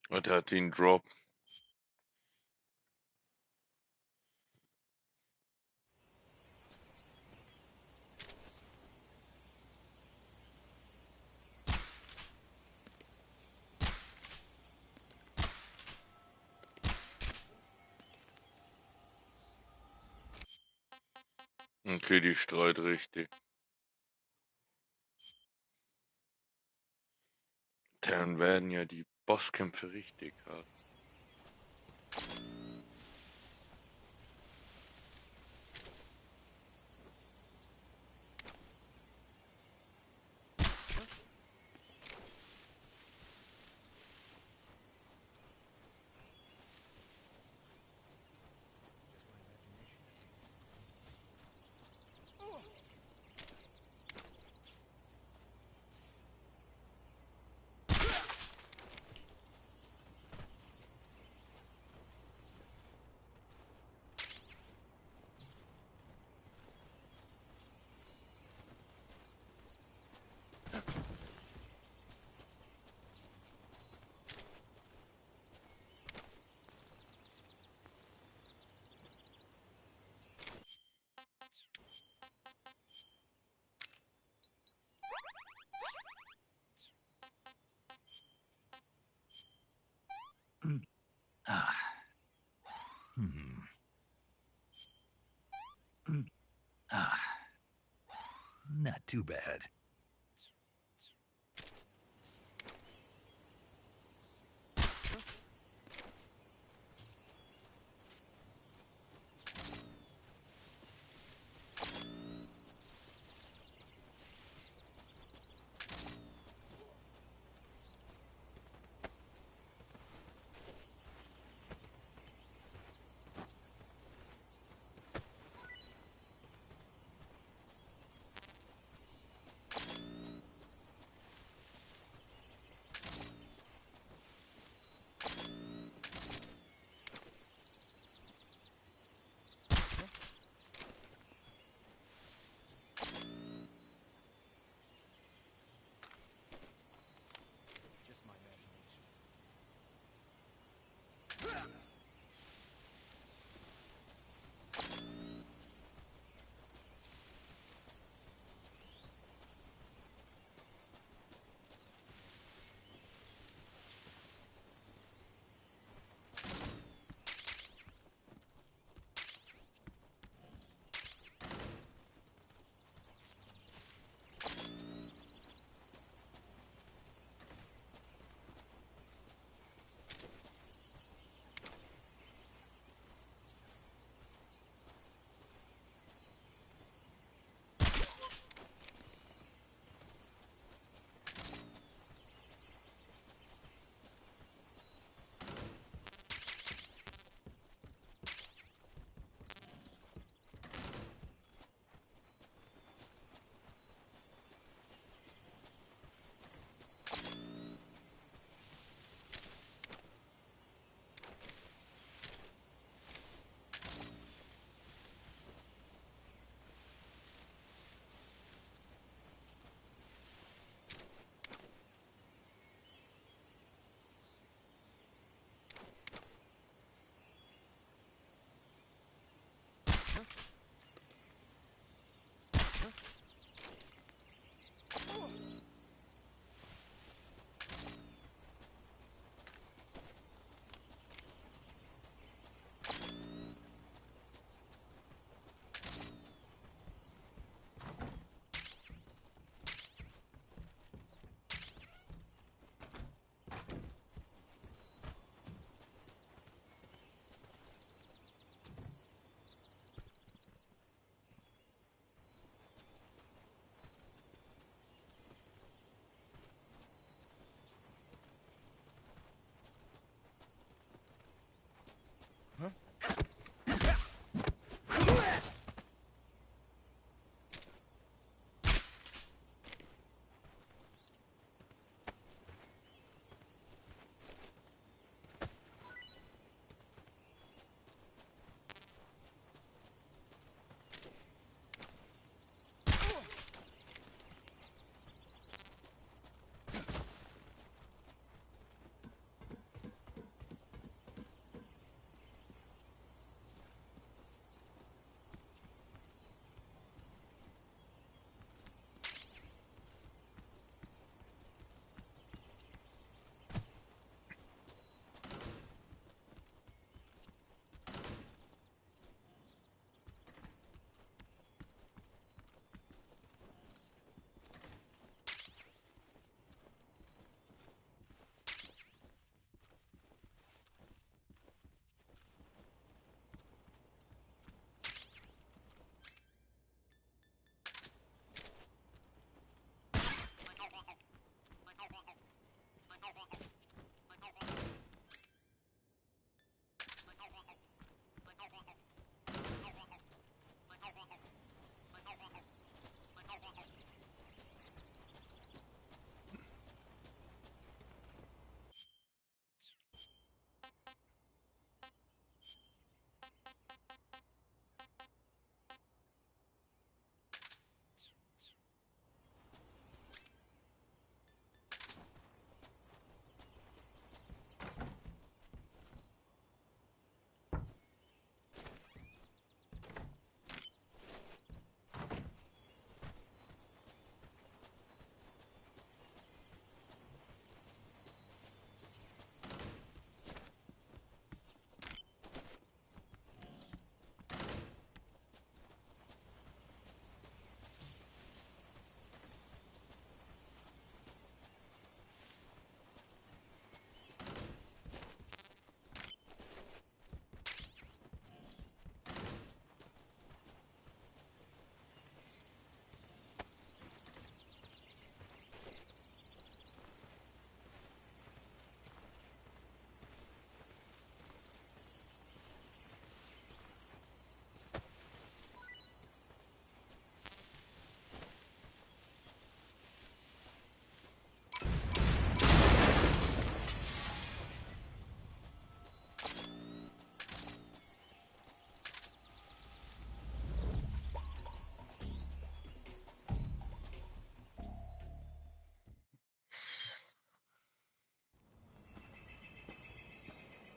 Und er hat den Drop. Okay, die streut richtig. Dann werden ja die Bosskämpfe richtig hart. Not too bad.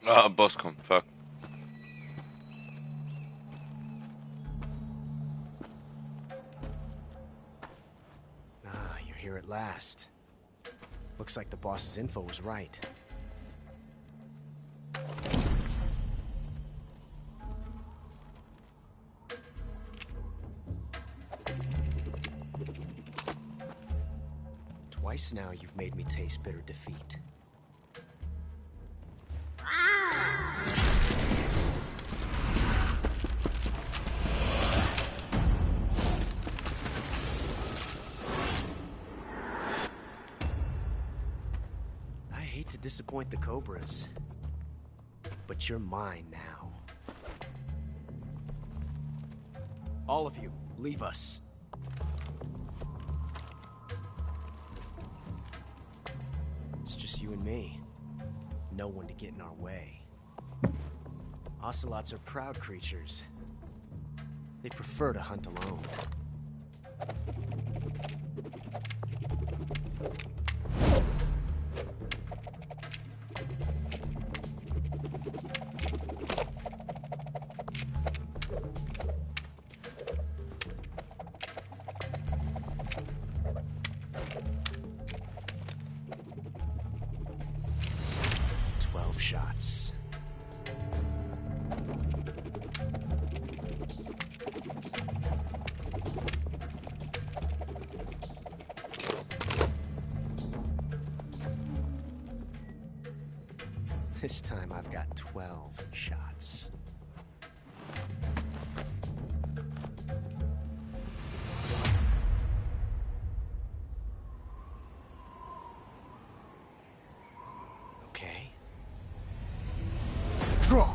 Ah, Boss kommt, fuck. Ah, you're here at last. Looks like the boss's info was right. Twice now you've made me taste bitter defeat. I hate to disappoint the Cobras, but you're mine now. All of you, leave us. It's just you and me. No one to get in our way. Ocelots are proud creatures. They prefer to hunt alone. Shots. This time I've got 12 shots. Okay. Draw!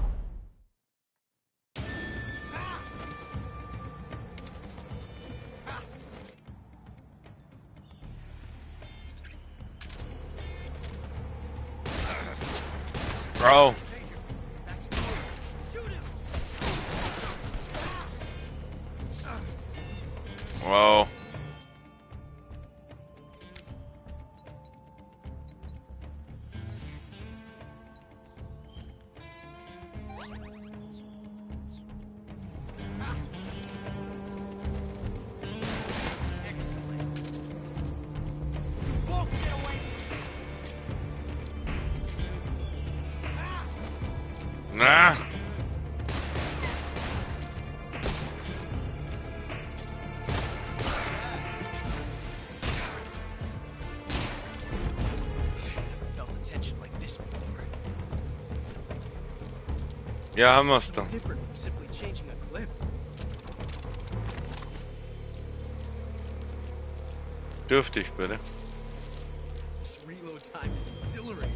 Bro. Whoa. Nah. Felt a tension like this before. Ja, haben wir's doch. Different from simply changing a clip. Dürfte ich bitte? This reload time is exhilarating.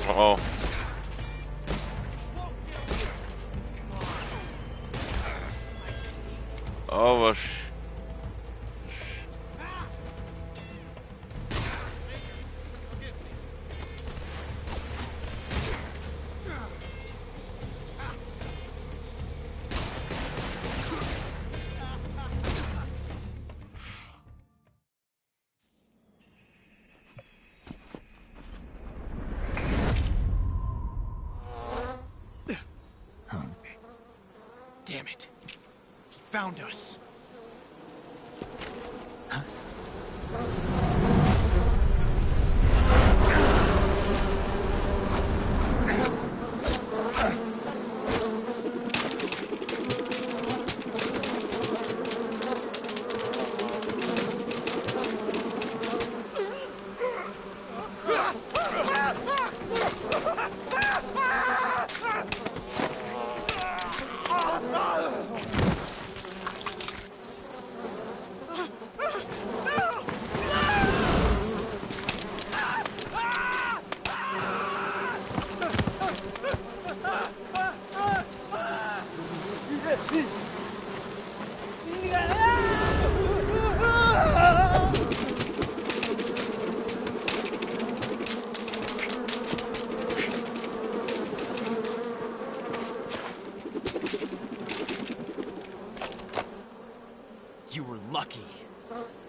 Oh. Oh, was. Damn it. He found us.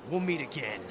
We'll meet again.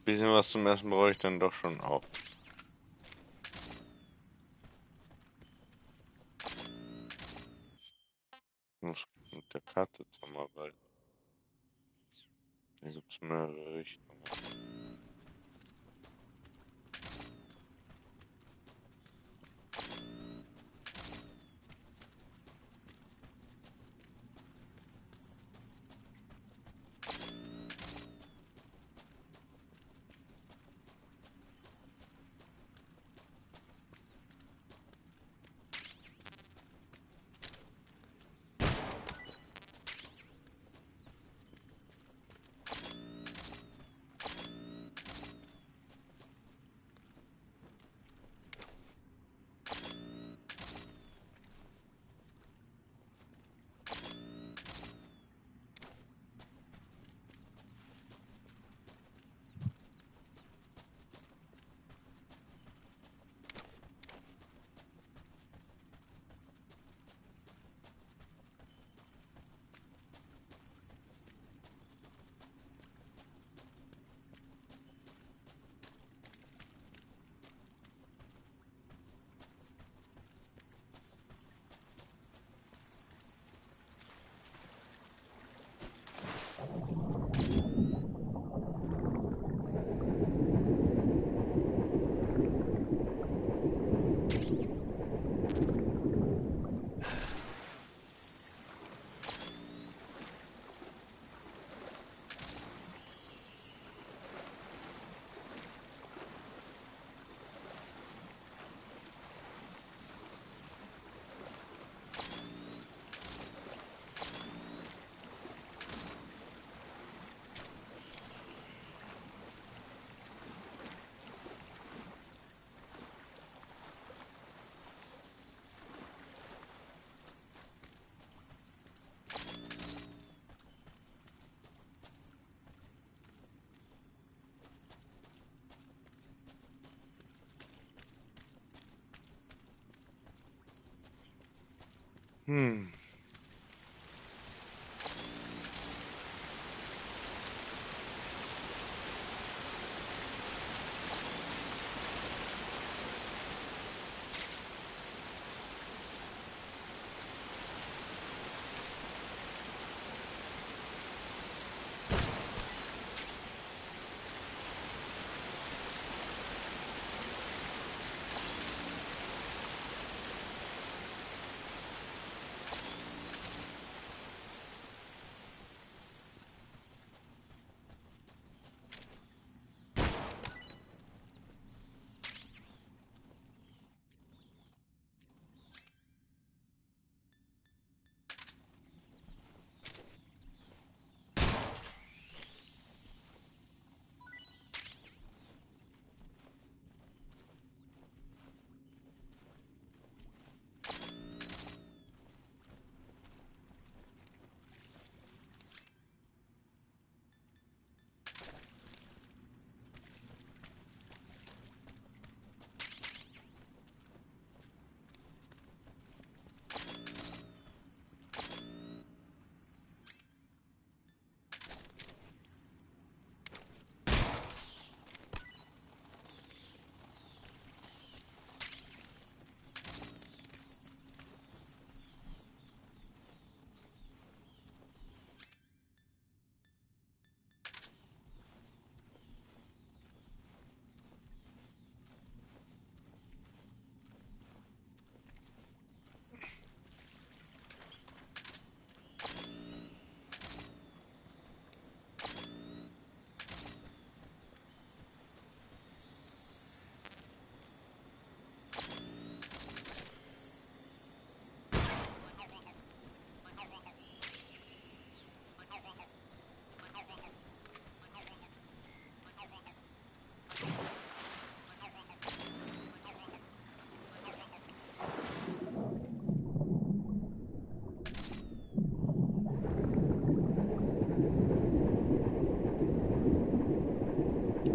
Bisschen was zum Essen brauche ich dann doch schon auch. Muss mit der Karte zusammenarbeiten. Da gibt es mehrere Richtungen.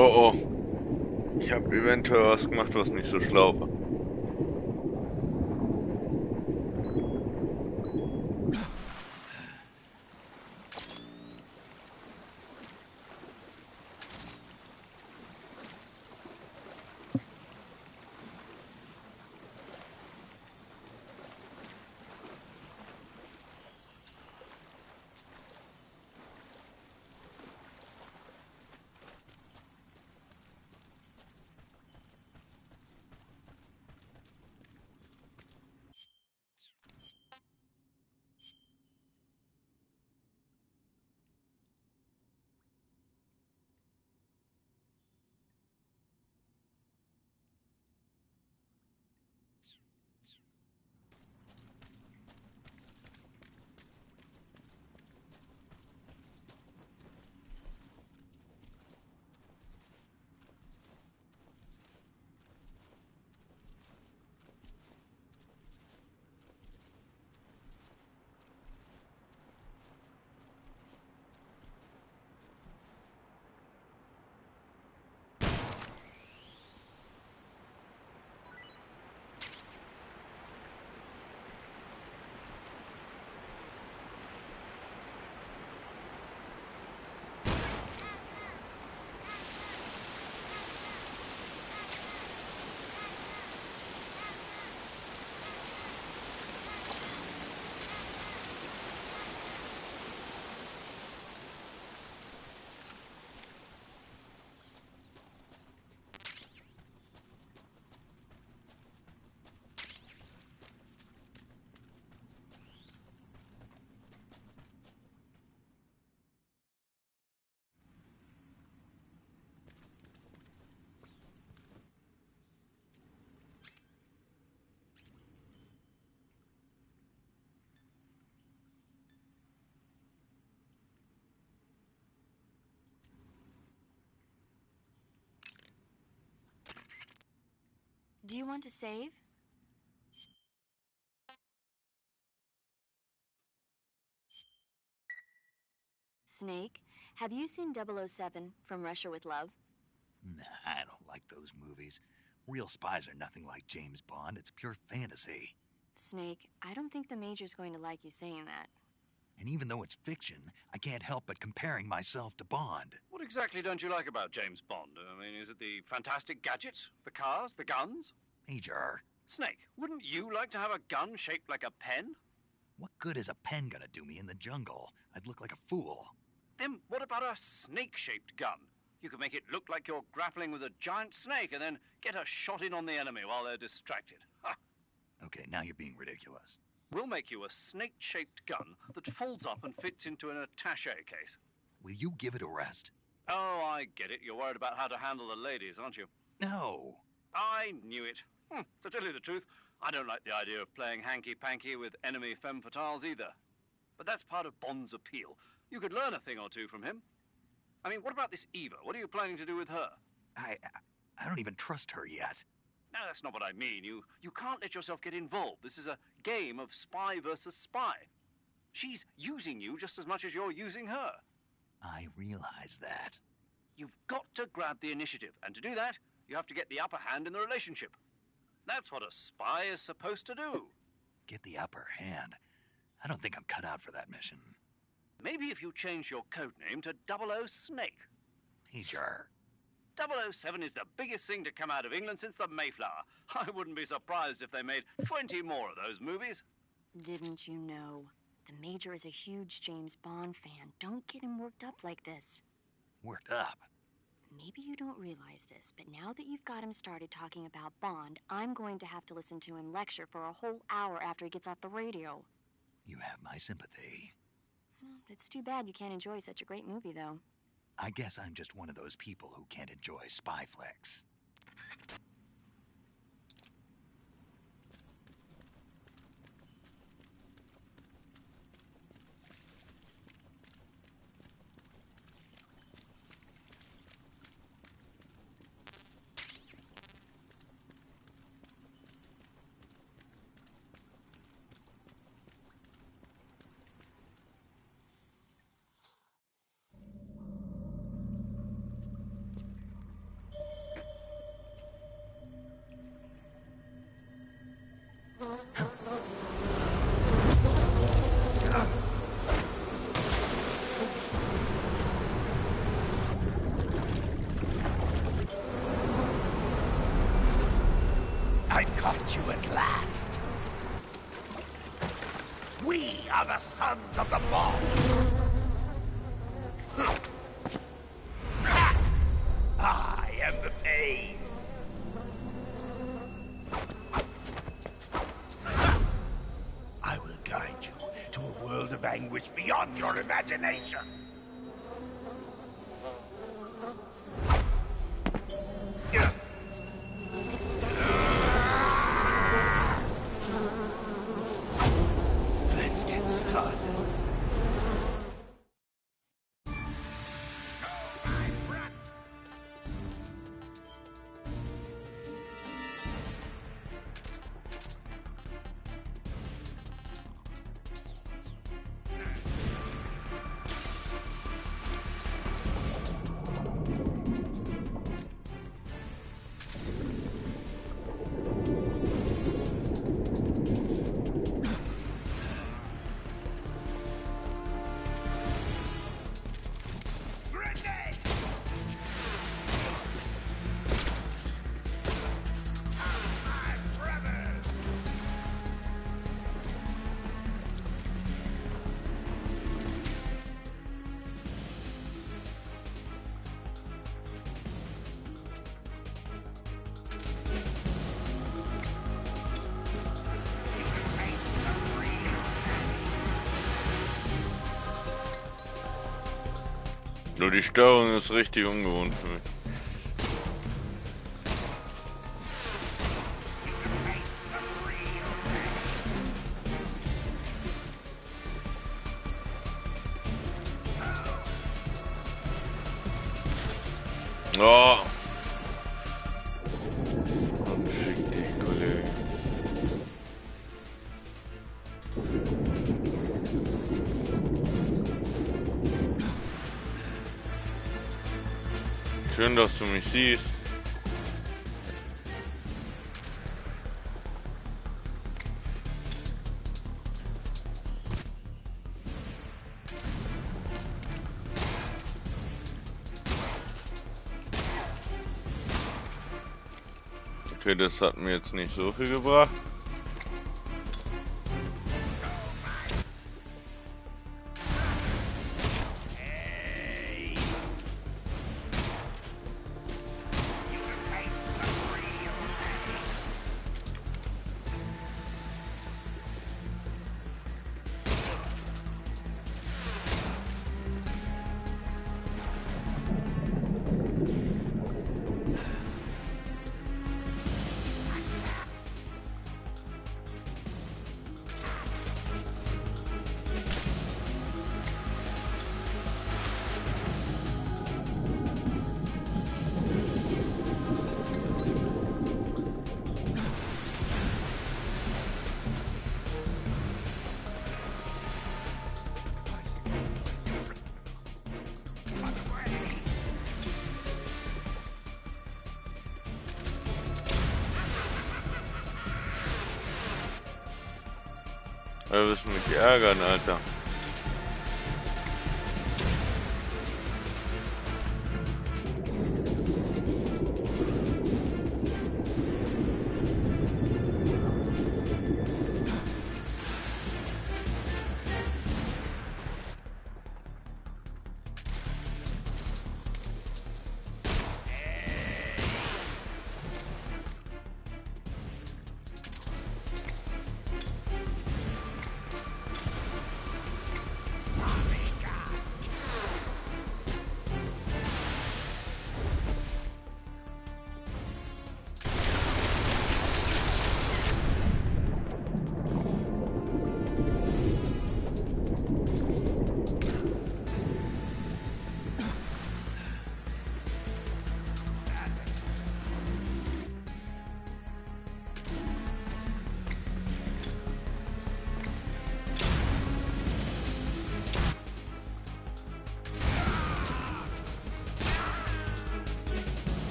Oh oh. Ich habe eventuell was gemacht, was nicht so schlau war. Do you want to save? Snake, have you seen 007 From Russia with Love? Nah, I don't like those movies. Real spies are nothing like James Bond. It's pure fantasy. Snake, I don't think the Major's going to like you saying that. And even though it's fiction, I can't help but comparing myself to Bond. What exactly don't you like about James Bond? I mean, is it the fantastic gadgets, the cars, the guns? Major. Snake, wouldn't you like to have a gun shaped like a pen? What good is a pen gonna do me in the jungle? I'd look like a fool. Then what about a snake-shaped gun? You could make it look like you're grappling with a giant snake and then get a shot in on the enemy while they're distracted. Ha! Okay, now you're being ridiculous. We'll make you a snake-shaped gun that folds up and fits into an attaché case. Will you give it a rest? Oh, I get it. You're worried about how to handle the ladies, aren't you? No. I knew it. To tell you the truth, I don't like the idea of playing hanky-panky with enemy femme fatales either. But that's part of Bond's appeal. You could learn a thing or two from him. I mean, what about this Eva? What are you planning to do with her? I don't even trust her yet. No, that's not what I mean. You can't let yourself get involved. This is a game of spy versus spy. She's using you just as much as you're using her. I realize that. You've got to grab the initiative, and to do that, you have to get the upper hand in the relationship. That's what a spy is supposed to do. Get the upper hand? I don't think I'm cut out for that mission. Maybe if you change your codename to 00 Snake. Major. 007 is the biggest thing to come out of England since the Mayflower. I wouldn't be surprised if they made 20 more of those movies. Didn't you know? The Major is a huge James Bond fan. Don't get him worked up like this. Worked up? Maybe you don't realize this, but now that you've got him started talking about Bond, I'm going to have to listen to him lecture for a whole hour after he gets off the radio. You have my sympathy. It's too bad you can't enjoy such a great movie, though. I guess I'm just one of those people who can't enjoy spy flicks. I've caught you at last. We are the sons of the boss. I am the pain. I will guide you to a world of anguish beyond your imagination. Let's get started. Nur die Steuerung ist richtig ungewohnt für mich. Oh. Und fick dich, Kollege. Schön, dass du mich siehst. Okay, das hat mir jetzt nicht so viel gebracht. Du wirst mich ärgern, Alter.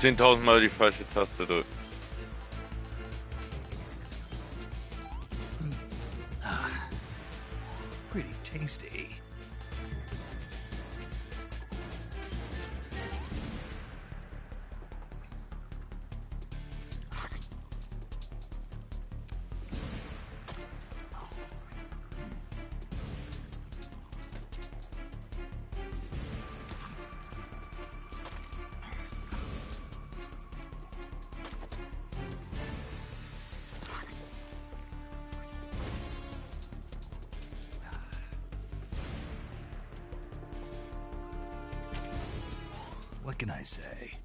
10.000 Mal die falsche Taste drücken. Pretty tasty. What can I say?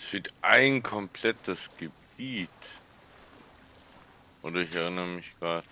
Es wird ein komplettes Gebiet. Oder ich erinnere mich gerade.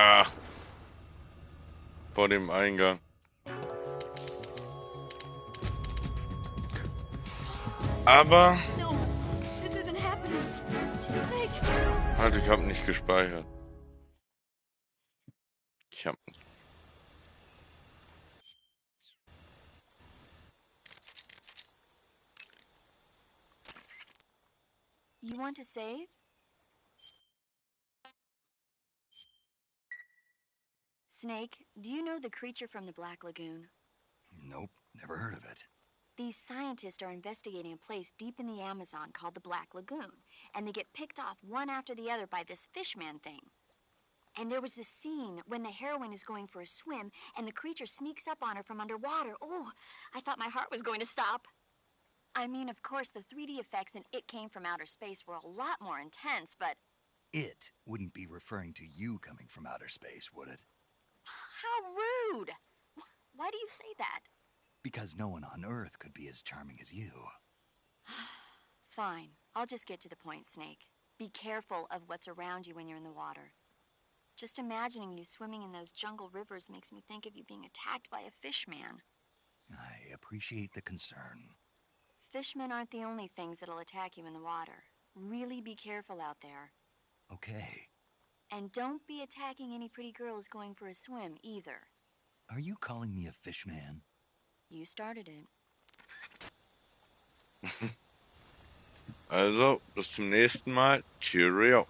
Ah. Vor dem Eingang. Aber... No, this isn't happening. Snake! Halt, ich hab nicht gespeichert. Ich hab nicht. You want to save? Snake, do you know the creature from the Black Lagoon? Nope, never heard of it. These scientists are investigating a place deep in the Amazon called the Black Lagoon, and they get picked off one after the other by this fishman thing. And there was this scene when the heroine is going for a swim, and the creature sneaks up on her from underwater. Oh, I thought my heart was going to stop. I mean, of course, the 3D effects in It Came from Outer Space were a lot more intense, but... It wouldn't be referring to you coming from outer space, would it? How rude! Why do you say that? Because no one on Earth could be as charming as you. Fine. I'll just get to the point, Snake. Be careful of what's around you when you're in the water. Just imagining you swimming in those jungle rivers makes me think of you being attacked by a fishman. I appreciate the concern. Fishmen aren't the only things that'll attack you in the water. Really be careful out there. Okay. And don't be attacking any pretty girls going for a swim, either. Are you calling me a fishman? You started it. Also, bis zum nächsten Mal. Cheerio.